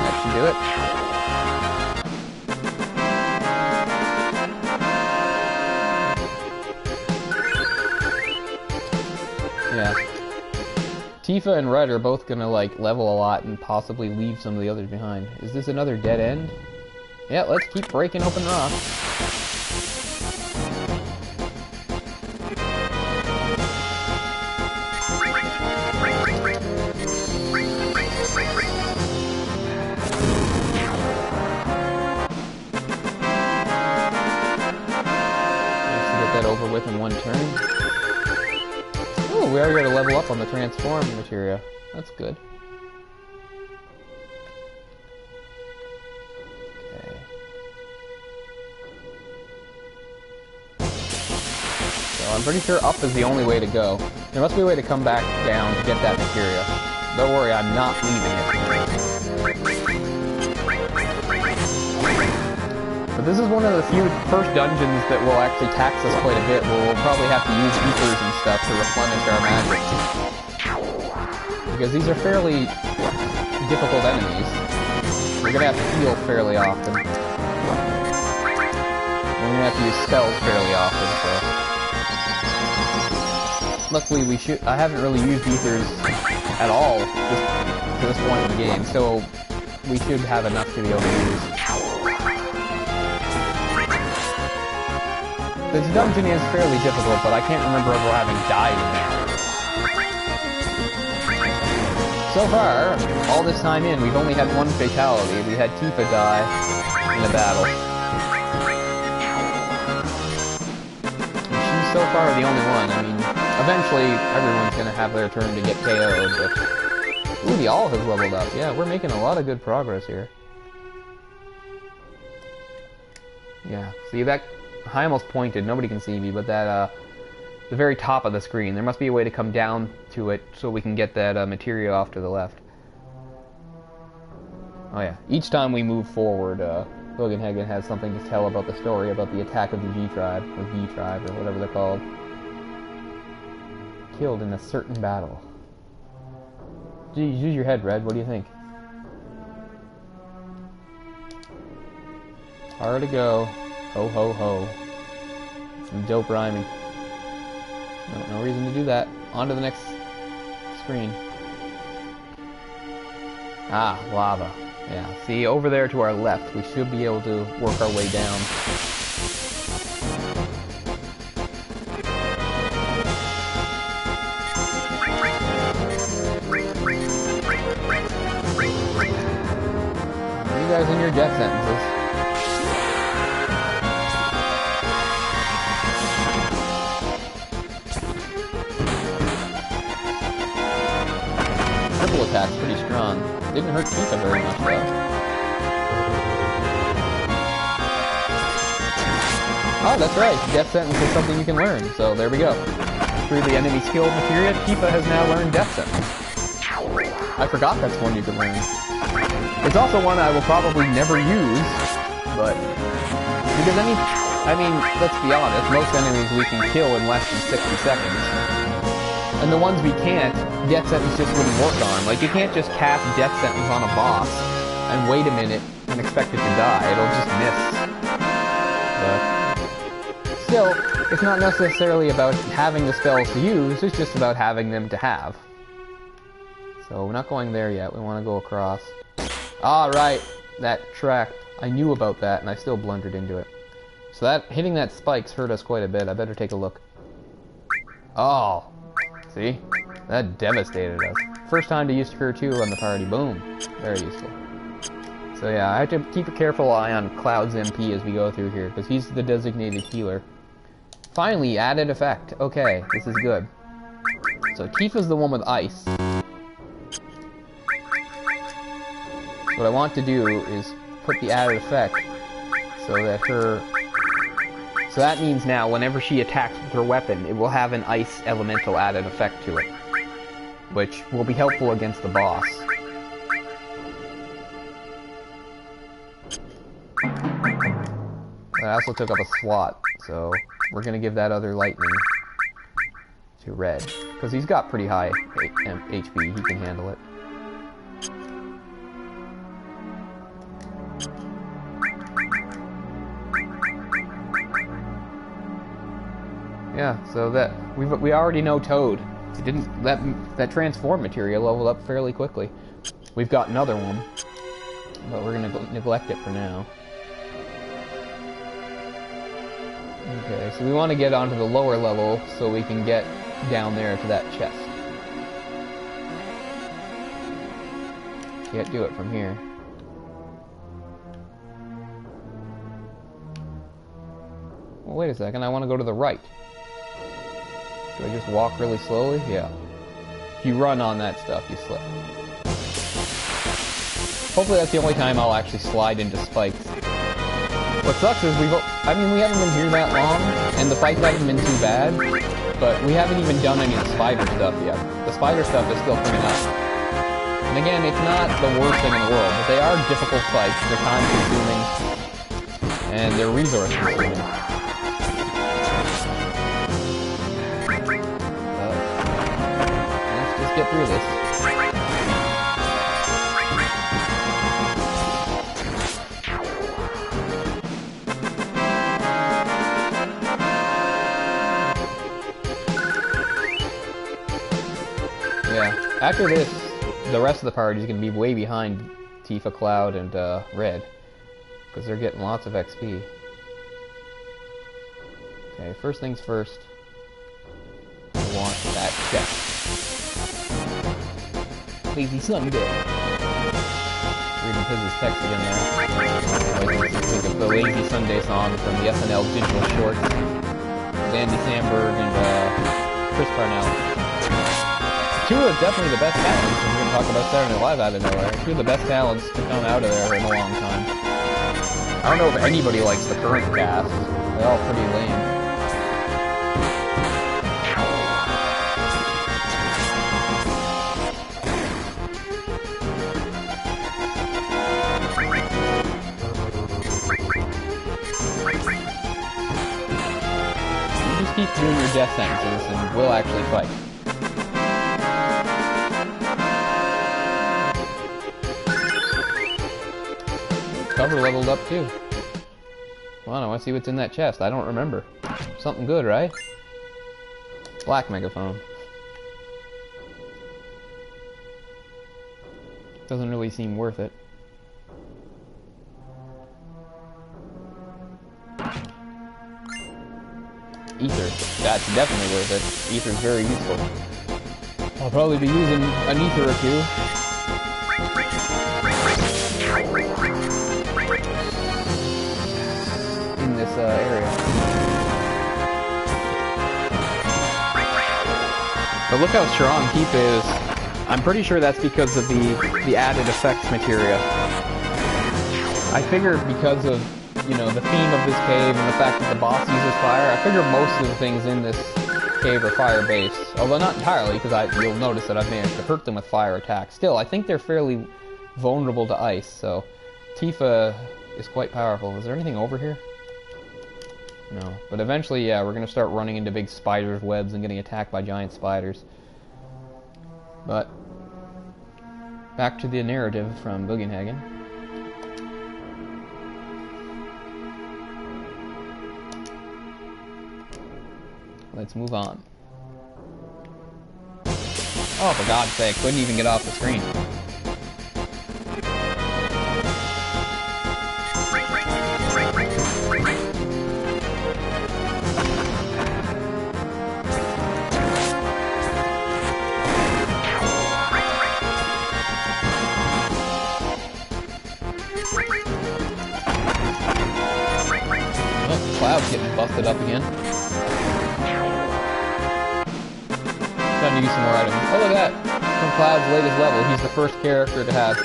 That should do it. Yeah. Tifa and Red are both gonna, like, level a lot and possibly leave some of the others behind. Is this another dead end? Yeah, let's keep breaking open rock. Nice to get that over with in 1 turn. We are going to level up on the transform materia. That's good. Okay. So I'm pretty sure up is the only way to go. There must be a way to come back down to get that materia. Don't worry, I'm not leaving it. For But this is one of the first dungeons that will actually tax us quite a bit. We'll probably have to use ethers and stuff to replenish our magic. Because these are fairly difficult enemies. We're gonna have to heal fairly often. We're gonna have to use spells fairly often, so... Luckily, I haven't really used ethers at all to this point in the game, so we should have enough to be able to use. This dungeon is fairly difficult, but I can't remember ever having died in it. So far, all this time in, we've only had one fatality. We had Tifa die in the battle. And she's so far the only one. I mean, eventually everyone's gonna have their turn to get KO'd, but... Ooh, the all has leveled up. Yeah, we're making a lot of good progress here. Yeah, see that... I almost pointed, nobody can see me, but that, the very top of the screen. There must be a way to come down to it so we can get that materia off to the left. Oh yeah, each time we move forward, Hogenhagen has something to tell about the story about the attack of the G-Tribe, or V-Tribe, or whatever they're called. Killed in a certain battle. Geez, use your head, Red, what do you think? Hard to go. Ho ho ho. Some dope rhyming. No reason to do that. On to the next screen. Ah, lava. Yeah, see, over there to our left, we should be able to work our way down. You guys in your death sentences. Attack's pretty strong. Didn't hurt Tifa very much though. Oh, that's right. Death sentence is something you can learn. So there we go. Through the enemy skill materia, Tifa has now learned death sentence. I forgot that's one you can learn. It's also one I will probably never use, but because I mean, let's be honest, most enemies we can kill in less than 60 seconds. And the ones we can't, death sentence just wouldn't work on. Like, you can't just cast death sentence on a boss and wait a minute and expect it to die. It'll just miss. But still, it's not necessarily about having the spells to use, it's just about having them to have. So we're not going there yet, we want to go across. Ah, right, that track. I knew about that and I still blundered into it. So that hitting that spikes hurt us quite a bit. I better take a look. Oh. See? That devastated us. First time to use Cure 2 on the party. Boom. Very useful. So yeah, I have to keep a careful eye on Cloud's MP as we go through here, because he's the designated healer. Finally, added effect. Okay, this is good. So Tifa's the one with ice. What I want to do is put the added effect so that her... So that means now, whenever she attacks with her weapon, it will have an ice elemental added effect to it, which will be helpful against the boss. That also took up a slot, so we're going to give that other lightning to Red, because he's got pretty high HP, he can handle it. Yeah, so that we already know Toad. It didn't that transform materia leveled up fairly quickly. We've got another one, but we're gonna neglect it for now. Okay, so we want to get onto the lower level so we can get down there to that chest. Can't do it from here. Well, wait a second, I want to go to the right. Do I just walk really slowly? Yeah. If you run on that stuff, you slip. Hopefully that's the only time I'll actually slide into spikes. What sucks is we haven't been here that long, and the fights haven't been too bad, but we haven't even done any of the spider stuff yet. The spider stuff is still coming up. And again, it's not the worst thing in the world, but they are difficult fights, they're time-consuming, and they're resource consuming. Let's just get through this. Yeah, after this, the rest of the party is going to be way behind Tifa, Cloud, and Red, because they're getting lots of XP. Okay, first things first, I want that chest. Lazy Sunday. Reading Piz's text again there. Like, think of the Lazy Sunday song from the SNL digital shorts. Andy Samberg and Chris Parnell. Two are definitely the best talents, and we're going to talk about Saturday Night Live out of nowhere. Two of the best talents to come out of there in a long time. I don't know if anybody likes the current cast. They're all pretty lame. You just keep doing your death sentences, and we'll actually fight. Cover leveled up too. Well, I want to see what's in that chest. I don't remember. Something good, right? Black megaphone. Doesn't really seem worth it. Ether. That's definitely worth it. Ether's very useful. I'll probably be using an ether or two. In this area. But look how strong Tifa is. I'm pretty sure that's because of the added effects materia. I figure because of, you know, the theme of this cave and the fact that the boss uses fire, I figure most of the things in this cave are fire-based. Although not entirely, because you'll notice that I've managed to hurt them with fire attacks. Still, I think they're fairly vulnerable to ice, so Tifa is quite powerful. Is there anything over here? No. But eventually, yeah, we're going to start running into big spiders' webs and getting attacked by giant spiders. But back to the narrative from Bugenhagen. Let's move on. Oh, for God's sake, couldn't even get off the screen. Oh, Cloud's getting busted up again. Time to use some more items. Oh, look at that! From Cloud's latest level, he's the first character to have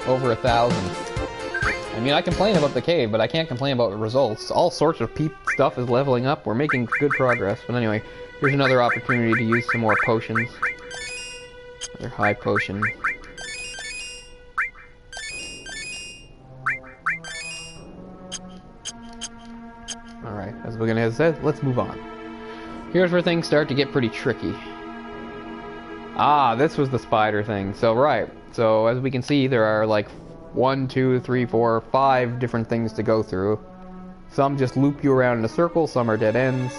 over 1,000. I mean, I complain about the cave, but I can't complain about the results. All sorts of stuff is leveling up. We're making good progress. But anyway, here's another opportunity to use some more potions. Another high potion. Alright, as we're gonna say, let's move on. Here's where things start to get pretty tricky. Ah, this was the spider thing. So, right. So, as we can see, there are like 1, 2, 3, 4, 5 different things to go through. Some just loop you around in a circle, some are dead ends.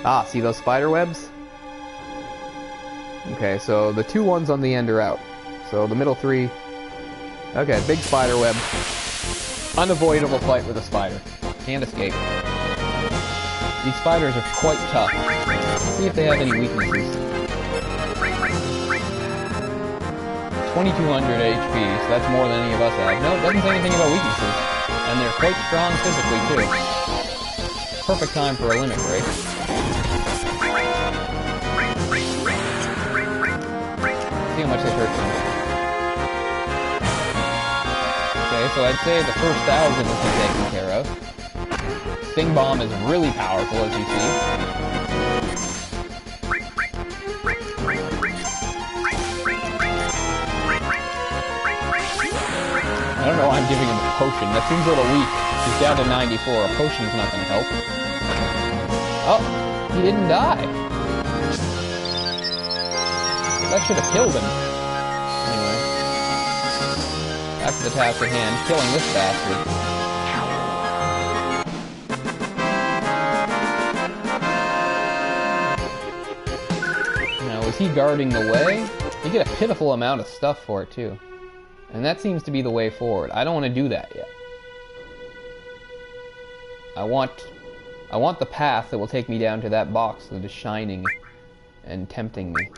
Ah, see those spider webs? Okay, so the 2 ones on the end are out. So, the middle 3... Okay, big spider web. Unavoidable fight with a spider. Can't escape. These spiders are quite tough. Let's see if they have any weaknesses. 2200 HP, so that's more than any of us have. No, it doesn't say anything about weaknesses. And they're quite strong physically, too. Perfect time for a limit break. See how much they hurt them. Okay, so I'd say the first 1,000 has been taken care of. Sting Bomb is really powerful, as you see. I don't know why I'm giving him a potion. That seems a little weak. He's down to 94. A potion's not going to help. Oh, he didn't die. That should have killed him. Anyway. Back to the task at hand. Killing this bastard. Now, is he guarding the way? You get a pitiful amount of stuff for it, too. And that seems to be the way forward. I don't want to do that yet. I want the path that will take me down to that box that is shining and tempting me.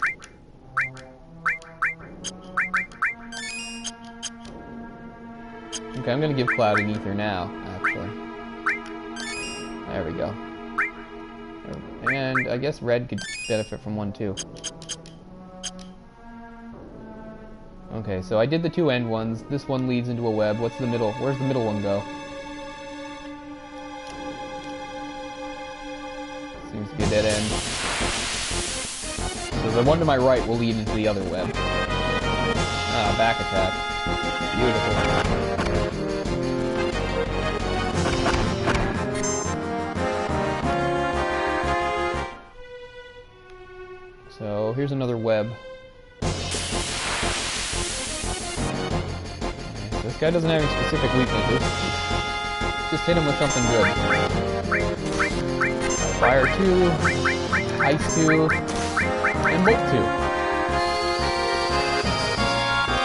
Okay, I'm gonna give Cloud an ether now, actually. There we go. And I guess Red could benefit from one too. Okay, so I did the two end ones. This one leads into a web. What's the middle? Where's the middle one go? Seems to be a dead end. So the one to my right will lead into the other web. Ah, back attack. Beautiful. So here's another web. This guy doesn't have any specific weaknesses. Just hit him with something good. Fire 2, Ice 2, and Bolt 2.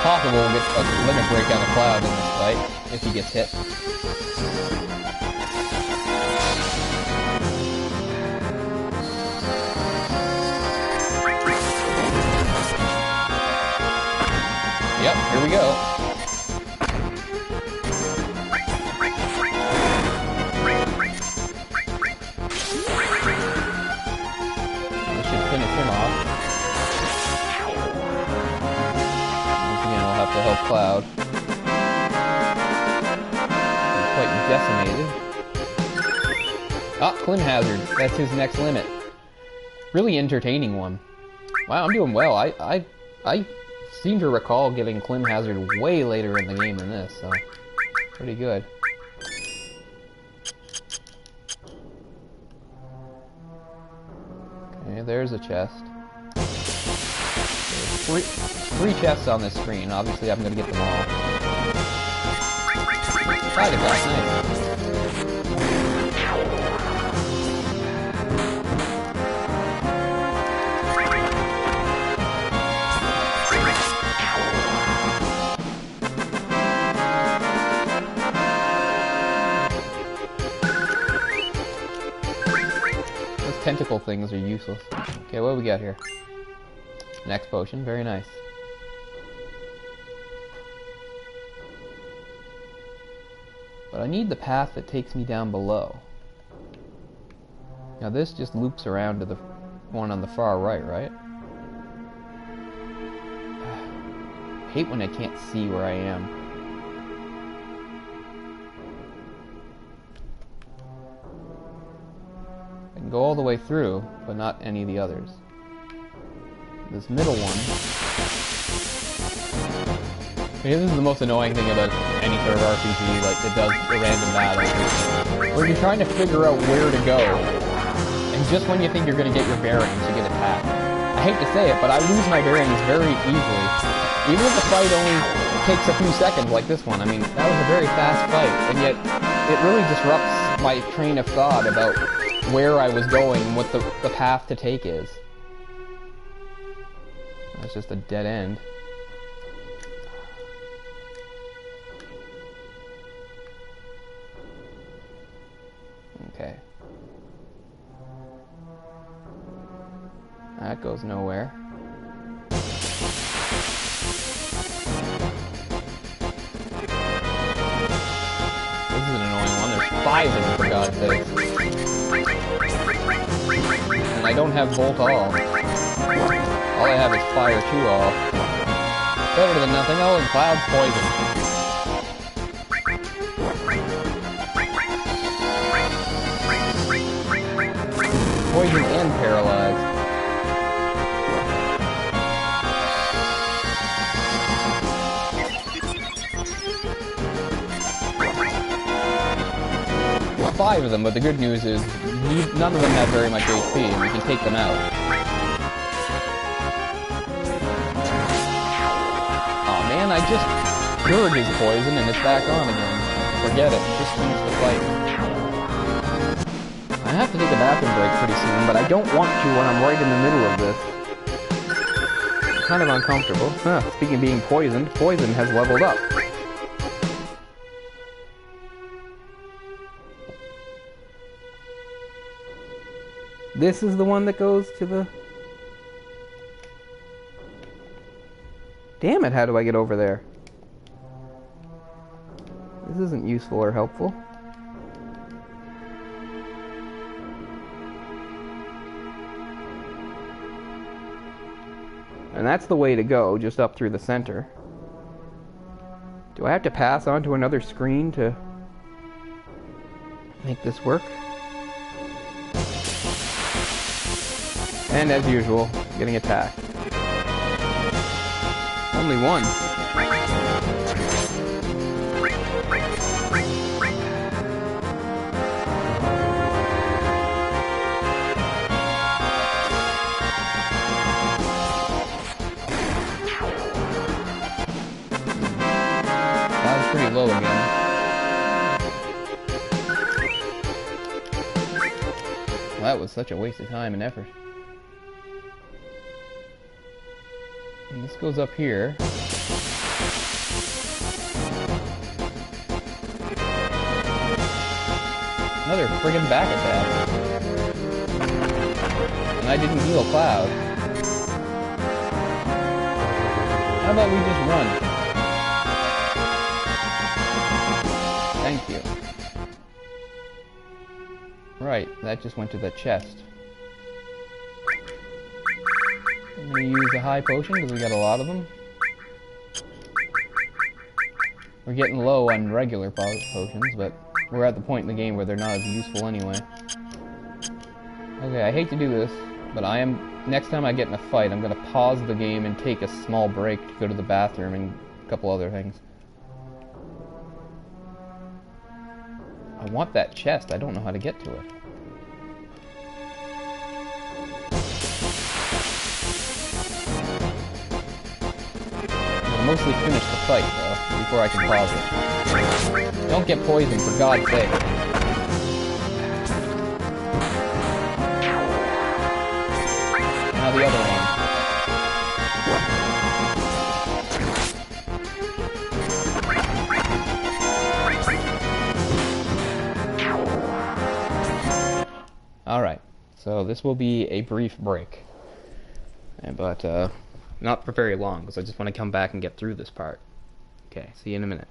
Possible we'll get a limit break out of Cloud in this fight, if he gets hit. Yep, here we go. To help Cloud. He's quite decimated. Ah, Clim Hazard. That's his next limit. Really entertaining one. Wow, I'm doing well. I seem to recall getting Clim Hazard way later in the game than this, so pretty good. Okay, there's a chest. Three chests on this screen. Obviously, I'm going to get them all. Side attack, nice. Those tentacle things are useless. Okay, what do we got here? Next potion, very nice. But I need the path that takes me down below. Now this just loops around to the one on the far right, right? I hate when I can't see where I am. I can go all the way through, but not any of the others. This middle one. This is the most annoying thing about any sort of RPG, like it does a random battle, where you're trying to figure out where to go, and just when you think you're going to get your bearings, you get attacked. I hate to say it, but I lose my bearings very easily. Even if the fight only takes a few seconds, like this one. I mean, that was a very fast fight, and yet it really disrupts my train of thought about where I was going and what the path to take is. That's just a dead end. Okay. That goes nowhere. This is an annoying one. There's 5 of them, for God's sake. And I don't have Bolt All. All I have is Fire 2 All. Better than nothing. Oh, and Cloud's poison. Poison and paralyzed. 5 of them, but the good news is none of them have very much HP, and we can take them out. Aw man, I just cured his poison and it's back on again. Forget it, just finish the fight. I have to take a bathroom break pretty soon, but I don't want to when I'm right in the middle of this. It's kind of uncomfortable. Huh, speaking of being poisoned, poison has leveled up. This is the one that goes to the... Damn it, how do I get over there? This isn't useful or helpful. And that's the way to go, just up through the center. Do I have to pass onto another screen to make this work? And as usual, getting attacked. Only one. That was pretty low again. Well, that was such a waste of time and effort. And this goes up here. Another friggin' back attack. And I didn't heal Cloud. How about we just run? Thank you. Right, that just went to the chest. I'm gonna use a high potion because we got a lot of them. We're getting low on regular potions, but we're at the point in the game where they're not as useful anyway. Okay, I hate to do this, but next time I get in a fight, I'm gonna pause the game and take a small break to go to the bathroom and a couple other things. I want that chest, I don't know how to get to it. Mostly finish the fight, though, before I can pause it. Don't get poisoned, for God's sake. Now the other one. Alright, so this will be a brief break. But, not for very long, because I just want to come back and get through this part. Okay, see you in a minute.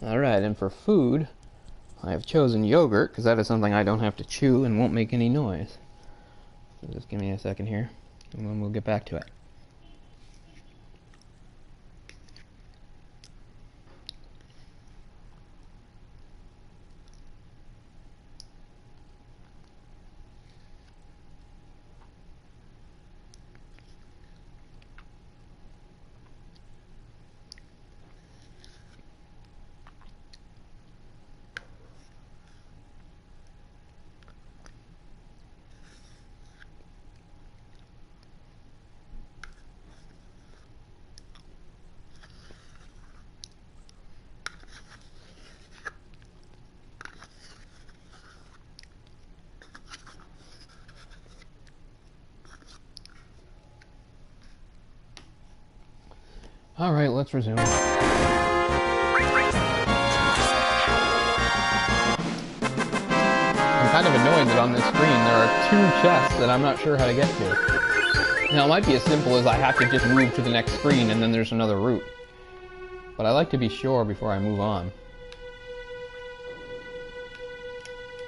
Alright, and for food, I have chosen yogurt, because that is something I don't have to chew and won't make any noise. So just give me a second here, and then we'll get back to it. Alright, let's resume. I'm kind of annoyed that on this screen there are 2 chests that I'm not sure how to get to. Now, it might be as simple as I have to just move to the next screen and then there's another route. But I like to be sure before I move on.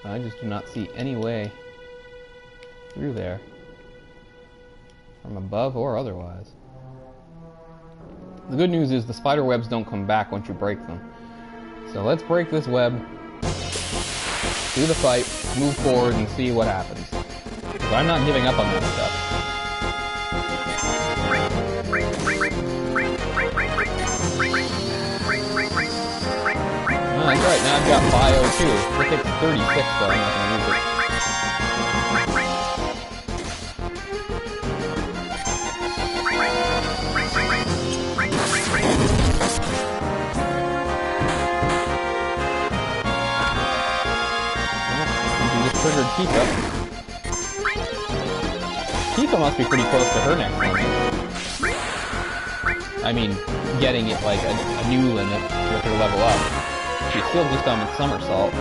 I just do not see any way through there, from above or otherwise. The good news is the spider webs don't come back once you break them. So let's break this web, do the fight, move forward, and see what happens. Because I'm not giving up on that stuff. Oh, that's right, now I've got Bio too. It takes 36 though, I'm not going to use it. Triggered Tifa. Tifa must be pretty close to her next one. I mean, getting it like a new limit with her level up. She's still just on a somersault.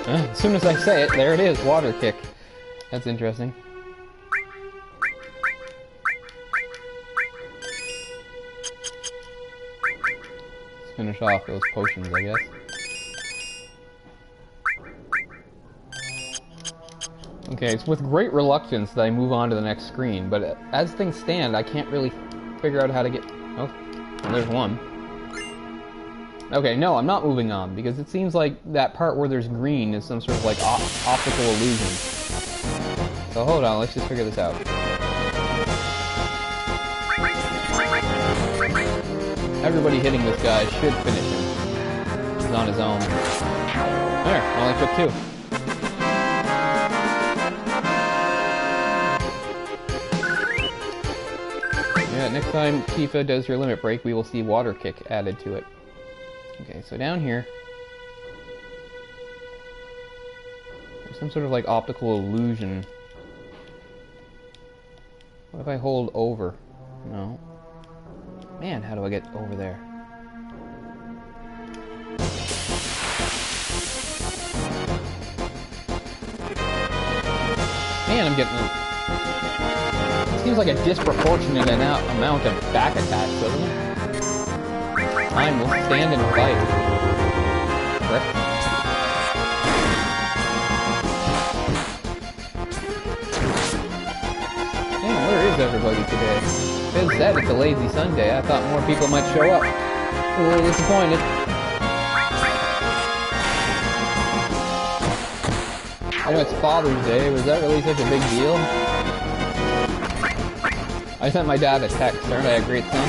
As soon as I say it, there it is, water kick. That's interesting. Finish off those potions, I guess. Okay, it's with great reluctance that I move on to the next screen, but as things stand, I can't really figure out how to get... Oh, well, there's one. Okay, no, I'm not moving on, because it seems like that part where there's green is some sort of, like, optical illusion. So hold on, let's just figure this out. Everybody hitting this guy should finish him. He's on his own. There, only took 2. Yeah, next time Tifa does her limit break, we will see water kick added to it. Okay, so down here, there's some sort of like optical illusion. What if I hold over? No. Man, how do I get over there? Man, I'm getting... It seems like a disproportionate amount of back attacks, doesn't it? Time will stand and fight. Correct? Damn, where is everybody today? Fizz said it's a lazy Sunday. I thought more people might show up. I'm a little disappointed. I know it's Father's Day. Was that really such a big deal? I sent my dad a text. Aren't I a great son?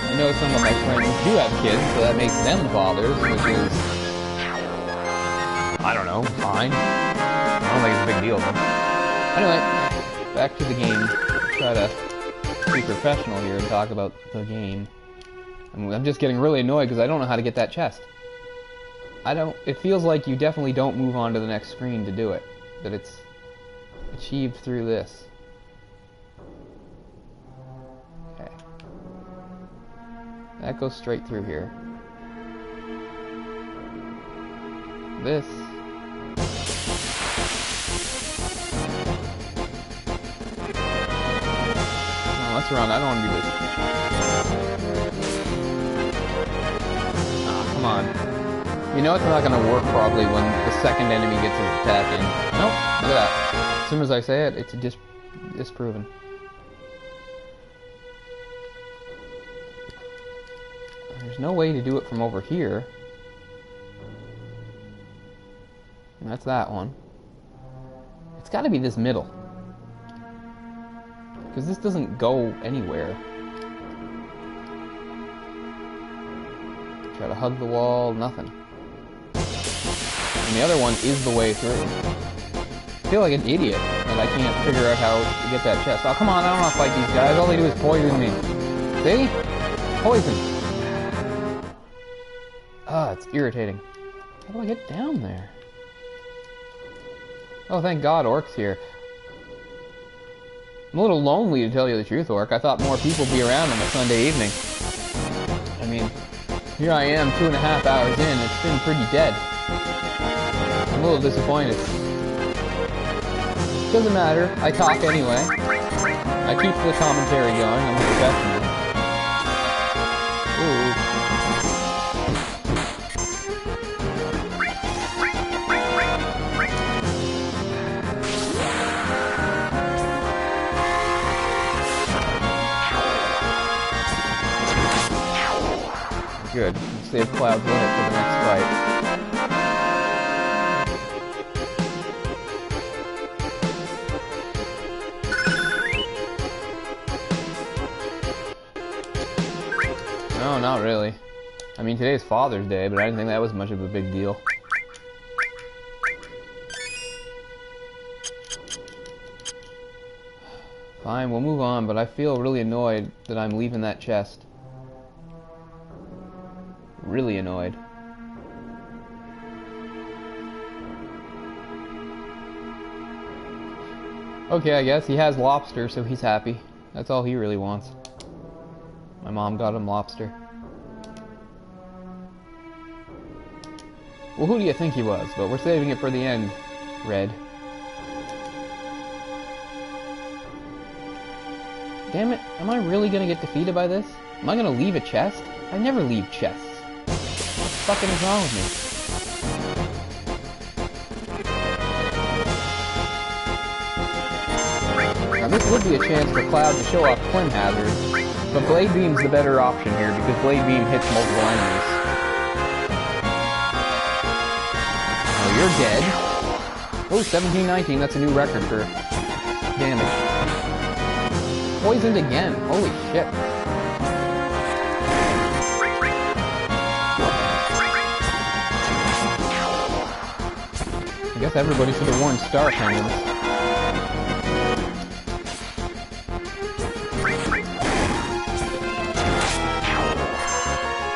I know some of my friends do have kids, so that makes them fathers, which is... I don't know, fine. I don't think it's a big deal, though. Anyway, back to the game. Try to be professional here and talk about the game. I'm just getting really annoyed because I don't know how to get that chest. It feels like you definitely don't move on to the next screen to do it. That it's achieved through this. Okay. That goes straight through here. this. Oh, let's run. I don't want to do this. Ah, come on. You know it's not going to work probably when the second enemy gets his attack in. Nope, look at that. As soon as I say it, it's disproven. There's no way to do it from over here. And that's that one. It's got to be this middle. Because this doesn't go anywhere. Try to hug the wall, nothing. And the other one is the way through. I feel like an idiot that I can't figure out how to get that chest. Oh, come on, I don't want to fight these guys. All they do is poison me. See? Poison. Ah, it's irritating. How do I get down there? Oh, thank God, Orc's here. I'm a little lonely, to tell you the truth, Orc. I thought more people would be around on a Sunday evening. I mean, here I am, 2.5 hours in. It's been pretty dead. I'm a little disappointed. Doesn't matter. I talk anyway. I keep the commentary going. I'm a professional. Ooh. Good. Save Cloud's limit for the next fight. No, not really. I mean, today's Father's Day, but I didn't think that was much of a big deal. Fine, we'll move on, but I feel really annoyed that I'm leaving that chest. Really annoyed. Okay, I guess he has lobster, so he's happy. That's all he really wants. My mom got him lobster. Well, who do you think he was? But we're saving it for the end, Red. Damn it, am I really gonna get defeated by this? Am I gonna leave a chest? I never leave chests. What fucking is wrong with me? Now this would be a chance for Cloud to show off Twin Hazard, but Blade Beam's the better option here because Blade Beam hits multiple enemies. Oh, you're dead. Oh, 1719, that's a new record for damage. Poisoned again, holy shit. I guess everybody should have worn star pendants.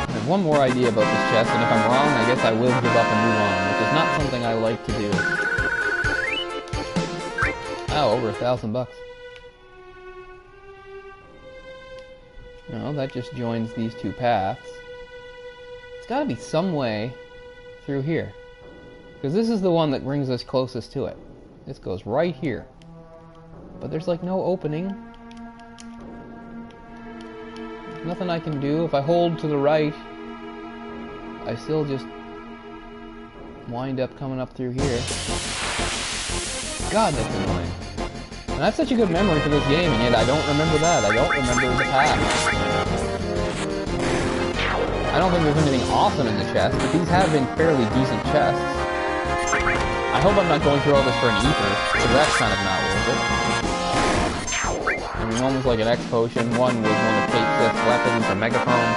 I have one more idea about this chest, and if I'm wrong, I guess I will give up and move on, which is not something I like to do. Oh, over $1,000. No, that just joins these two paths. It's gotta be some way through here. Because this is the one that brings us closest to it. This goes right here. But there's like no opening. There's nothing I can do. If I hold to the right, I still just wind up coming up through here. God, that's annoying. And that's such a good memory for this game, and yet I don't remember that. I don't remember the path. I don't think there's anything awesome in the chest, but these have been fairly decent chests. I hope I'm not going through all this for an ether, because that's kind of not worth it. I mean, one was like an X potion, one was one of Cait Sith's weapons, a megaphone.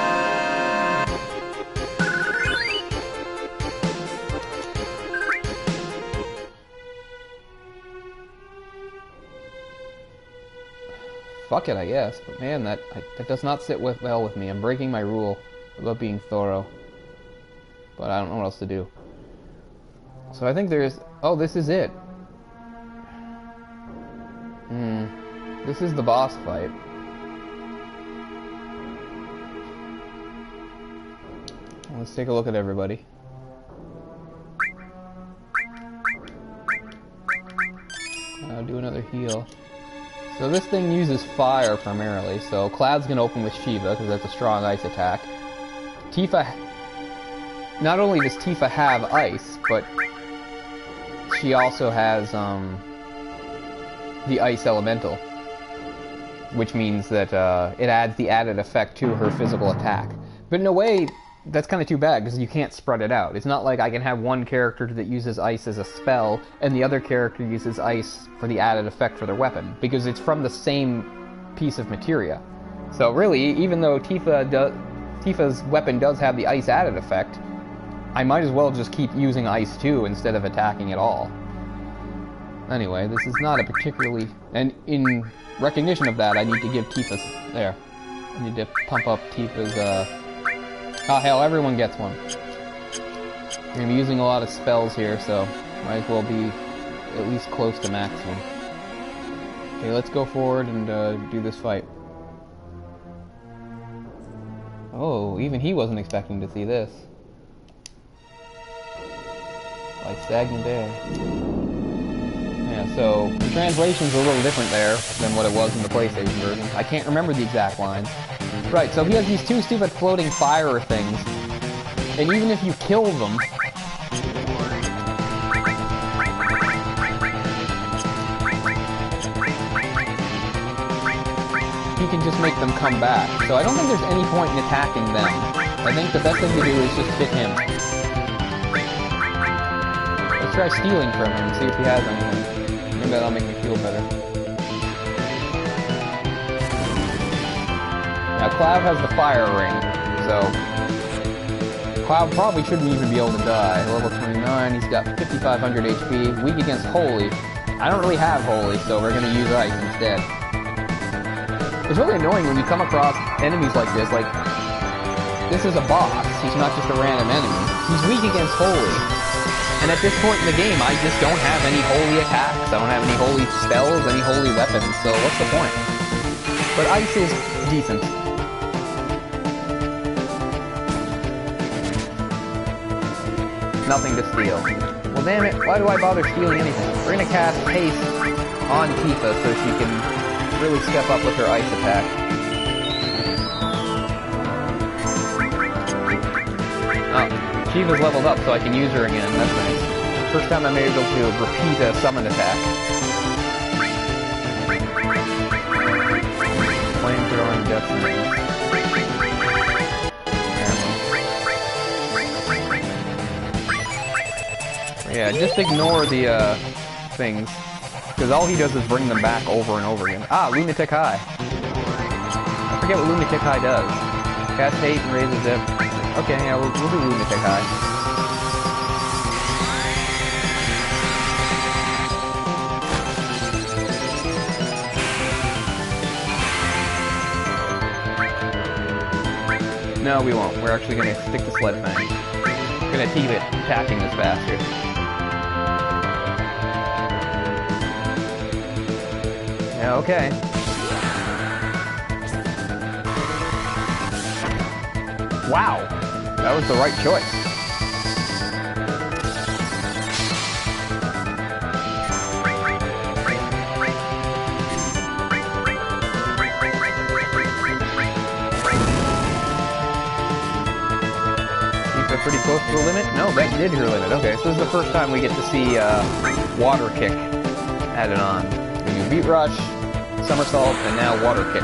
Fuck it, I guess, but man, that does not sit well with me. I'm breaking my rule about being thorough, but I don't know what else to do. So I think there's... Oh, this is it. This is the boss fight. Let's take a look at everybody. Another heal. So this thing uses fire primarily, so Cloud's gonna open with Shiva, because that's a strong ice attack. Tifa... Not only does Tifa have ice, but she also has, the ice elemental. Which means that, it adds the added effect to her physical attack. But in a way, that's kind of too bad, because you can't spread it out. It's not like I can have one character that uses ice as a spell, and the other character uses ice for the added effect for their weapon, because it's from the same piece of materia. So really, even though Tifa's weapon does have the ice added effect, I might as well just keep using ice too, instead of attacking at all. Anyway, this is not a particularly... And in recognition of that, I need to give Tifa's... There. I need to pump up Tifa's, Oh hell, everyone gets one. I'm gonna be using a lot of spells here, so might as well be at least close to maximum. Okay, let's go forward and do this fight. Oh, even he wasn't expecting to see this. Like stagnant air. Yeah, so the translation's a little different there than what it was in the PlayStation version. I can't remember the exact lines. Right, so he has these two stupid floating fire things, and even if you kill them, he can just make them come back. So I don't think there's any point in attacking them. I think the best thing to do is just hit him. Let's try stealing from him and see if he has anything. Maybe that'll make me feel better. Now, Cloud has the fire ring, so Cloud probably shouldn't even be able to die. Level 29, he's got 5,500 HP, weak against Holy. I don't really have Holy, so we're gonna use Ice instead. It's really annoying when you come across enemies like this is a boss, he's not just a random enemy. He's weak against Holy. And at this point in the game, I just don't have any Holy attacks, I don't have any Holy spells, any Holy weapons, so what's the point? But Ice is decent. Nothing to steal. Well, damn it, why do I bother stealing anything? We're gonna cast Haste on Tifa so she can really step up with her ice attack. Oh, Shiva's leveled up so I can use her again, that's nice. First time I'm able to repeat a summon attack. Flamethrowing Destiny. Yeah, just ignore the, things. Because all he does is bring them back over and over again. Ah, Lunatic High. I forget what Lunatic High does. Cast Hate and raises it. Okay, yeah, we'll do Lunatic High. No, we won't. We're actually gonna stick to Sled Fang. We're gonna keep it attacking this faster. Yeah, okay. Wow! That was the right choice. Pretty close to the limit? No, that did her limit. Okay, so this is the first time we get to see Water Kick added on. We do Beat Rush, Somersault, and now Water Kick.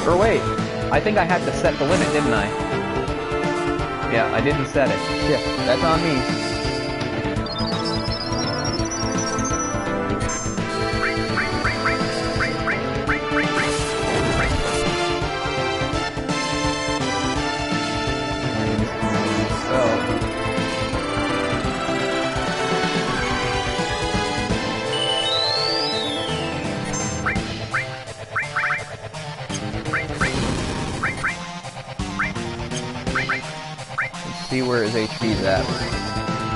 Or wait, I think I had to set the limit, didn't I? Yeah, I didn't set it. Shit, that's on me. See where his HP's at.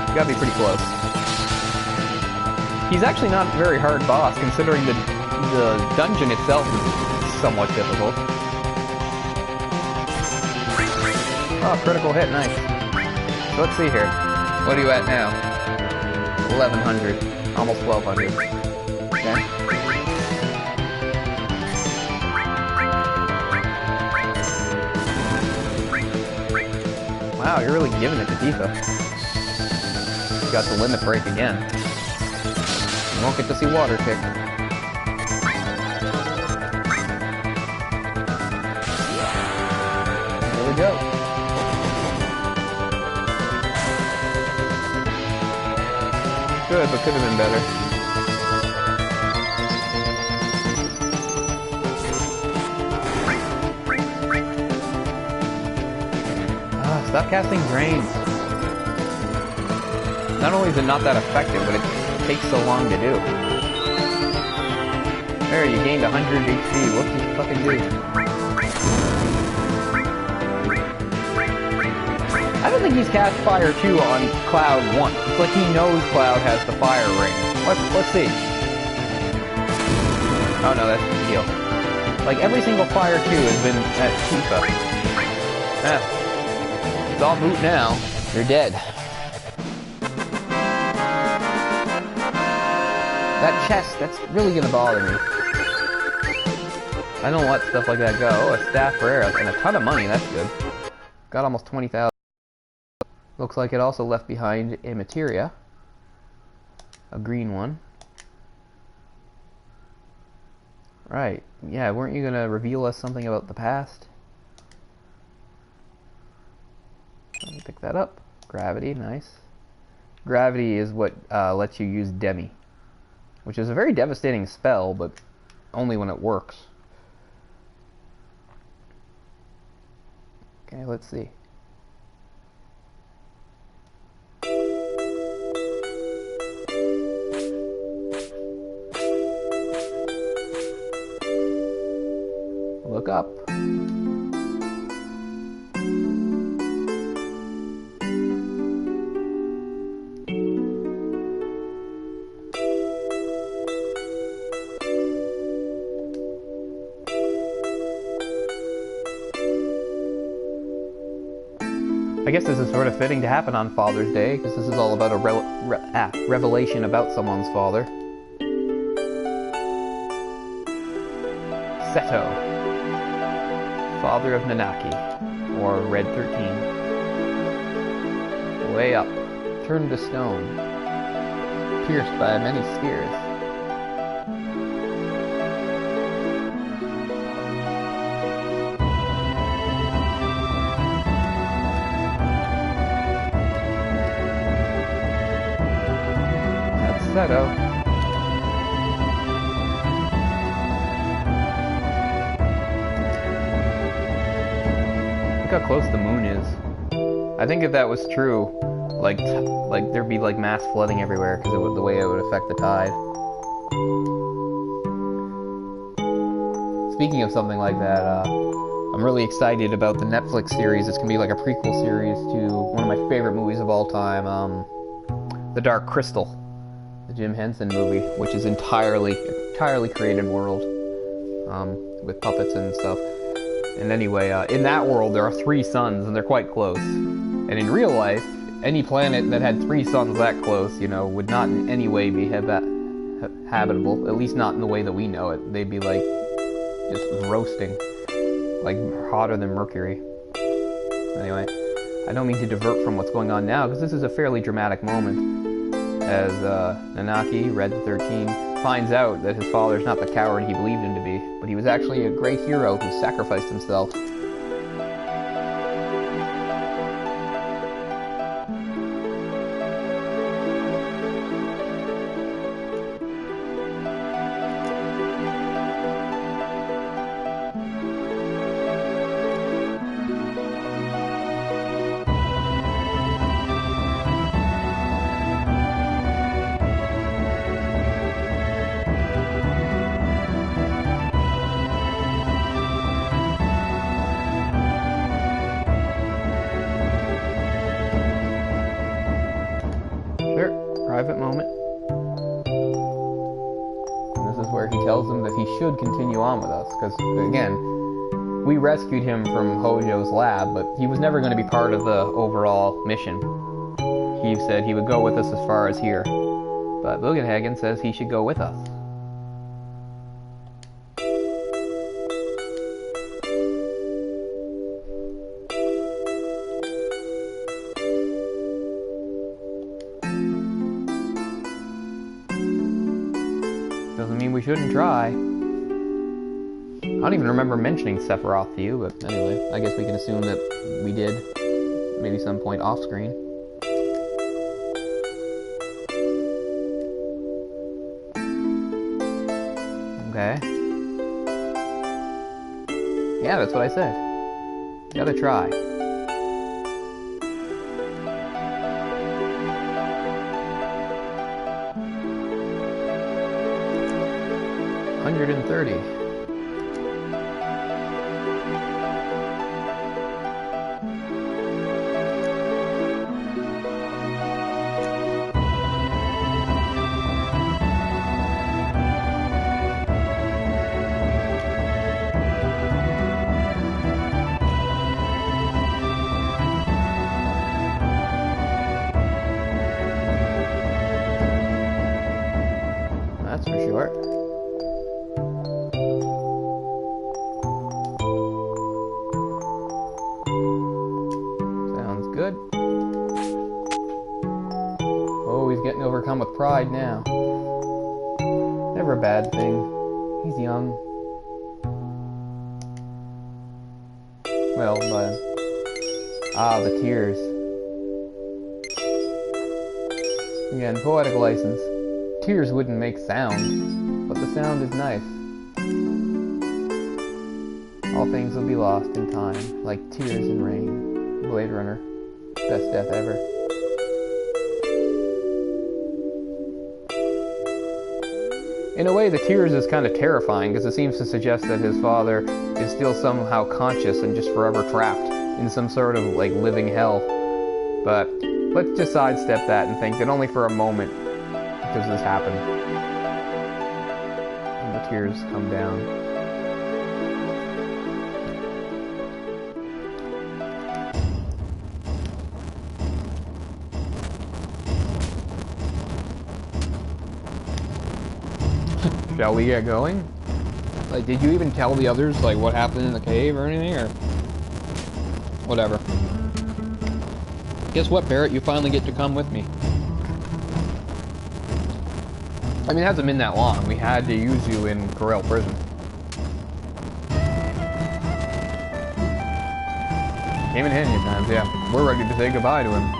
You gotta be pretty close. He's actually not a very hard boss, considering the dungeon itself is somewhat difficult. Oh, critical hit, nice. So let's see here. What are you at now? 1100. Almost 1200. Okay. Wow, you're really giving it to Tifa. Got the limit break again. You won't get to see water kick. Here we go. Good, but could have been better. Stop casting drains. Not only is it not that effective, but it takes so long to do. There, you gained 100 HP. What did you fucking do? I don't think he's cast Fire 2 on Cloud once. It's like he knows Cloud has the Fire Ring. Let's see. Oh no, that's the deal. Like every single Fire 2 has been at Tifa. It's all moot now. You're dead. That chest, that's really gonna bother me. I don't let stuff like that go. Oh, a staff for Aerith and a ton of money, that's good. Got almost 20,000. Looks like it also left behind a materia. A green one. Right. Yeah, weren't you gonna reveal us something about the past? Let me pick that up. Gravity, nice. Gravity is what lets you use Demi, which is a very devastating spell, but only when it works. Okay, let's see. Look up. I guess this is sort of fitting to happen on Father's Day, because this is all about a revelation about someone's father. Seto, father of Nanaki, or Red 13. Way up, turned to stone, pierced by many spears. Seto. Look how close the moon is. I think if that was true, like there'd be like mass flooding everywhere because the way it would affect the tide. Speaking of something like that, I'm really excited about the Netflix series. It's gonna be like a prequel series to one of my favorite movies of all time, The Dark Crystal. The Jim Henson movie, which is entirely created world, with puppets and stuff. And anyway, in that world there are 3 suns, and they're quite close. And in real life, any planet that had 3 suns that close, you know, would not in any way be habitable. At least not in the way that we know it. They'd be like just roasting, like hotter than Mercury. Anyway, I don't mean to divert from what's going on now, because this is a fairly dramatic moment. As Nanaki, Red 13, finds out that his father's not the coward he believed him to be, but he was actually a great hero who sacrificed himself. Private moment. And this is where he tells him that he should continue on with us, because, again, we rescued him from Hojo's lab, but he was never going to be part of the overall mission. He said he would go with us as far as here, but Bugenhagen says he should go with us. shouldn't try. I don't even remember mentioning Sephiroth to you, but anyway, I guess we can assume that we did. Maybe some point off screen. Okay. Yeah, that's what I said. You gotta try. $130. That's for sure. Sounds good. Oh, he's getting overcome with pride now. Never a bad thing. He's young. Well, but... Ah, the tears. Again, poetic license. Tears wouldn't make sound, but the sound is nice. All things will be lost in time, like tears in rain. Blade Runner. Best death ever. In a way, the tears is kind of terrifying, because it seems to suggest that his father is still somehow conscious and just forever trapped in some sort of, like, living hell. But let's just sidestep that and think that only for a moment does this happen. And the tears come down. Shall we get going? Like, did you even tell the others, like, what happened in the cave or anything, or... Whatever. Guess what, Barret? You finally get to come with me. I mean, it hasn't been that long. We had to use you in Corel Prison. Came in handy at times, yeah. We're ready to say goodbye to him.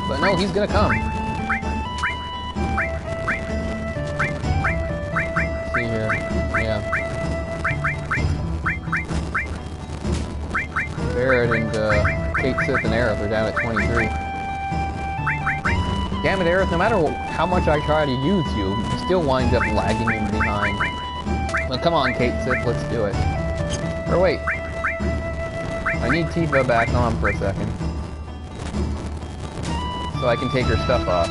But no, he's gonna come. See here, yeah. Barret and Cait Sith and Aerith are down at 23. Damn it, Aerith, no matter how much I try to use you, you still wind up lagging in behind. Well, come on, Cait Sith, let's do it. Or wait. I need Tifa back on for a second. So I can take her stuff off.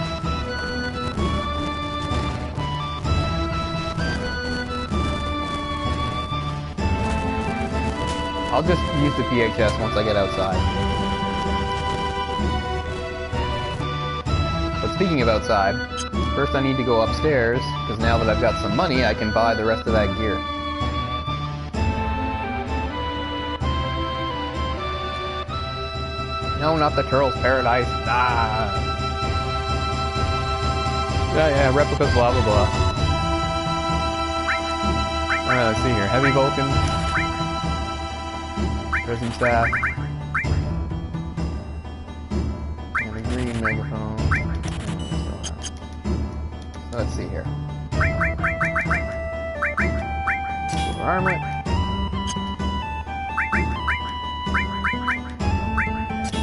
I'll just use the PHS once I get outside. But speaking of outside, first I need to go upstairs, because now that I've got some money, I can buy the rest of that gear. No, not the Turtle's Paradise. Ah! Yeah, replicas, blah, blah, blah. Alright, let's see here. Heavy Vulcan. Prison staff. And a green megaphone. So let's see here. Armor.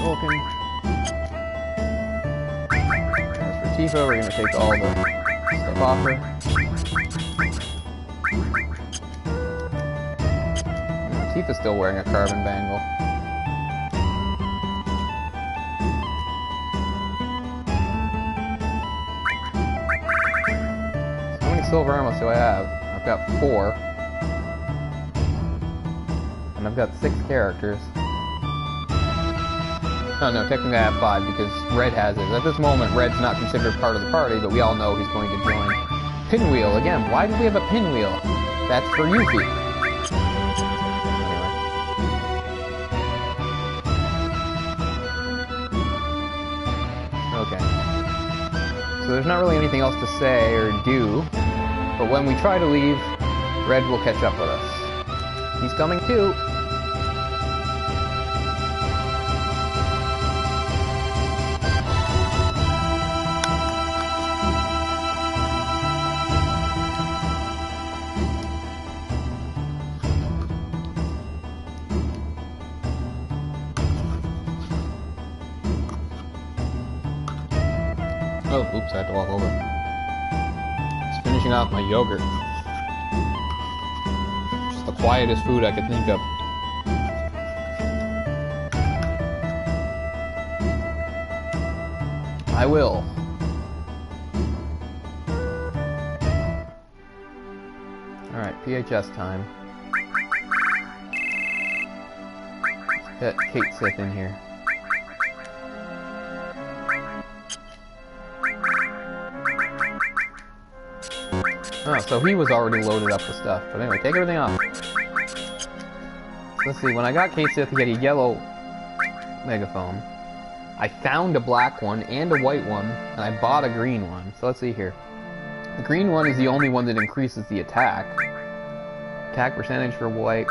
Vulcan. As for Tifa, we're going to take all the stuff off her. Tifa's still wearing a carbon bangle. So how many silver armors do I have? I've got 4. And I've got 6 characters. Oh no, technically I have 5 because Red has it. At this moment, Red's not considered part of the party, but we all know he's going to join. Pinwheel, again, why do we have a pinwheel? That's for Yuffie. Okay. So there's not really anything else to say or do, But when we try to leave, Red will catch up with us. He's coming too. Oh, oops, I had to walk over. Just finishing off my yogurt. Just the quietest food I could think of. I will. Alright, PHS time. Let's get Cait Sith in here. Oh, so he was already loaded up with stuff. But anyway, take everything off. Let's see, when I got Cait Sith, he had a yellow megaphone. I found a black one and a white one, and I bought a green one. So let's see here. The green one is the only one that increases the attack. Attack percentage for white.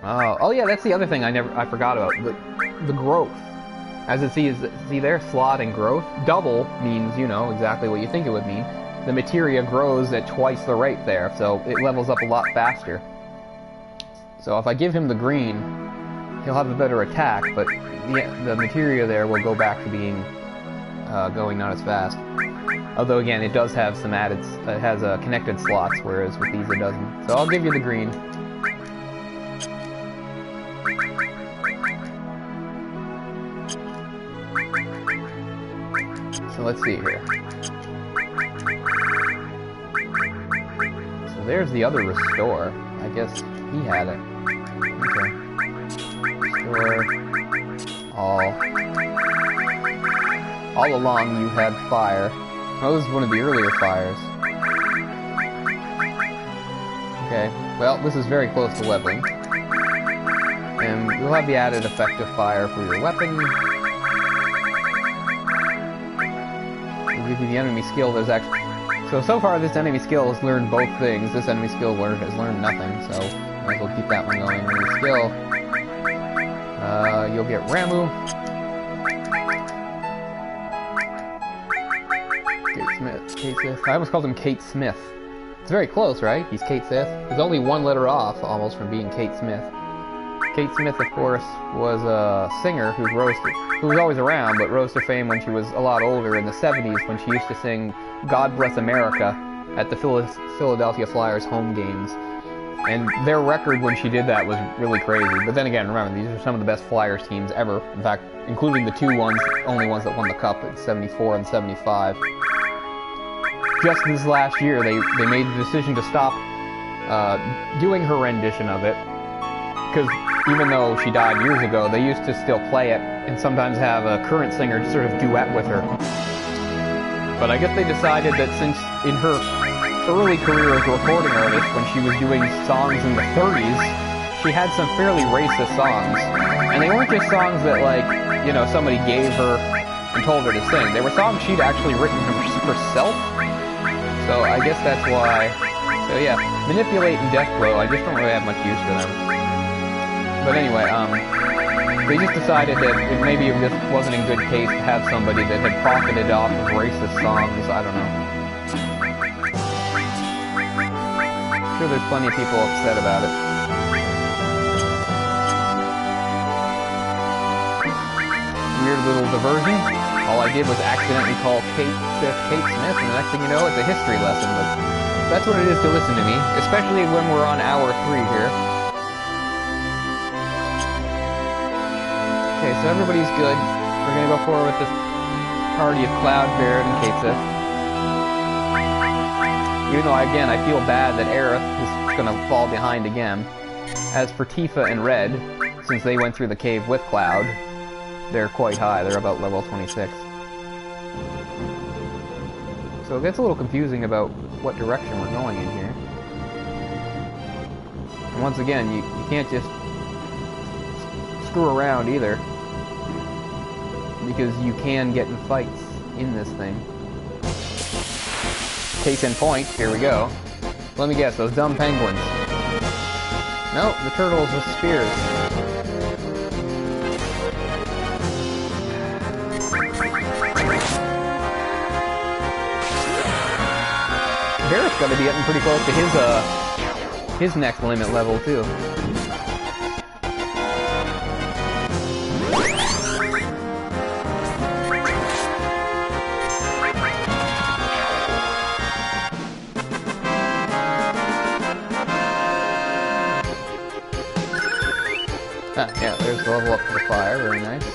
Oh yeah, that's the other thing I forgot about. The growth. As it see there, slot and growth. Double means, you know, exactly what you think it would mean. The materia grows at twice the rate there, so it levels up a lot faster. So if I give him the green, he'll have a better attack, but the materia there will go back to being going not as fast. Although again, it does have some added, it has connected slots, whereas with these it doesn't. So I'll give you the green. So let's see here. So there's the other restore. I guess he had it. Okay. Restore. All along you had fire. Oh, this is one of the earlier fires. Okay, well, this is very close to leveling. And you'll have the added effect of fire for your weapon. We'll give you the enemy skill. There's actually... So far this enemy skill has learned both things. This enemy skill has learned nothing, so might as well keep that one going. Enemy skill. You'll get Ramu. Cait Sith. I almost called him Cait Smith. It's very close, right? He's Cait Sith. He's only one letter off, almost, from being Cait Smith. Cait Smith, of course, was a singer who was always around, but rose to fame when she was a lot older in the 70s, when she used to sing God Bless America at the Philadelphia Flyers home games. And their record when she did that was really crazy. But then again, remember, these are some of the best Flyers teams ever. In fact, including the only ones that won the Cup in 74 and 75. Just this last year, they made the decision to stop doing her rendition of it, because even though she died years ago, they used to still play it, and sometimes have a current singer sort of duet with her. But I guess they decided that since in her early career as a recording artist, when she was doing songs in the 30s, she had some fairly racist songs. And they weren't just songs that, like, you know, somebody gave her and told her to sing. They were songs she'd actually written herself. So I guess that's why. So yeah, Manipulate and Death Blow, I just don't really have much use for them. But anyway, they just decided that maybe it just wasn't in good taste to have somebody that had profited off of racist songs. I don't know. I'm sure there's plenty of people upset about it. Weird little diversion. All I did was accidentally call Cait Sith Cait Smith, and the next thing you know, it's a history lesson. But that's what it is to listen to me, especially when we're on hour 3 here. Okay, so everybody's good. We're gonna go forward with this party of Cloud, Barret, and Cait Sith. Even though, again, I feel bad that Aerith is gonna fall behind again. As for Tifa and Red, since they went through the cave with Cloud, they're quite high. They're about level 26. So it gets a little confusing about what direction we're going in here. And once again, you can't just screw around either, because you can get in fights in this thing. case in point. Here we go. Let me guess, those dumb penguins. Nope, the turtles with spears. Barret's got to be getting pretty close to his next limit level too. Ah, yeah, there's the level up to the fire, very nice. So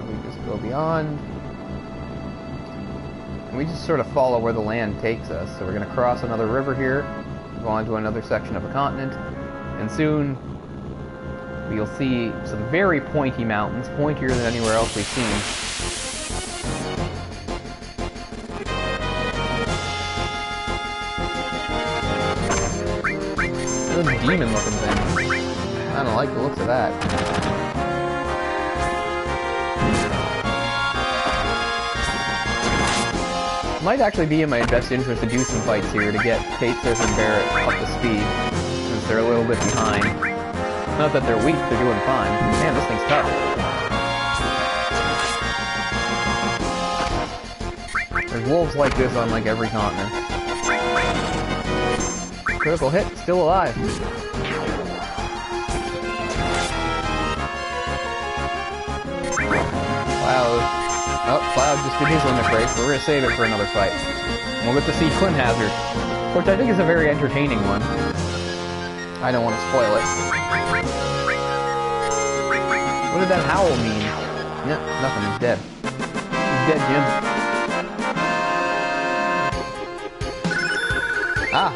we just go beyond. And we just sort of follow where the land takes us. So we're going to cross another river here, go on to another section of a continent, and soon we'll see some very pointy mountains, pointier than anywhere else we've seen. Those demon-looking things. I don't like the looks of that. Might actually be in my best interest to do some fights here to get Cait Sith and Barret up to speed, since they're a little bit behind. Not that they're weak, they're doing fine. Man, this thing's tough. There's wolves like this on like every continent. Critical hit, still alive. Cloud. Oh, Cloud just did his limit break, but we're gonna save it for another fight. And we'll get to see Twin Hazard, which I think is a very entertaining one. I don't want to spoil it. What did that howl mean? Yeah, nothing, he's dead. He's dead, Jim. Ah!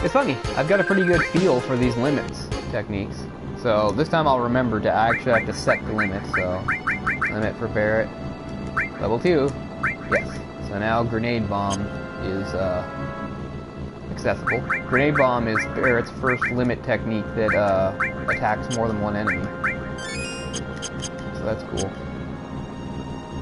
It's funny, I've got a pretty good feel for these limits techniques. So this time I'll remember to actually have to set the limit, so... Limit for Barret. Level 2. Yes. So now Grenade Bomb is accessible. Grenade Bomb is Barret's first limit technique that attacks more than one enemy. So that's cool.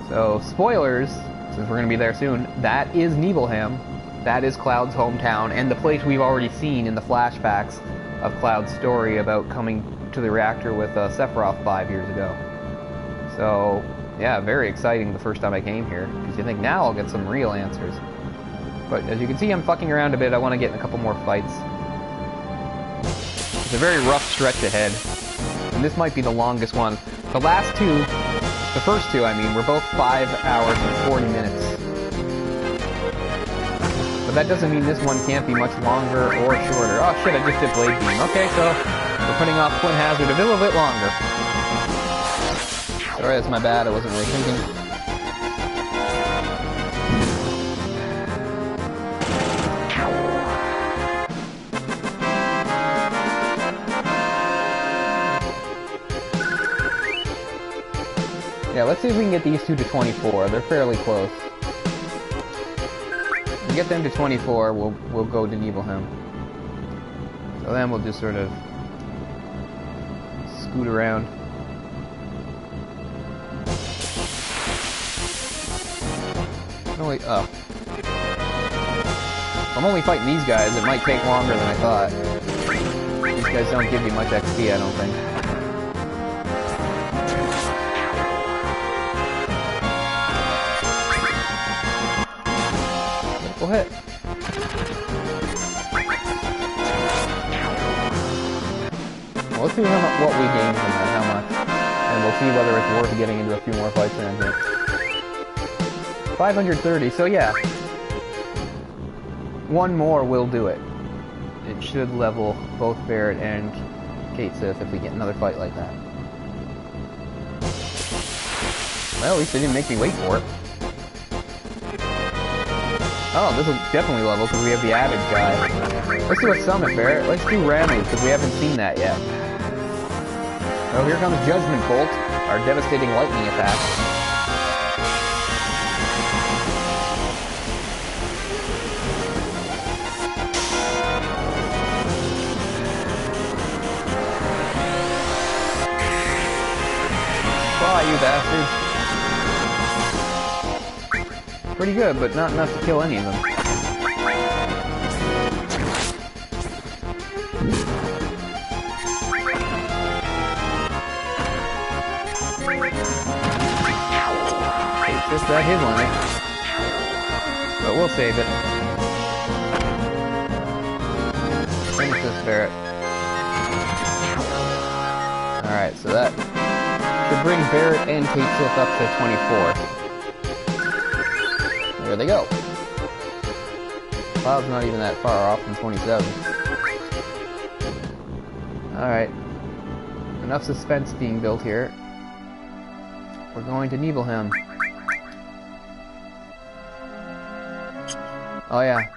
So, spoilers, since we're going to be there soon, that is Nibelheim. That is Cloud's hometown, and the place we've already seen in the flashbacks of Cloud's story about coming to the reactor with Sephiroth 5 years ago. So, yeah, very exciting the first time I came here, because you think now I'll get some real answers. But as you can see, I'm fucking around a bit. I want to get in a couple more fights. It's a very rough stretch ahead, and this might be the longest one. The last two, the first two, I mean, were both 5 hours and 40 minutes. But that doesn't mean this one can't be much longer or shorter. Oh shit, I just did Blade Beam. Okay, so we're putting off Twin Hazard a little bit longer. Sorry, that's my bad, I wasn't really thinking. Yeah, let's see if we can get these two to 24. They're fairly close. If we get them to 24, we'll go to Nibelheim. So then we'll just sort of scoot around. No, wait, oh. I'm only fighting these guys. It might take longer than I thought. These guys don't give you much XP, I don't think. Critical hit. Well, let's see what we gain from that, how much. And we'll see whether it's worth getting into a few more fights around here. 530, so yeah. One more will do it. It should level both Barret and Cait Sith if we get another fight like that. Well, at least they didn't make me wait for it. Oh, this will definitely level because we have the added guy. Let's do a summit, Barret. Let's do Ramu because we haven't seen that yet. Oh, here comes Judgment Bolt, our devastating lightning attack. You bastard. pretty good, but not enough to kill any of them. Just his line. But we'll save it. Finish this Barret. Alright, so that should bring Barret and Cait Sith up to 24. There they go. Cloud's not even that far off from 27. Alright. Enough suspense being built here. We're going to Nibelheim. Oh yeah.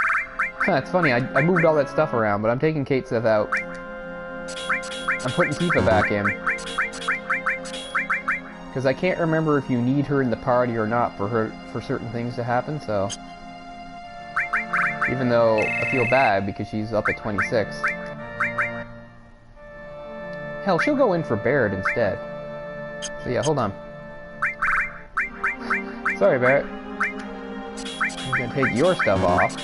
It's funny, I moved all that stuff around, but I'm taking Cait Sith out. I'm putting Tifa back in. Because I can't remember if you need her in the party or not for certain things to happen, so... Even though I feel bad because she's up at 26. Hell, she'll go in for Barret instead. So yeah, hold on. Sorry, Barret. I'm gonna take your stuff off.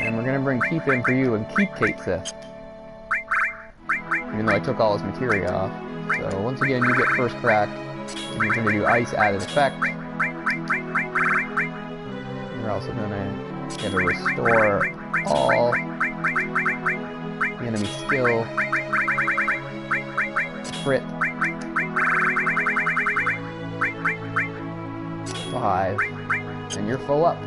And we're gonna bring Tifa in for you and keep Cait Sith. Even though I took all his materia off. So once again, you get first crack. And you're gonna do ice added effect. You're also gonna get to restore all the enemy skill. Crit. 5, and you're full up.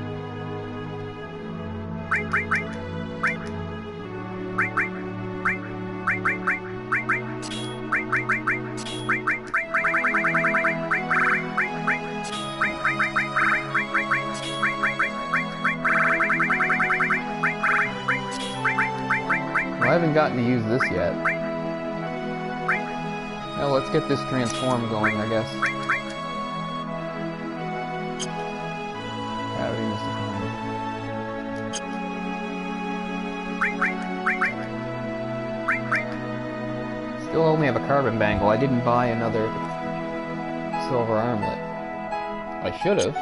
Well, I haven't gotten to use this yet. Well, let's get this transform going, I guess. Still only have a carbon bangle. I didn't buy another silver armlet. I should have.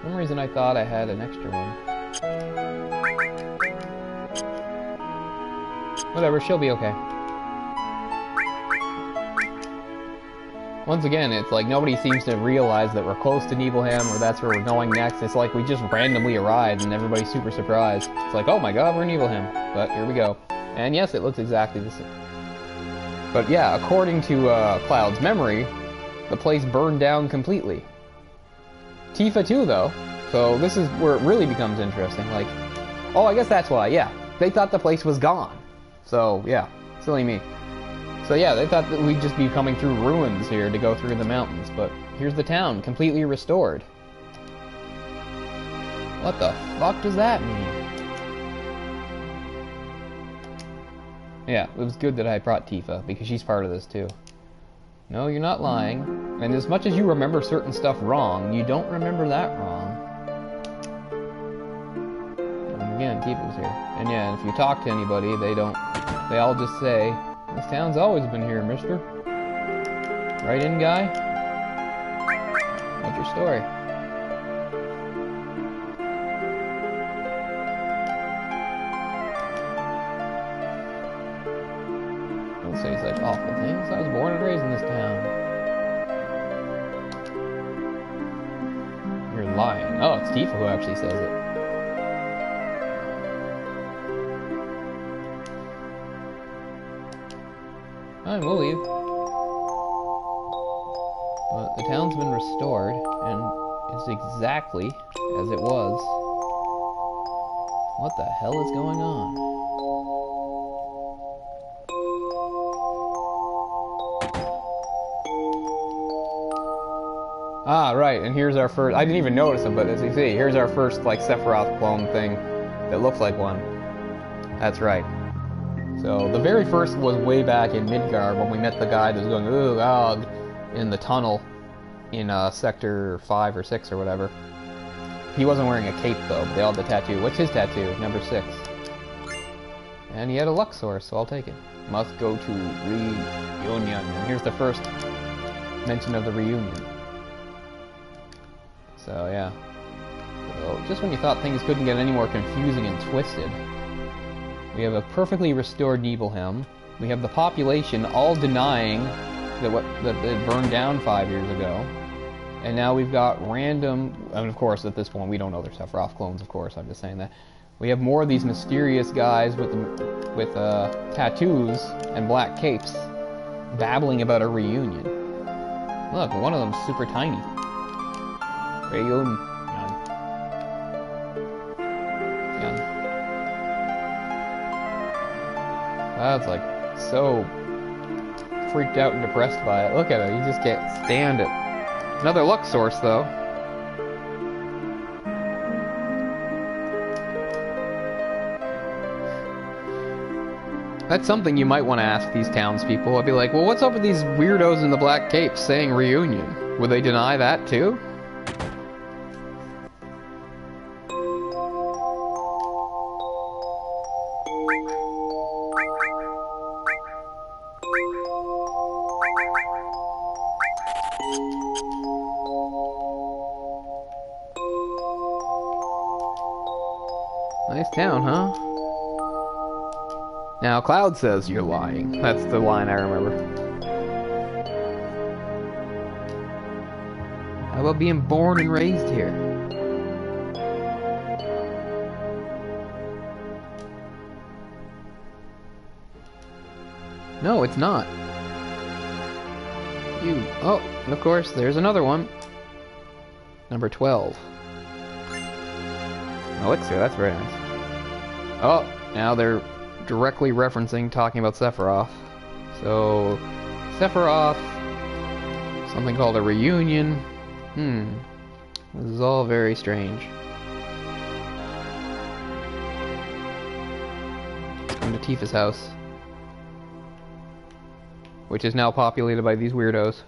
For some reason I thought I had an extra one. Whatever, she'll be okay. Once again, it's like nobody seems to realize that we're close to Nibelheim or that's where we're going next. It's like we just randomly arrived and everybody's super surprised. It's like, oh my god, we're in Nibelheim. But here we go. And yes, it looks exactly the same. But yeah, according to Cloud's memory, the place burned down completely. Tifa too, though. So this is where it really becomes interesting. Like, oh, I guess that's why, yeah. They thought the place was gone. So, yeah, silly me. So yeah, they thought that we'd just be coming through ruins here to go through the mountains, but here's the town, completely restored. What the fuck does that mean? Yeah, it was good that I brought Tifa, because she's part of this too. No, you're not lying. And as much as you remember certain stuff wrong, you don't remember that wrong. And again, Tifa was here. And yeah, if you talk to anybody, they all just say, this town's always been here, mister. Right in, guy? What's your story? Don't say such awful things. I was born and raised in this town. You're lying. Oh, it's Tifa who actually says it. Fine, we'll leave. But the town's been restored, and it's exactly as it was. What the hell is going on? Ah, right, and here's our first... I didn't even notice them, but as you see, here's our first, like, Sephiroth clone thing that looks like one. That's right. So, the very first was way back in Midgard when we met the guy that was going, ooh, God, in the tunnel in Sector 5 or 6 or whatever. He wasn't wearing a cape, though. They all had the tattoo. What's his tattoo? Number 6. And he had a luck source, so I'll take it. Must go to reunion. And here's the first mention of the reunion. So, yeah. So, just when you thought things couldn't get any more confusing and twisted, we have a perfectly restored Nibelheim. We have the population all denying that it burned down 5 years ago. And now we've got random... And of course, at this point, we don't know they're Sephiroth clones, of course. I'm just saying that. We have more of these mysterious guys with tattoos and black capes babbling about a reunion. Look, one of them's super tiny. Reunion. That's like so freaked out and depressed by it. Look at it, he just can't stand it. Another luck source, though. That's something you might want to ask these townspeople. I'd be like, well, what's up with these weirdos in the black capes saying reunion? Would they deny that, too? Nice town, huh? Now, Cloud says you're lying. That's the line I remember. How about being born and raised here? No, it's not. Oh, and of course, there's another one. Number 12. Elixir, that's very nice. Oh, now they're directly referencing talking about Sephiroth. So, Sephiroth, something called a reunion. This is all very strange. Come to Tifa's house, which is now populated by these weirdos.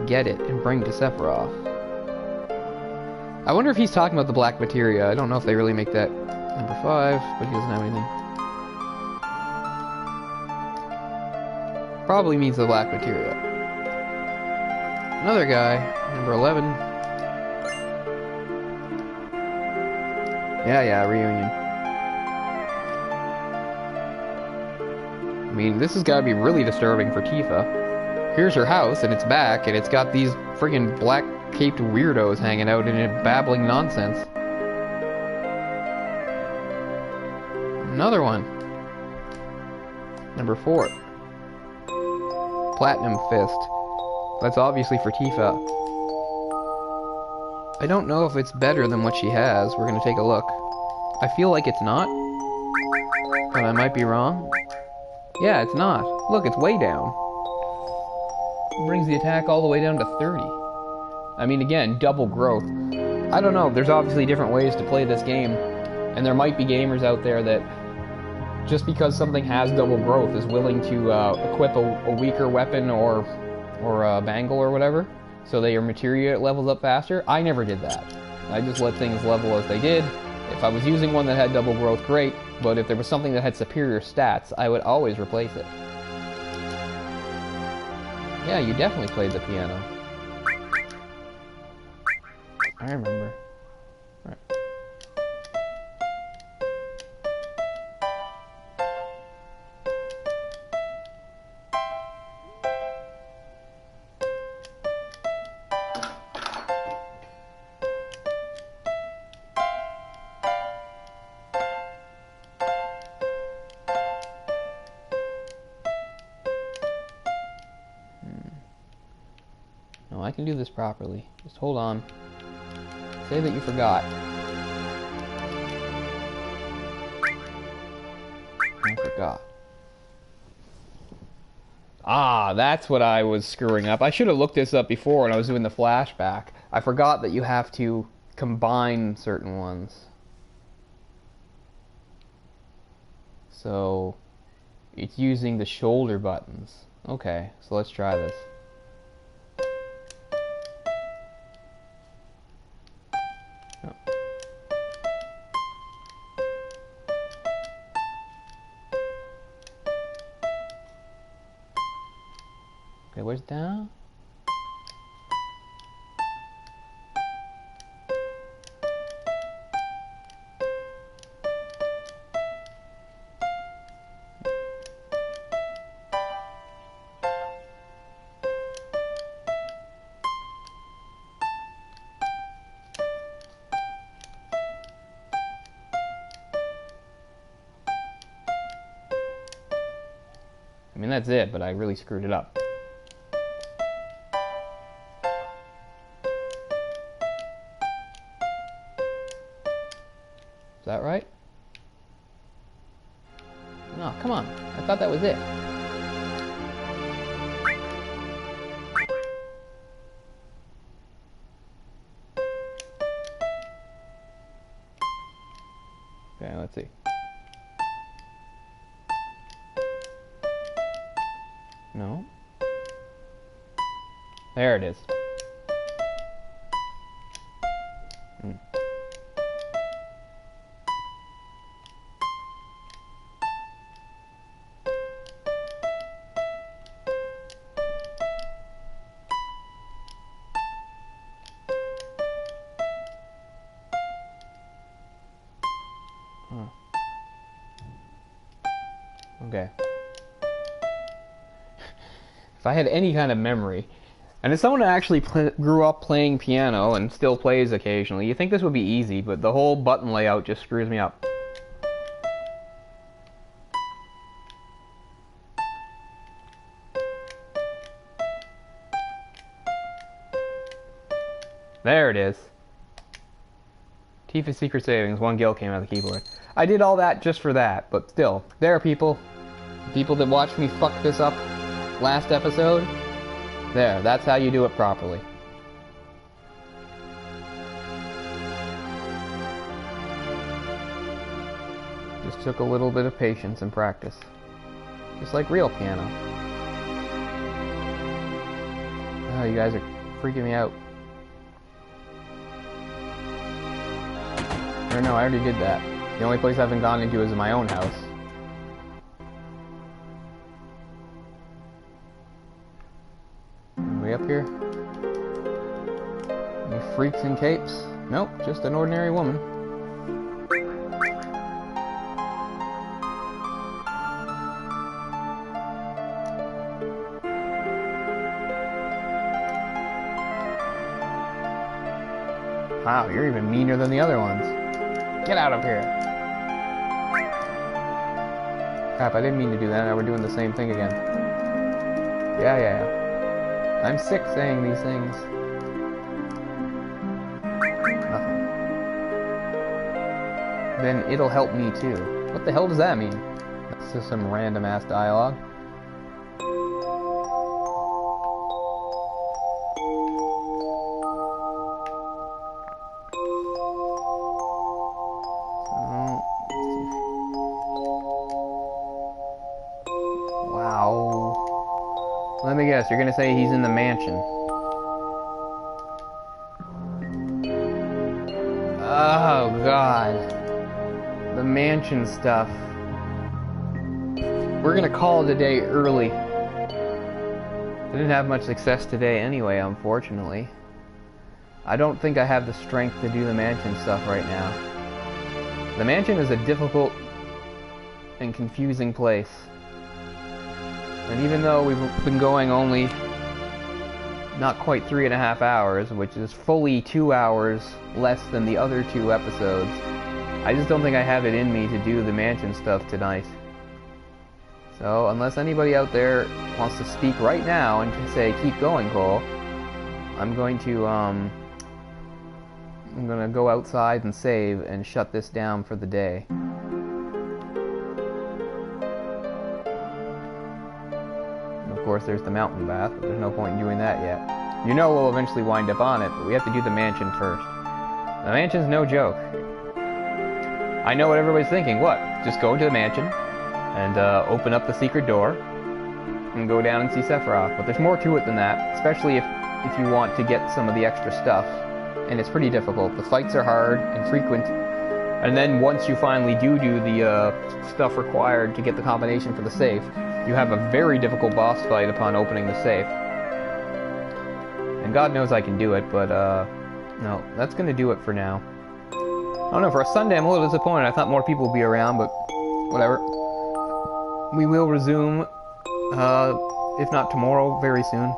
Get it and bring to Sephiroth. I wonder if he's talking about the Black Materia. I don't know if they really make that number 5, but he doesn't have anything. Probably means the Black Materia. Another guy, number 11. Yeah, reunion. I mean, this has got to be really disturbing for Tifa. Here's her house, and it's back, and it's got these friggin' black-caped weirdos hanging out in it, babbling nonsense. Another one. Number 4. Platinum Fist. That's obviously for Tifa. I don't know if it's better than what she has. We're gonna take a look. I feel like it's not, but I might be wrong. Yeah, it's not. Look, it's way down. It brings the attack all the way down to 30. I mean, again, double growth. I don't know. There's obviously different ways to play this game, and there might be gamers out there that just because something has double growth is willing to equip a weaker weapon or a bangle or whatever, so that your materia levels up faster. I never did that. I just let things level as they did. If I was using one that had double growth, great, but if there was something that had superior stats, I would always replace it. Yeah, you definitely played the piano. I remember. Right. No, I can do this properly. Just hold on. Say that you forgot. I forgot. Ah, that's what I was screwing up. I should have looked this up before when I was doing the flashback. I forgot that you have to combine certain ones. So, it's using the shoulder buttons. Okay, so let's try this. Okay, where's down? I mean, that's it, but I really screwed it up. Is that right? No, come on. I thought that was it. Okay, let's see. No. There it is. Okay. If I had any kind of memory, and as someone who actually grew up playing piano and still plays occasionally, you think this would be easy, but the whole button layout just screws me up. There it is. Tifa's secret savings, 1 gil came out of the keyboard. I did all that just for that, but still, there are people that watched me fuck this up last episode. There, that's how you do it properly. Just took a little bit of patience and practice. Just like real piano. Oh, you guys are freaking me out. Or no, I already did that. The only place I haven't gone into is my own house. Way up here? Any freaks in capes? Nope, just an ordinary woman. Wow, you're even meaner than the other ones. Get out of here. Crap, I didn't mean to do that. Now we're doing the same thing again. Yeah. I'm sick saying these things. Nothing. Then it'll help me too. What the hell does that mean? That's just some random ass dialogue. Let me guess, you're gonna say he's in the mansion. Oh god. The mansion stuff. We're gonna call it a day early. Didn't have much success today anyway, unfortunately. I don't think I have the strength to do the mansion stuff right now. The mansion is a difficult and confusing place. And even though we've been going only not quite 3.5 hours, which is fully 2 hours less than the other 2 episodes, I just don't think I have it in me to do the mansion stuff tonight. So, unless anybody out there wants to speak right now and to say, keep going, Cole, I'm going to go outside and save and shut this down for the day. Of course, there's the mountain bath, but there's no point in doing that yet. You know we'll eventually wind up on it, but we have to do the mansion first. The mansion's no joke. I know what everybody's thinking. What? Just go into the mansion and open up the secret door and go down and see Sephiroth. But there's more to it than that, especially if you want to get some of the extra stuff. And it's pretty difficult. The fights are hard and frequent. And then once you finally do the stuff required to get the combination for the safe, you have a very difficult boss fight upon opening the safe. And God knows I can do it, but, no, that's gonna do it for now. I don't know, for a Sunday I'm a little disappointed. I thought more people would be around, but whatever. We will resume, if not tomorrow, very soon.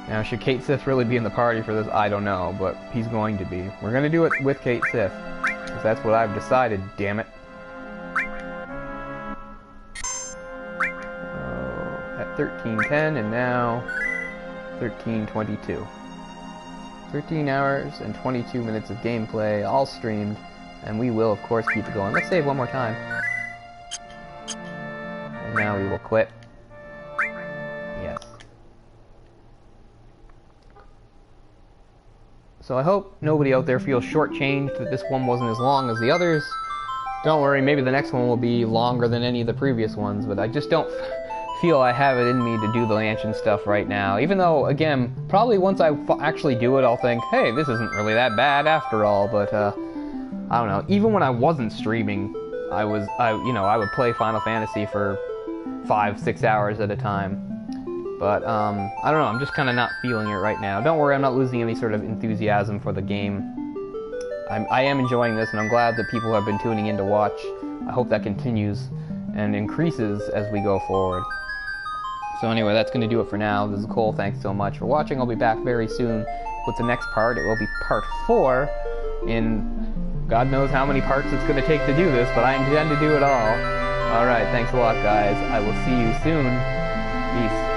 Now, should Cait Sith really be in the party for this? I don't know, but he's going to be. We're going to do it with Cait Sith, because that's what I've decided, damn it. At 13:10, and now 13:22. 13 hours and 22 minutes of gameplay, all streamed, and we will, of course, keep it going. Let's save one more time. And now we will quit. Yes. So I hope nobody out there feels shortchanged that this one wasn't as long as the others. Don't worry, maybe the next one will be longer than any of the previous ones, but I just don't feel I have it in me to do the Lanchin stuff right now. Even though, again, probably once I actually do it, I'll think, hey, this isn't really that bad after all, but, I don't know. Even when I wasn't streaming, I would play Final Fantasy for 5-6 hours at a time. But, I don't know, I'm just kind of not feeling it right now. Don't worry, I'm not losing any sort of enthusiasm for the game. I am enjoying this, and I'm glad that people have been tuning in to watch. I hope that continues and increases as we go forward. So anyway, that's going to do it for now. This is Cole, thanks so much for watching. I'll be back very soon with the next part. It will be part 4 in God knows how many parts it's going to take to do this, but I intend to do it all. Alright, thanks a lot, guys. I will see you soon. Peace.